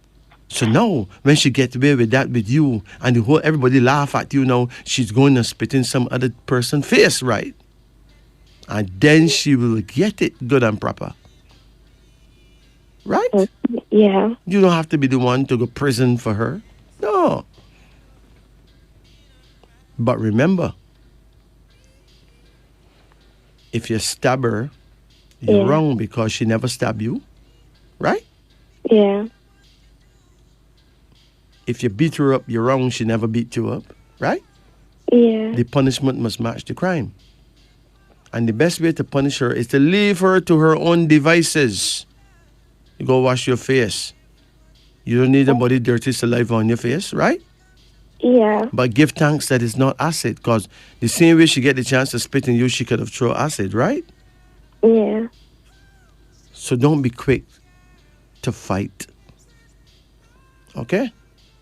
So now, when she gets away with that with you, and everybody laugh at you now, she's going to spit in some other person's face, right? And then she will get it good and proper. Right? Yeah. You don't have to be the one to go prison for her. No. But remember, if you stab her, you're wrong because she never stabbed you. Right? Yeah. If you beat her up, you're wrong. She never beat you up. Right? Yeah. The punishment must match the crime. And the best way to punish her is to leave her to her own devices. You go wash your face. You don't need nobody dirty saliva on your face, right? Yeah. But give thanks that it's not acid, because the same way she get the chance to spit in you, she could have thrown acid, right? Yeah. So don't be quick to fight. Okay?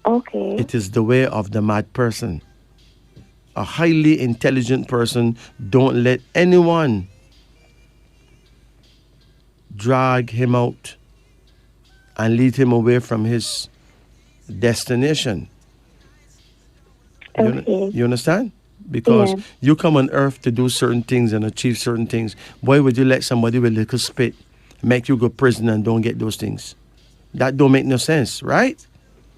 Okay. It is the way of the mad person. A highly intelligent person, don't let anyone drag him out and lead him away from his destination. Okay. You understand? Because you come on earth to do certain things and achieve certain things. Why would you let somebody with little spit make you go prison and don't get those things? That don't make no sense, right?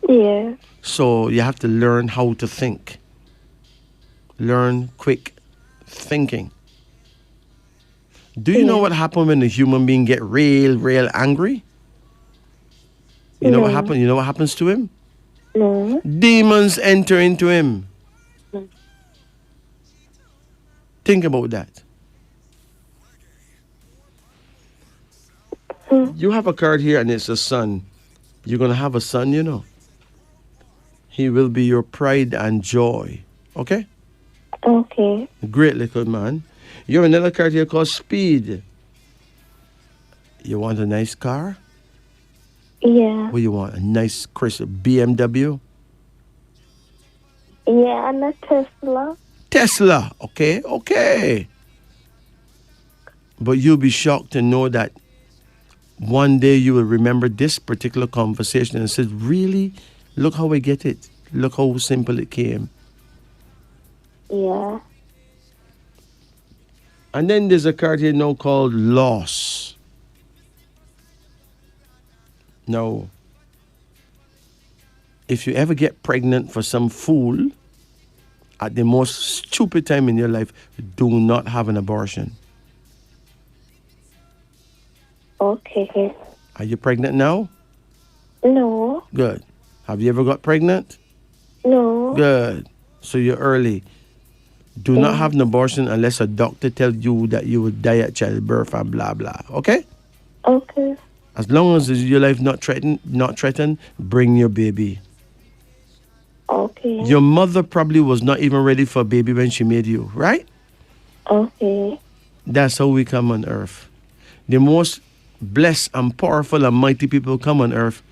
Yeah. So you have to learn how to think. Learn quick thinking. Do you know what happens when a human being get real angry? You know what happens? You know what happens to him? No. Demons enter into him. Think about that. You have a card here and it's a son. You're going to have a son, you know. He will be your pride and joy. Okay? Okay. Great little man. You have another card here called Speed. You want a nice car? Yeah. What do you want? A nice crisp BMW? Yeah, and a Tesla. Tesla. Okay. But you'll be shocked to know that one day you will remember this particular conversation and say, really? Look how I get it. Look how simple it came. Yeah. And then there's a card here now called Loss. Now, if you ever get pregnant for some fool at the most stupid time in your life, do not have an abortion. Okay. Are you pregnant now? No. Good. Have you ever got pregnant? No. Good. So you're early. Do not have an abortion unless a doctor tells you that you will die at childbirth and blah blah. Okay? Okay. As long as your life not threatened, bring your baby. Okay. Your mother probably was not even ready for a baby when she made you, right? Okay. That's how we come on earth. The most blessed and powerful and mighty people come on earth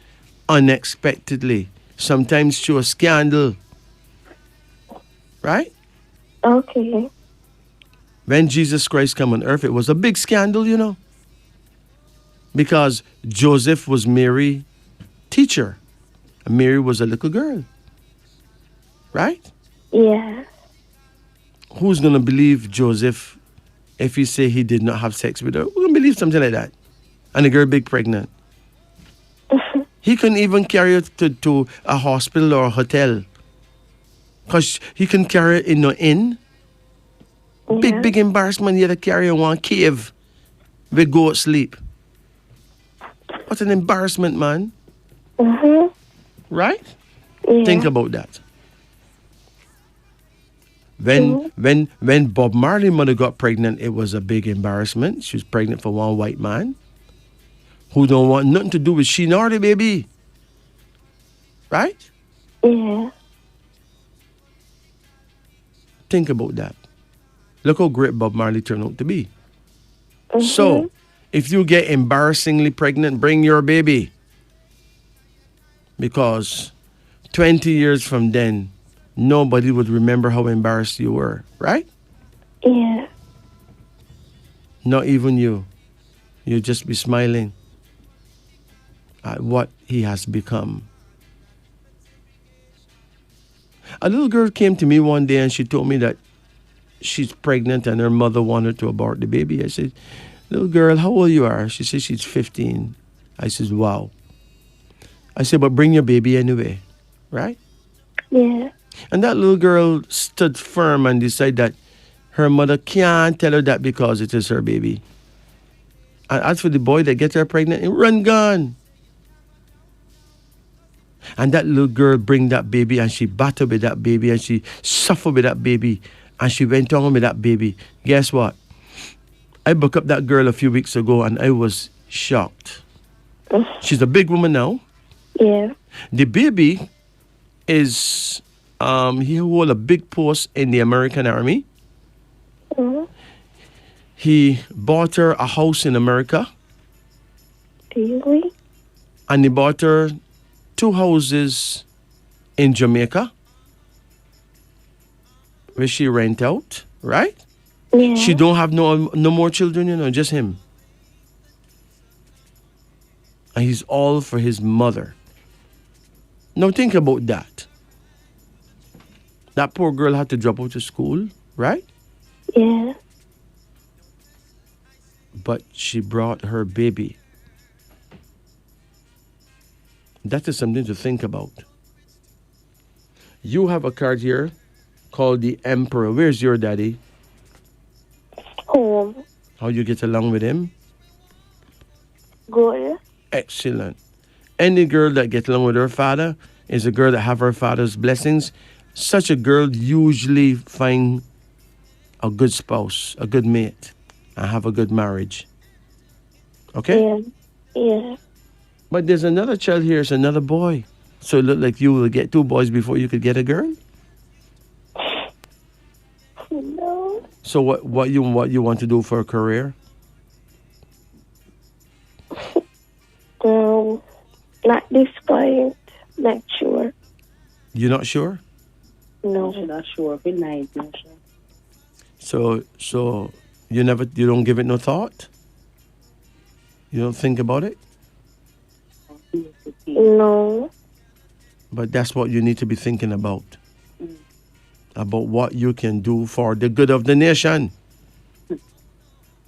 unexpectedly, sometimes through a scandal. Right? Okay. When Jesus Christ came on earth, it was a big scandal, you know. Because Joseph was Mary's teacher. And Mary was a little girl. Right? Yeah. Who's going to believe Joseph if he say he did not have sex with her? Who's going to believe something like that? And the girl big pregnant. He couldn't even carry her to a hospital or a hotel. Because he can carry it in an inn. Yeah. Big embarrassment. He had to carry her in one cave. We go to sleep. What an embarrassment, man. Right? Yeah. Think about that. When Bob Marley's mother got pregnant, it was a big embarrassment. She was pregnant for one white man who don't want nothing to do with she nor the baby. Right? Yeah. Think about that. Look how great Bob Marley turned out to be. So, if you get embarrassingly pregnant, bring your baby. Because 20 years from then, nobody would remember how embarrassed you were, right? Yeah. Not even you. You'll just be smiling at what he has become. A little girl came to me one day and she told me that she's pregnant and her mother wanted to abort the baby. I said, little girl, how old you are? She said she's 15. I said, wow. I said, but bring your baby anyway, right? Yeah. And that little girl stood firm and decided that her mother can't tell her that because it is her baby. And as for the boy that gets her pregnant, he run gone. And that little girl bring that baby and she battled with that baby and she suffered with that baby and she went on with that baby. Guess what? I booked up that girl a few weeks ago and I was shocked. She's a big woman now. Yeah. The baby is, he hold a big post in the American Army. He bought her a house in America. Really? And he bought her 2 houses in Jamaica where she rent out, right? Yeah. She don't have no more children, you know, just him. And he's all for his mother. Now think about that. That poor girl had to drop out of school, right? Yeah. But she brought her baby. That is something to think about. You have a card here called the Emperor. Where's your daddy? Home. How you get along with him? Good. Excellent. Any girl that gets along with her father is a girl that have her father's blessings. Such a girl usually find a good spouse, a good mate, and have a good marriage. Okay? Yeah. Yeah. But there's another child here, it's another boy. So it look like you will get 2 boys before you could get a girl? No. So what you want to do for a career? Not this point. Not sure. You're not sure? No. I'm not sure. Good night. Not sure. So you don't give it no thought? You don't think about it? No. But that's what you need to be thinking about. About what you can do for the good of the nation.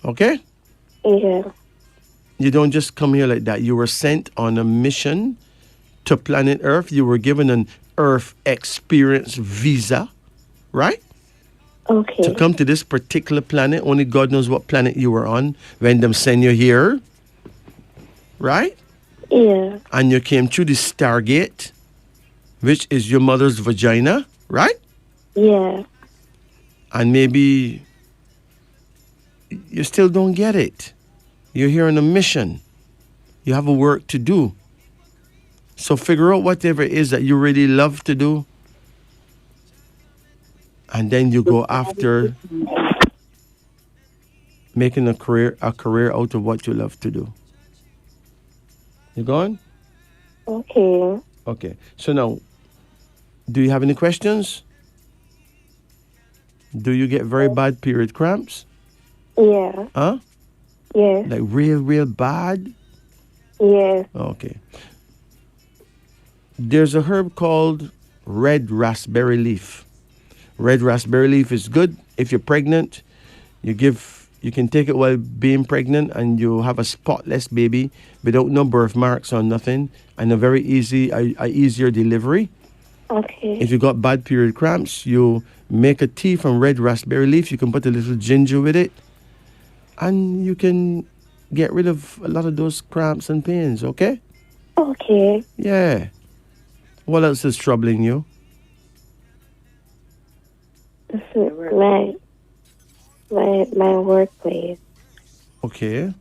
Okay? Yeah. You don't just come here like that. You were sent on a mission to planet Earth. You were given an Earth experience visa, right? Okay. To come to this particular planet. Only God knows what planet you were on when them send you here, right? Yeah. And you came through the Stargate, which is your mother's vagina, right? Yeah. And maybe you still don't get it. You're here on a mission. You have a work to do. So figure out whatever it is that you really love to do. And then you go after making a career out of what you love to do. You going? Okay. Okay. So now, do you have any questions? Do you get very bad period cramps? Yeah. Huh? Yes. Like real bad? Yes. Okay. There's a herb called red raspberry leaf. Red raspberry leaf is good if you're pregnant. You can take it while being pregnant and you have a spotless baby without no birthmarks or nothing and a very easier delivery. Okay. If you got bad period cramps, you make a tea from red raspberry leaf. You can put a little ginger with it and you can get rid of a lot of those cramps and pains, okay? Okay. Yeah. What else is troubling you? My workplace. Okay.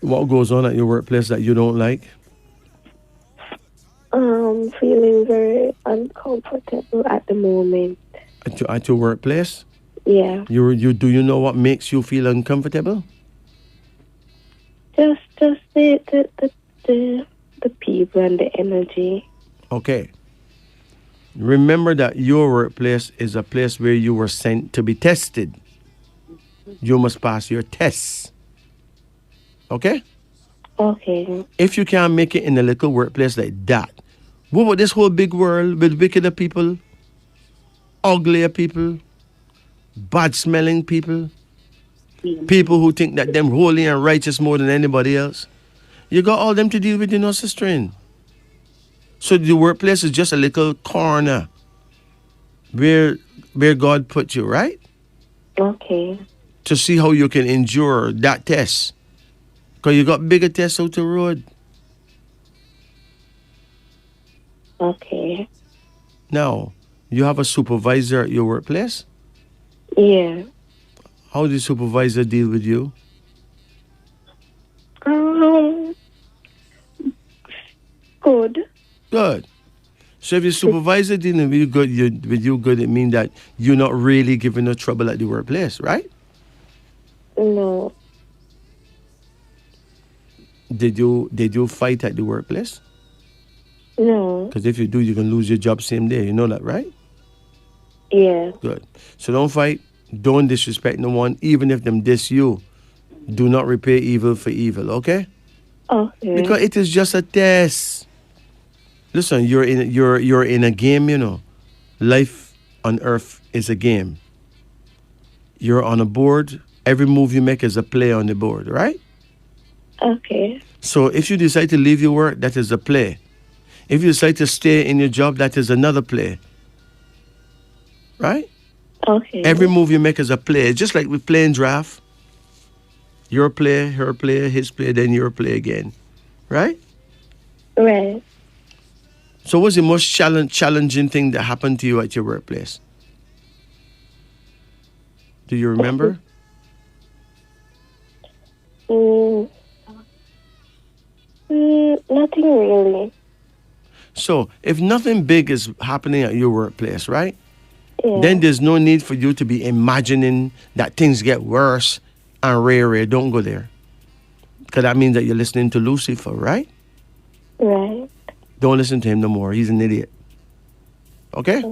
What goes on at your workplace that you don't like? Feeling very uncomfortable at the moment. At your workplace? Yeah. Do you know what makes you feel uncomfortable? Just the people and the energy. Okay. Remember that your workplace is a place where you were sent to be tested. You must pass your tests. Okay? Okay. If you can't make it in a little workplace like that, what about this whole big world with wickeder people, uglier people, bad smelling people, people who think that them holy and righteous more than anybody else? You got all them to deal with, sister. So the workplace is just a little corner where God put you, right? Okay. To see how you can endure that test. Because you got bigger tests out the road. Okay. Now, you have a supervisor at your workplace? Yeah. How does the supervisor deal with you? Good. Good. So if your supervisor dealing with you good, it means that you're not really giving her trouble at the workplace, right? No. Did you fight at the workplace? No. Because if you do, you can lose your job same day. You know that, right? Yeah. Good. So don't fight. Don't disrespect no one, even if them diss you. Do not repay evil for evil, okay? Okay. Because it is just a test. Listen, you're in a game, Life on earth is a game. You're on a board. Every move you make is a play on the board, right? Okay. So if you decide to leave your work, that is a play. If you decide to stay in your job, that is another play. Right? Okay. Every move you make is a play. It's just like we're playing draft. Your play, her play, his play, then your play again. Right? Right. So what's the most challenging thing that happened to you at your workplace? Do you remember? Nothing really. So if nothing big is happening at your workplace, right? Yeah. Then there's no need for you to be imagining that things get worse and rare. Don't go there. Because that means that you're listening to Lucifer, right? Right. Don't listen to him no more. He's an idiot. Okay?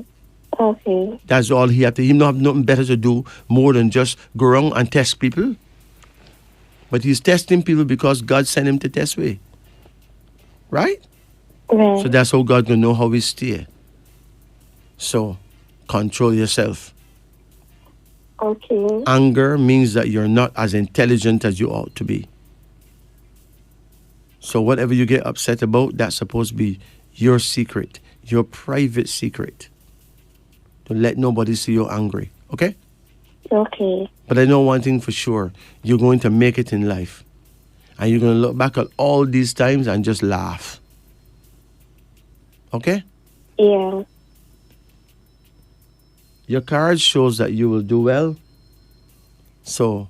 Okay. That's all he have to. He don't have nothing better to do more than just go around and test people. But he's testing people because God sent him to test we. Right? Right. So that's how God gonna know how we steer. So control yourself. Okay. Anger means that you're not as intelligent as you ought to be. So whatever you get upset about, that's supposed to be your secret, your private secret. Don't let nobody see you angry, okay? Okay. But I know one thing for sure. You're going to make it in life. And you're going to look back at all these times and just laugh. Okay? Yeah. Your card shows that you will do well. So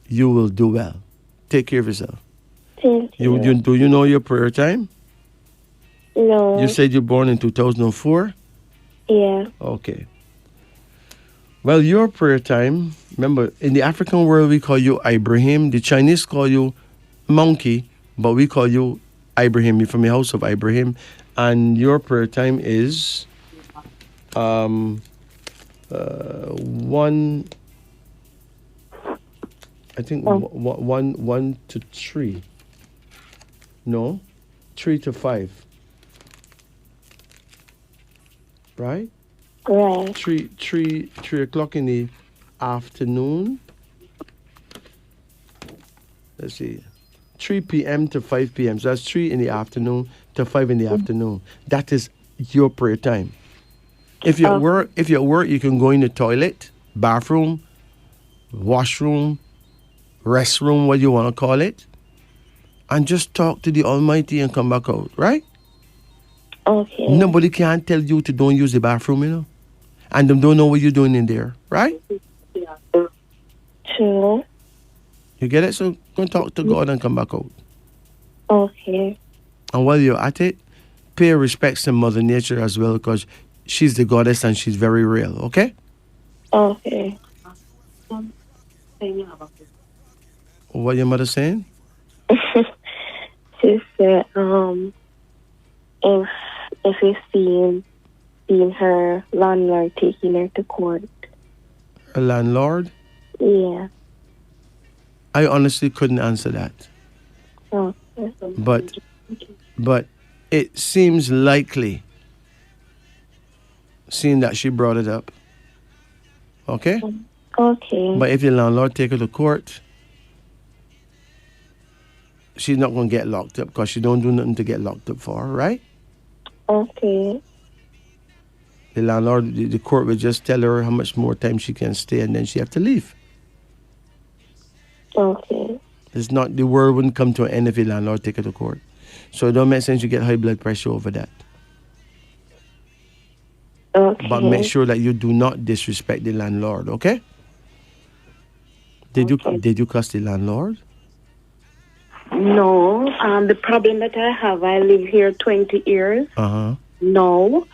you will do well. Take care of yourself. Thank you. Do you know your prayer time? No. You said you're born in 2004? Yeah. Okay. Well, your prayer time, remember, in the African world, we call you Ibrahim. The Chinese call you Monkey, but we call you Ibrahim. You're from the house of Ibrahim. And your prayer time is one, I think, 1 to 3. No, 3 to 5. Right? Right. 3 o'clock in the afternoon. Let's see. 3 p.m. to 5 p.m. So that's 3 in the afternoon to 5 in the afternoon. That is your prayer time. If you're at work, you can go in the toilet, bathroom, washroom, restroom, what you want to call it, and just talk to the Almighty and come back out, right? Okay. Nobody can tell you to don't use the bathroom, you know. And them don't know what you're doing in there, right? True. You get it? So go and talk to God and come back out. Okay. And while you're at it, pay respects to Mother Nature as well, because she's the goddess and she's very real, okay? Okay. What your mother saying? She said, if you seen her landlord taking her to court. A landlord? Yeah. I honestly couldn't answer that. Okay. But it seems likely, seeing that she brought it up. Okay? Okay. But if your landlord take her to court, she's not going to get locked up because she don't do nothing to get locked up for, right? Okay. The landlord, the court will just tell her how much more time she can stay and then she have to leave. Okay. It's not, the world wouldn't come to an end if the landlord take her to court. So it don't make sense you get high blood pressure over that. Okay. But make sure that you do not disrespect the landlord, okay? Did you cuss the landlord? No. The problem that I have, I live here 20 years. Uh-huh. No.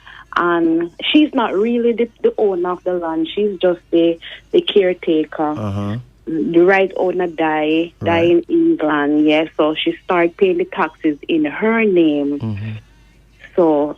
She's not really the owner of the land. She's just the caretaker. Uh-huh. The right owner died in England, yes. So she started paying the taxes in her name. Mm-hmm. So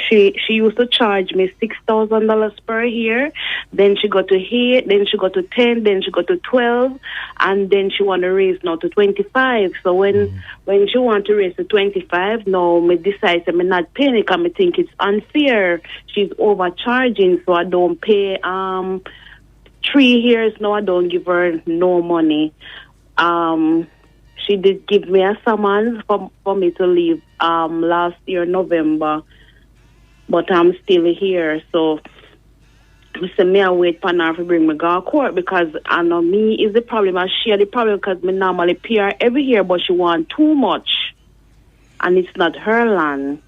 she used to charge me $6,000 per year. Then she got to 8, then she got to 10, then she got to 12, and then she want to raise now to 25. So when she want to raise to 25, now me decide that me not paying it because me think it's unfair. She's overcharging, so I don't pay. 3 years now, I don't give her no money. She did give me a summons for me to leave last year, November. But I'm still here. So I said, I wait for her to bring me to court because I know me is the problem. I share the problem because me normally pay her every year, but she want too much. And it's not her land.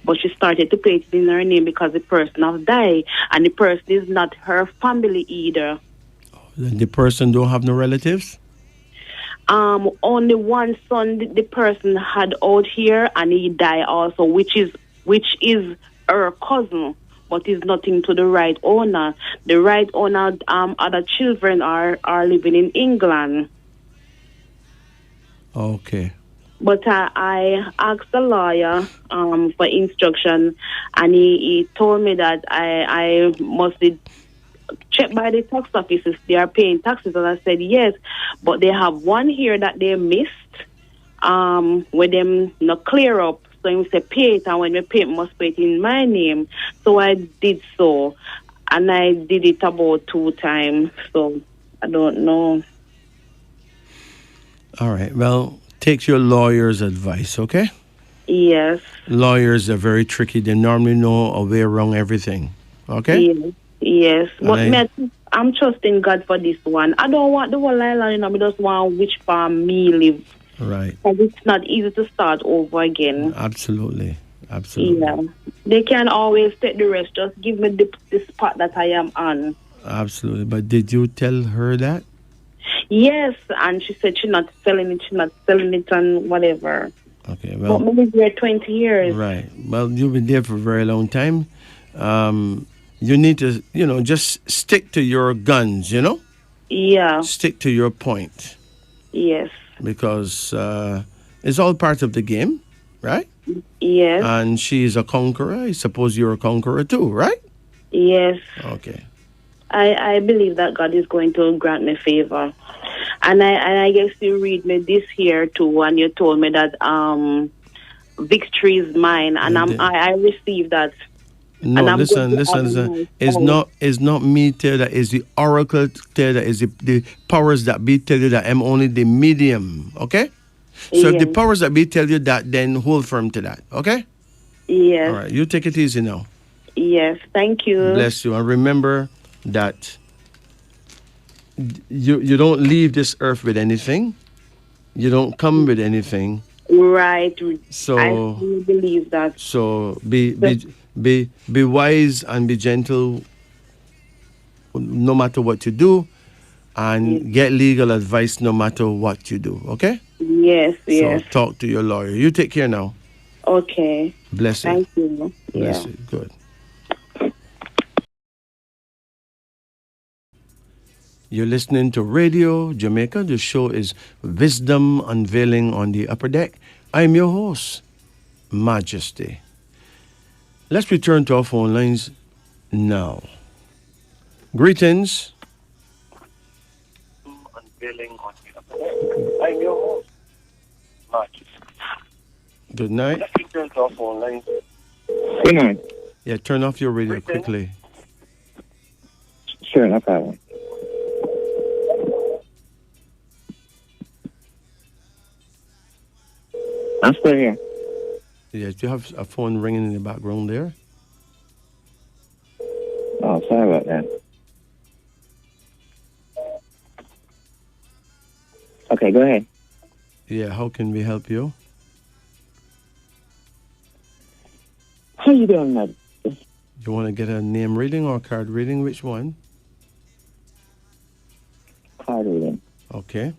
But she started to pay it in her name because the person have died. And the person is not her family either. The person don't have no relatives? Only one son the person had out here, and he died also, which is her cousin, but is nothing to the right owner. The right owner, other children are living in England. Okay. But I asked the lawyer for instruction, and he told me that I must be checked by the tax offices. They are paying taxes, and I said yes, but they have one here that they missed, with them not clear up. So he said pay it, and when we pay it, must pay it in my name. So I did so, and I did it about 2 times. So I don't know. All right. Well, take your lawyer's advice, okay? Yes. Lawyers are very tricky. They normally know a way around everything, okay? Yes. Yes. And But I- I'm trusting God for this one. I don't want the whole island, you know, I just want which farm me live. Right. Because it's not easy to start over again. Absolutely. Absolutely. Yeah. They can always take the rest. Just give me the spot that I am on. Absolutely. But did you tell her that? Yes, and she said she's not selling it and whatever. Okay, But well, maybe we're 20 years. right. Well, you've been there for a very long time. You need to, just stick to your guns, Yeah. Stick to your point. Yes. Because it's all part of the game, right? Yes. And she's a conqueror. I suppose you're a conqueror too, right? Yes. Okay. I believe that God is going to grant me favor. And I guess you read me this here too, and you told me that victory is mine, and I received that. No, And I'm listen, going to have listen. my It's power. not me tell that. It's the oracle tell that. It's the powers that be tell you that I'm only the medium. Okay. So if the Yes. powers that be tell you that, then hold firm to that. Okay. Yes. All right. You take it easy now. Yes. Thank you. Bless you, and remember that you don't leave this earth with anything. You don't come with anything. Right. So I really believe that. So be wise and be gentle no matter what you do, and get legal advice no matter what you do. Okay? Yes. Yes. So talk to your lawyer. You take care now. Okay. Bless you. Thank you. Bless Yeah. you. Good. You're listening to Radio Jamaica. The show is Wisdom Unveiling on the Upper Deck. I'm your host, Majesty. Let's return to our phone lines now. Greetings. I'm your host, Majesty. Good night. Let's return to our phone lines. Good night. Yeah, turn off your radio quickly. Sure, no problem. I'm still here. Yeah, do you have a phone ringing in the background there? Oh, sorry about that. Okay, go ahead. Yeah, how can we help you? How you doing, Matt? You want to get a name reading or card reading? Which one? Card reading. Okay.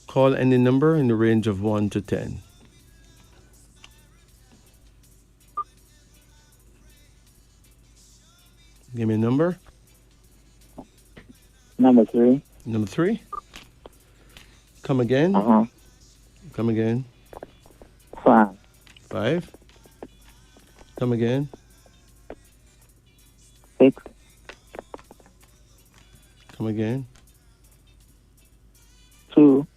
Call any number in the range of 1 to 10. Give me a number. Number 3. Number 3. Come again. Uh-huh. Come again. 5. 5. Come again. 6. Come again. 2.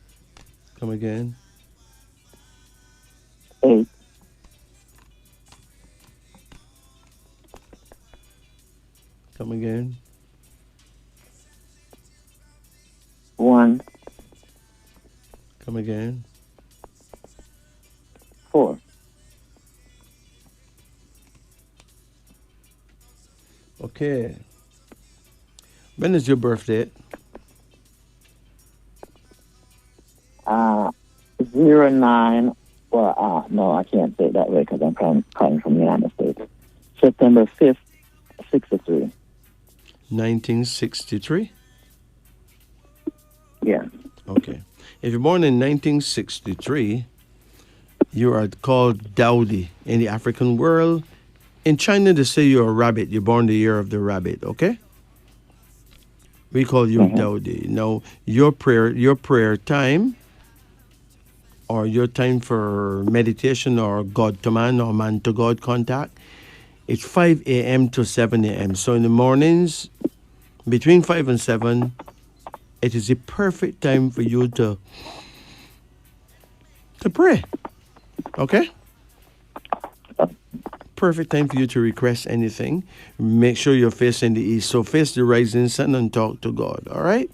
Come again. 8. Come again. 1. Come again. 4. Okay. When is your birthday? 09. Well, no, I can't say it that way because I'm calling from the United States. September 5th, 63. 1963? Yeah. Okay. If you're born in 1963, you are called Dowdy in the African world. In China, they say you're a rabbit. You're born the year of the rabbit, okay? We call you Dowdy. Now, your prayer time, or your time for meditation or God to man or man to God contact, it's 5 a.m. to 7 a.m. So in the mornings, between 5 and 7, it is the perfect time for you to pray. Okay? Perfect time for you to request anything. Make sure you're facing the east. So face the rising sun and talk to God. All right?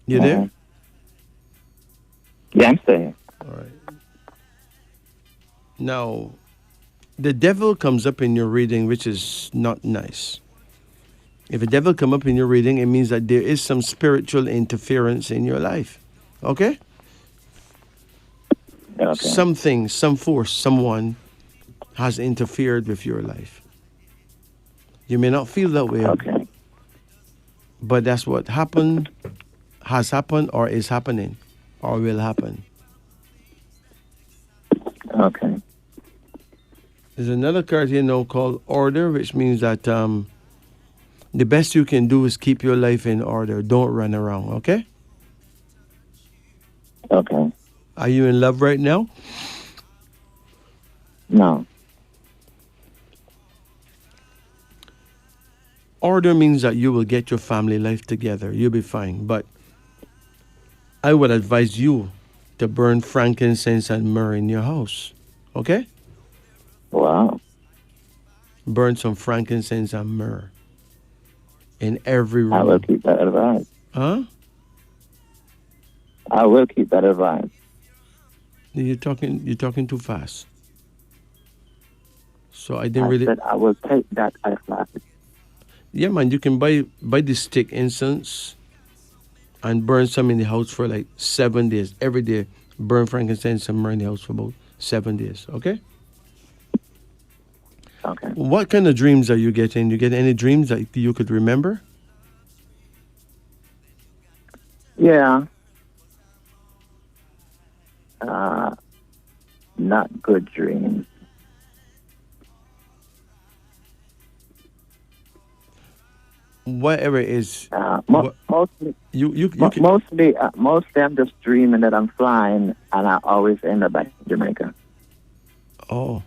You there? Yeah, I'm saying. All right. Now, the devil comes up in your reading, which is not nice. If a devil come up in your reading, it means that there is some spiritual interference in your life. Okay? Okay. Something, some force, someone has interfered with your life. You may not feel that way. Okay. But that's what happened, has happened, or is happening, or will happen. Okay. There's another card here now called Order, which means that the best you can do is keep your life in order. Don't run around, okay? Okay. Are you in love right now? No. Order means that you will get your family life together. You'll be fine. But I would advise you to burn frankincense and myrrh in your house, okay? Wow. Burn some frankincense and myrrh in every room. I will keep that advice. Huh? I will keep that advice. You're talking too fast. So I didn't I really. said I will take that advice. Yeah, man, you can buy the stick incense and burn some in the house for like 7 days. Every day, burn frankincense and myrrh in the house for about 7 days. Okay? Okay. What kind of dreams are you getting? You get any dreams that you could remember? Yeah. Not good dreams. Whatever it is. Mostly, you mostly I'm just dreaming that I'm flying, and I always end up back in Jamaica. Oh,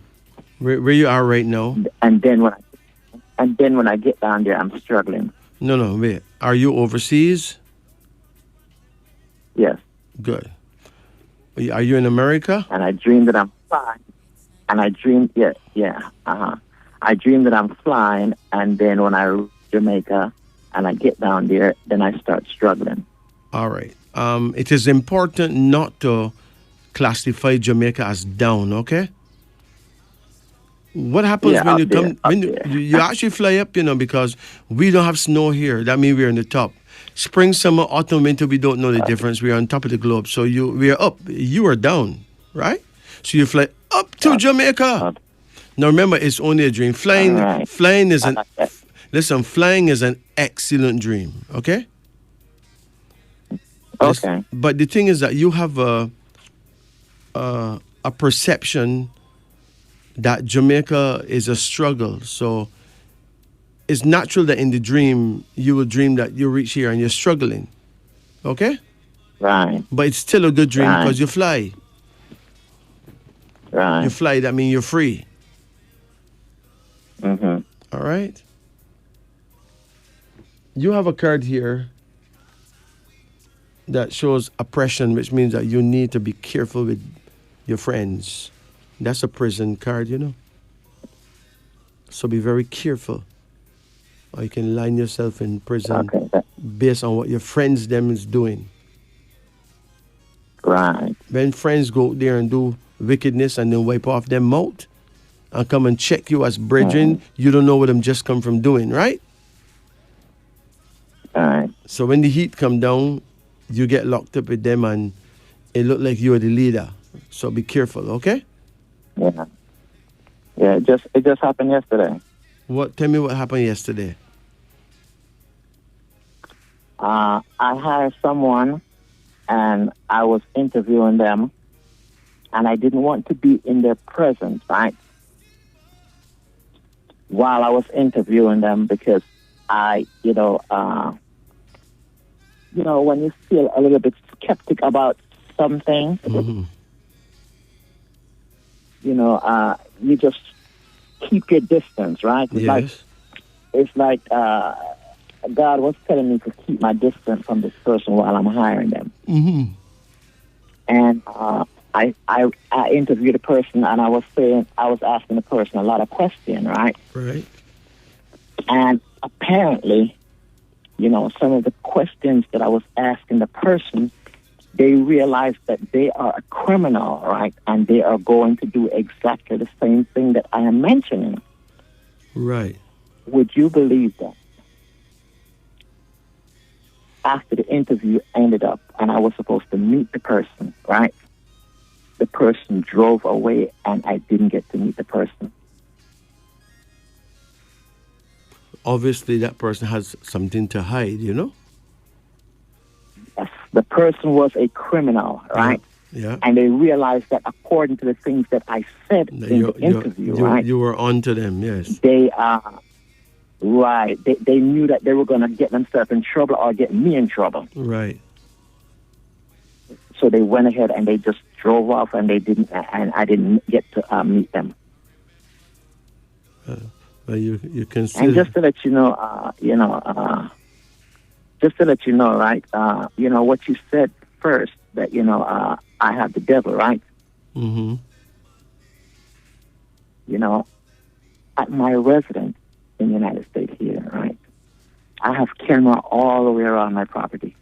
where you are right now? And then when I get down there, I'm struggling. No, wait. Are you overseas? Yes. Good. Are you in America? And I dream that I'm flying. And I dream, I dream that I'm flying, and then when I reach Jamaica and I get down there, then I start struggling. All right. It is important not to classify Jamaica as down, okay? What happens when you come, when you actually fly up, because we don't have snow here. That means we're on the top. Spring, summer, autumn, winter, we don't know the difference. We're on top of the globe. So we are up. You are down, right? So you fly up to Jamaica. Now remember, it's only a dream. Flying is flying is an excellent dream, okay? Okay. But the thing is that you have a perception that Jamaica is a struggle. So it's natural that in the dream, you will dream that you reach here and you're struggling. Okay? Right. But it's still a good dream because you fly. Right. You fly, that means you're free. Mm-hmm. All right? You have a card here that shows oppression, which means that you need to be careful with your friends. That's a prison card, So be very careful. Or you can line yourself in prison based on what your friends them is doing. Right. When friends go out there and do wickedness and then wipe off their mouth and come and check you as brethren, you don't know what them just come from doing, right? Right. So when the heat come down, you get locked up with them and it look like you are the leader. So be careful, okay? Yeah. Yeah, it just happened yesterday. Tell me what happened yesterday. I hired someone and I was interviewing them and I didn't want to be in their presence, right? While I was interviewing them because when you feel a little bit skeptic about something, you just keep your distance, right? It's like God was telling me to keep my distance from this person while I'm hiring them. Mm-hmm. And I interviewed the person, and I was asking the person a lot of questions, right? Right. And apparently, some of the questions that I was asking the person, they realize that they are a criminal, right? And they are going to do exactly the same thing that I am mentioning. Right. Would you believe that? After the interview ended up and I was supposed to meet the person, right? The person drove away and I didn't get to meet the person. Obviously, that person has something to hide, you know? Yes, the person was a criminal, right? Yeah. And they realized that according to the things that I said in the interview, right? You were on to them, yes. They right. They knew that they were going to get themselves in trouble or get me in trouble. Right. So they went ahead and they just drove off, and they didn't, and I didn't get to meet them. Well, you can see. And just to let you know, just to let you know, right? What you said first, that I have the devil, right? Mm-hmm. At my residence in the United States here, right? I have camera all the way around my property.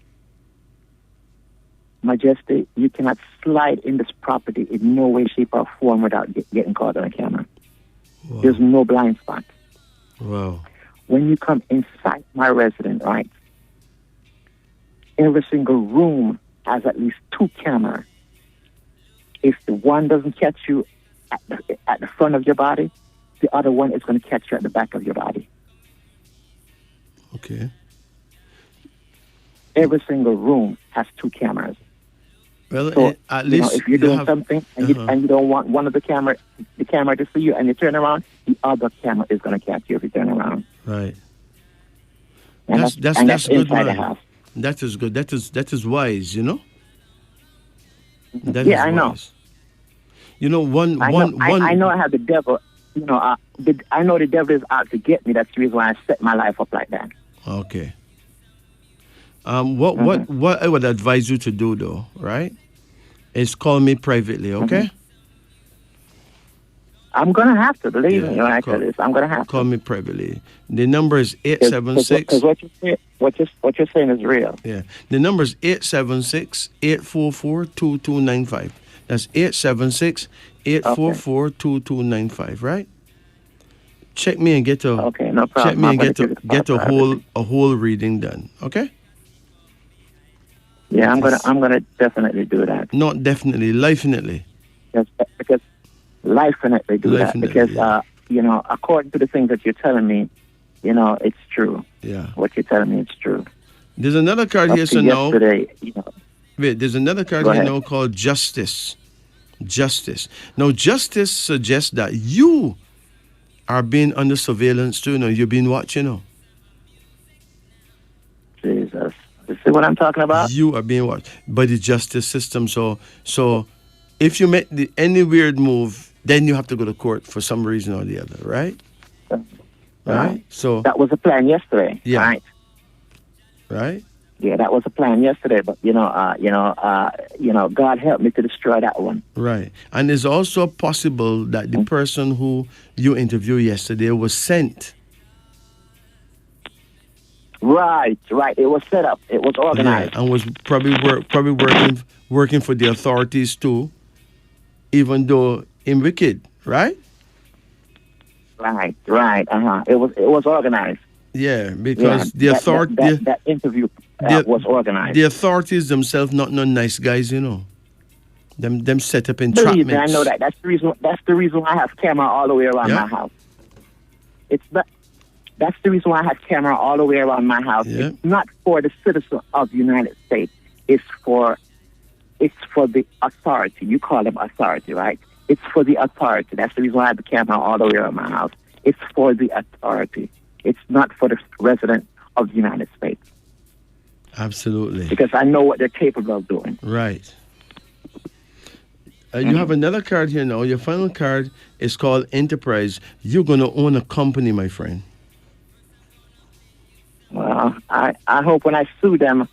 Majesty, you cannot slide in this property in no way, shape, or form without getting caught on a camera. Wow. There's no blind spot. Wow. When you come inside my residence, right? Every single room has at least 2 cameras. If the one doesn't catch you at the front of your body, the other one is going to catch you at the back of your body. Okay. Every single room has 2 cameras. Well, so, at least if you're doing something and, you don't want one of the camera to see you, and you turn around, the other camera is going to catch you if you turn around. Right. And that's that's good, inside the man. house. That is good. That is wise, you know. That Yeah, is I know. wise. You know, I know I have the devil. I know the devil is out to get me. That's the reason why I set my life up like that. Okay. What I would advise you to do, though, right, is call me privately, okay? I'm gonna have to, believe me when I tell this. I'm gonna have to. Call me privately. The number is 876. Because what you're saying is real. Yeah. The number is 876-844-2295. That's 876-844-2295, right? Check me and get a no problem. Check me and get a whole reading done, okay? Yeah, I'm gonna definitely do that. Not definitely, lifinitely. Yes, because lifinitely do that, because according to the things that you're telling me, it's true. Yeah. What you're telling me, it's true. There's another card here, so now. Wait, there's another card here now called Justice. Justice. Now, justice suggests that you are being under surveillance too. You're being watched, Jesus. You see what I'm talking about? You are being watched by the justice system. So if you make any weird move, then you have to go to court for some reason or the other, right? Right. So that was a plan yesterday. Yeah. Right. Right. Yeah, that was a plan yesterday, but God help me to destroy that one. Right. And it's also possible that the person who you interviewed yesterday was sent. Right. It was set up. It was organized. Yeah, and was probably working for the authorities too, even though in wicked, right? Right. It was organized. Yeah, because the authority that interview was organized. The authorities themselves not nice guys, Them set up Believe entrapments. me, I know that. That's the reason why I have camera all the way around my house. That's the reason why I have camera all the way around my house. Yeah. It's not for the citizen of the United States. It's for the authority. You call them authority, right? It's for the authority. That's the reason why I have the camera all the way around my house. It's for the authority. It's not for the resident of the United States. Absolutely. Because I know what they're capable of doing. Right. You have another card here now. Your final card is called Enterprise. You're going to own a company, my friend. Well, I hope when I sue them,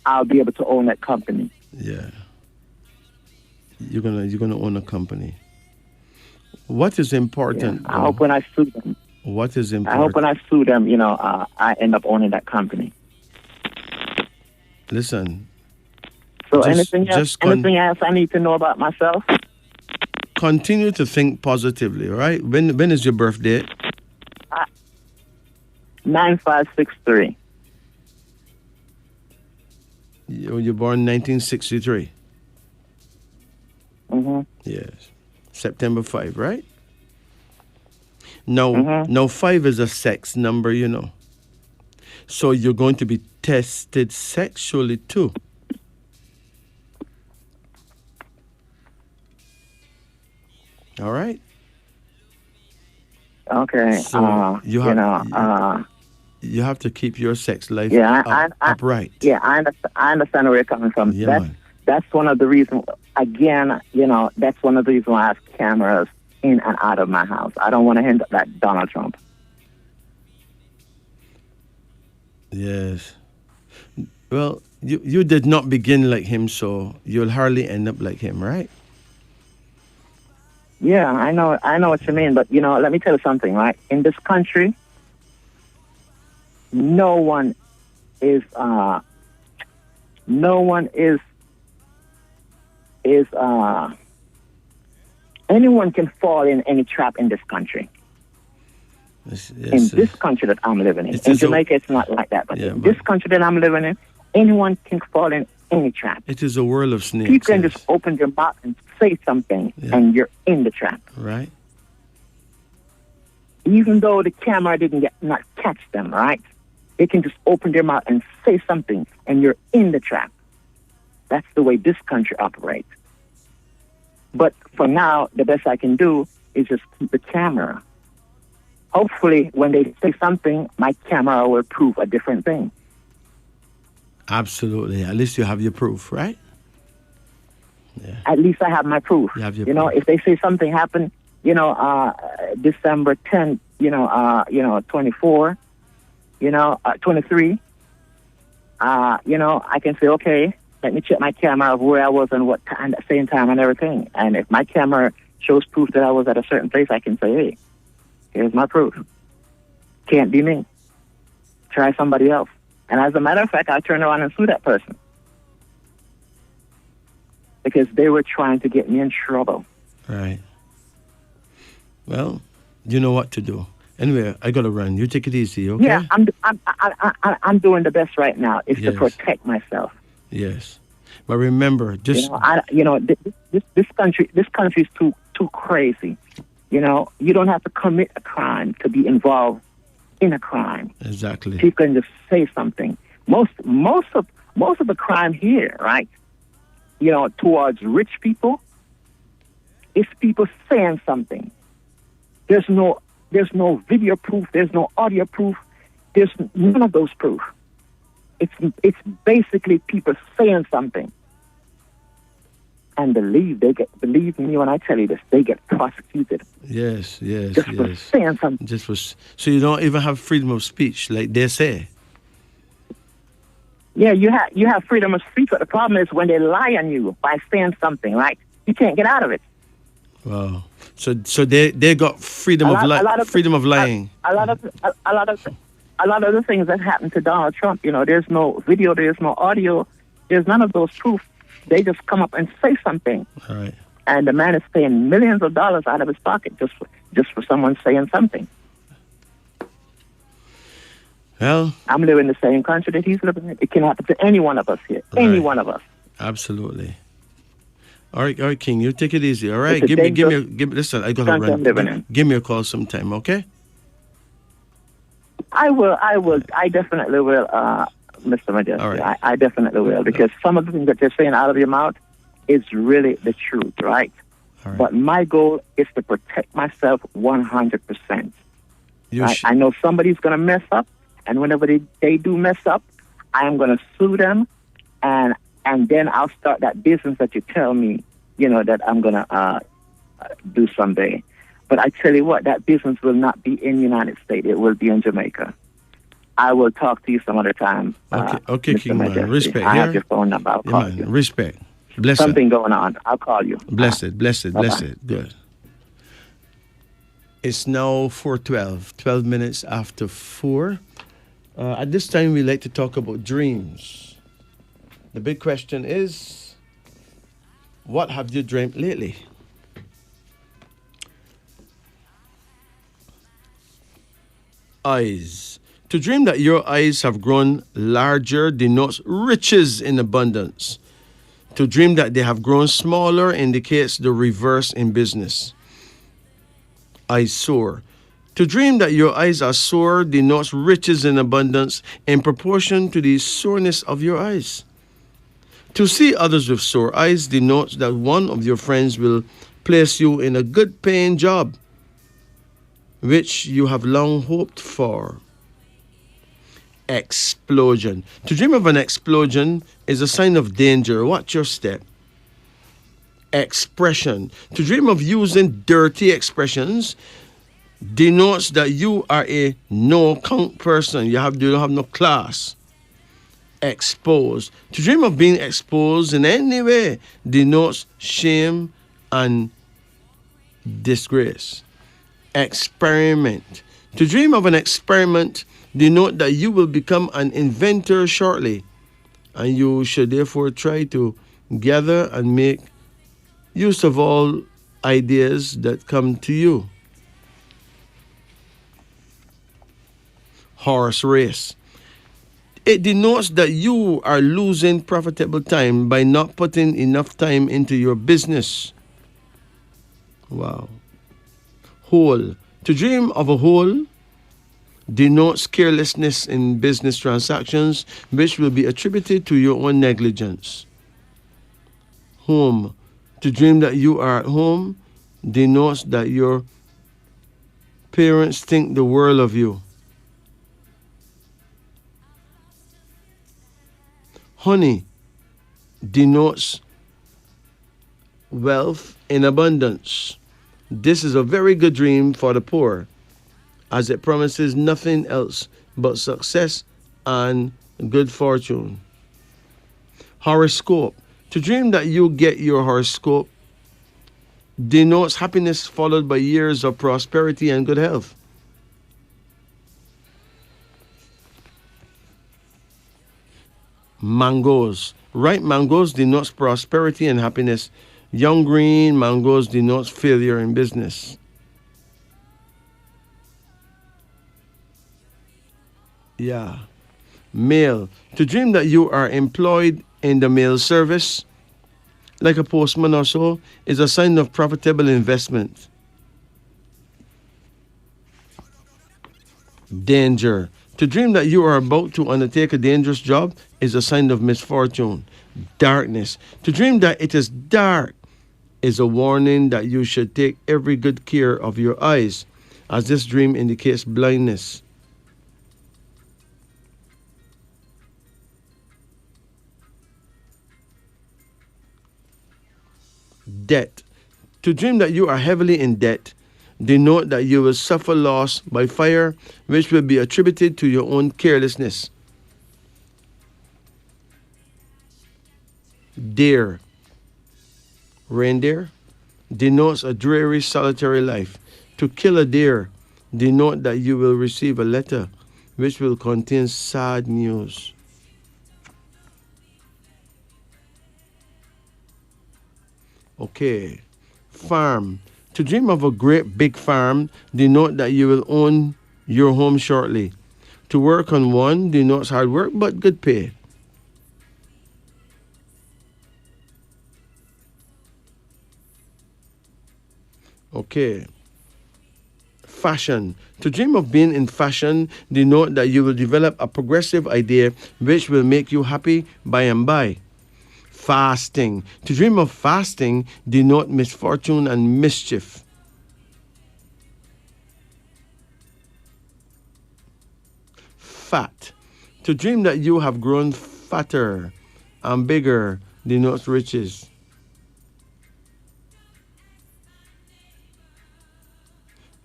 I'll be able to own that company. Yeah. You're gonna own a company. What is important? Yeah, I hope when I sue them. What is important? I hope when I sue them, I end up owning that company. Listen, So Just- anything else? just con- Anything else I need to know about myself? Continue to think positively, all right? When is your birthday? 9563. You're born 1963. Yes. September 5, right? Now 5 is a sex number, you know. So you're going to be tested sexually too. All right? Okay. So you you have know, you have to keep your sex life yeah, upright. Yeah, I understand where you're coming from. Yeah, that's man. that's one of the reasons. Again, you know, that's one of the reasons why I have cameras in and out of my house. I don't want to end up like Donald Trump. Yes. Well, you did not begin like him, so you'll hardly end up like him, right? Yeah, I know what you mean, but you know, let me tell you something, right? In this country, no one is anyone can fall in any trap in this country. In this country that I'm living in. In Jamaica, it's not like that, but in this country that I'm living in, anyone can fall in any trap. It is a world of snakes. People can just open their mouth and say something, and you're in the trap. Right. Even though the camera didn't not catch them, right? They can just open their mouth and say something, and you're in the trap. That's the way this country operates. But for now, the best I can do is just keep the camera. Hopefully, when they say something, my camera will prove a different thing. Absolutely. At least you have your proof, right? Yeah. At least I have my proof. You have your know, if they say something happened, December 10th, 24, 23, I can say, okay, let me check my camera of where I was and what time, at the same time and everything. And if my camera shows proof that I was at a certain place, I can say, hey, here's my proof. Can't be me. Try somebody else. And as a matter of fact, I turn around and sue that person. Because they were trying to get me in trouble. Right. Well, you know what to do. Anyway, I gotta run. You take it easy, okay? Yeah, I'm doing the best right now is to protect myself. Yes, but remember, just this country is too crazy. You know, you don't have to commit a crime to be involved in a crime. Exactly. People can just say something. Most of the crime here, right? Towards rich people, is people saying something. There's no video proof. There's no audio proof. There's none of those proof. It's basically people saying something. And believe me when I tell you this, they get prosecuted. Yes. Just for saying something. So you don't even have freedom of speech, like they say. Yeah, you have freedom of speech, but the problem is when they lie on you by saying something, right? You can't get out of it. Wow. So they got freedom of lying. A lot of the things that happened to Donald Trump, there's no video, there's no audio, there's none of those proof. They just come up and say something. All right. And the man is paying millions of dollars out of his pocket just for someone saying something. Well, I'm living in the same country that he's living in. It can happen to any one of us here. Right. Any one of us. Absolutely. All right, King, you take it easy. All right, give me. Listen, I gotta run. Give me a call sometime, okay? I will. I definitely will, Mr. Majesty. All right. I definitely will, because some of the things that you're saying out of your mouth is really the truth, right? All right. But my goal is to protect myself 100%. Right? I know somebody's going to mess up, and whenever they do mess up, I am going to sue them, and then I'll start that business that you tell me, that I'm going to do someday. But I tell you what, that business will not be in the United States. It will be in Jamaica. I will talk to you some other time. Okay, King man. Respect. I have your phone number. I'll call you. Respect. Bless Something going on. I'll call you. Blessed. Good. It's now 4:12. 12 minutes after 4. At this time, we like to talk about dreams. The big question is, what have you dreamt lately? Eyes. To dream that your eyes have grown larger denotes riches in abundance. To dream that they have grown smaller indicates the reverse in business. Eyes sore. To dream that your eyes are sore denotes riches in abundance in proportion to the soreness of your eyes. To see others with sore eyes denotes that one of your friends will place you in a good paying job, which you have long hoped for. Explosion. To dream of an explosion is a sign of danger. Watch your step. Expression. To dream of using dirty expressions denotes that you are a no-count person. You don't have no class. Exposed. To dream of being exposed in any way denotes shame and disgrace. Experiment. To dream of an experiment denote that you will become an inventor shortly, and you should therefore try to gather and make use of all ideas that come to you. Horse race. It denotes that you are losing profitable time by not putting enough time into your business. Wow. Hole. To dream of a hole denotes carelessness in business transactions, which will be attributed to your own negligence. Home. To dream that you are at home denotes that your parents think the world of you. Honey denotes wealth in abundance. This is a very good dream for the poor, as it promises nothing else but success and good fortune. Horoscope. To dream that you get your horoscope denotes happiness followed by years of prosperity and good health. Mangoes. Ripe mangoes denotes prosperity and happiness. Young green mangoes denotes failure in business. Yeah. Mail. To dream that you are employed in the mail service, like a postman or so, is a sign of profitable investment. Danger. To dream that you are about to undertake a dangerous job is a sign of misfortune. Darkness. To dream that it is dark is a warning that you should take every good care of your eyes, as this dream indicates blindness. Debt. To dream that you are heavily in debt denote that you will suffer loss by fire, which will be attributed to your own carelessness. Deer. Reindeer denotes a dreary, solitary life. To kill a deer denote that you will receive a letter which will contain sad news. Okay. Farm. To dream of a great big farm denote that you will own your home shortly. To work on one denotes hard work but good pay. Okay. Fashion. To dream of being in fashion denote that you will develop a progressive idea which will make you happy by and by. Fasting. To dream of fasting denote misfortune and mischief. Fat. To dream that you have grown fatter and bigger denotes riches.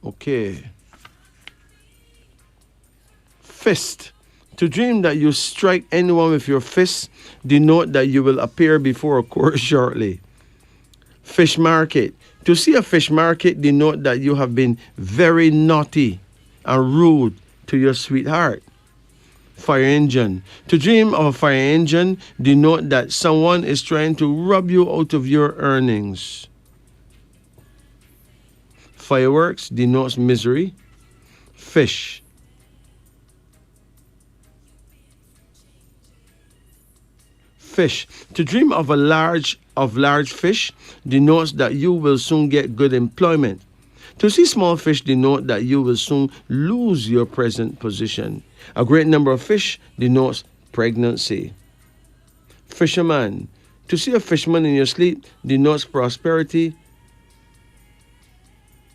Okay. Fist. To dream that you strike anyone with your fist denote that you will appear before a court shortly. Fish market. To see a fish market denote that you have been very naughty and rude to your sweetheart. fire engine. To dream of a fire engine denote that someone is trying to rob you out of your earnings. Fireworks denotes misery. Fish. Fish. To dream of large fish denotes that you will soon get good employment. To see small fish denote that you will soon lose your present position. A great number of fish denotes pregnancy. Fisherman. To see a fisherman in your sleep denotes prosperity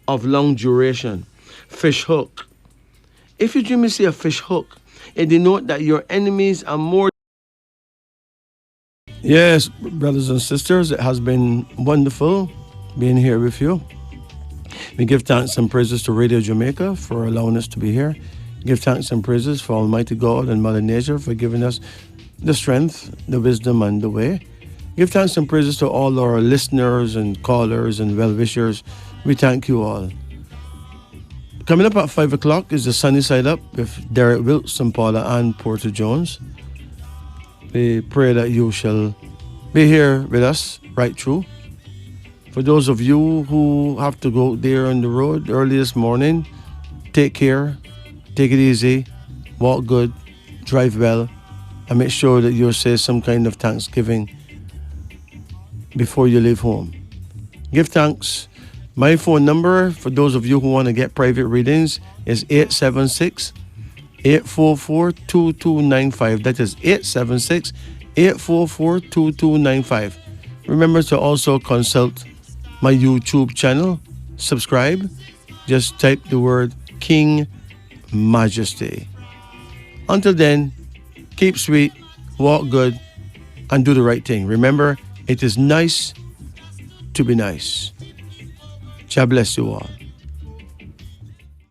of long duration. Fish hook. If you dream you see a fish hook, it denotes that your enemies are more. Yes, brothers and sisters, it has been wonderful being here with you. We give thanks and praises to Radio Jamaica for allowing us to be here. Give thanks and praises for Almighty God and Mother Nature for giving us the strength, the wisdom, and the way. Give thanks and praises to all our listeners and callers and well-wishers. We thank you all. Coming up at 5 o'clock is the Sunny Side Up with Derek Wilson, Paula, and Porter Jones. We pray that you shall be here with us right through. For those of you who have to go there on the road early this morning, take care, take it easy, walk good, drive well, and make sure that you say some kind of thanksgiving before you leave home. Give thanks. My phone number for those of you who want to get private readings is 876-844-2295. That is 876-844-2295. Remember to also consult my YouTube channel. Subscribe. Just type the word King Majesty. Until then, keep sweet, walk good, and do the right thing. Remember, it is nice to be nice. God bless you all.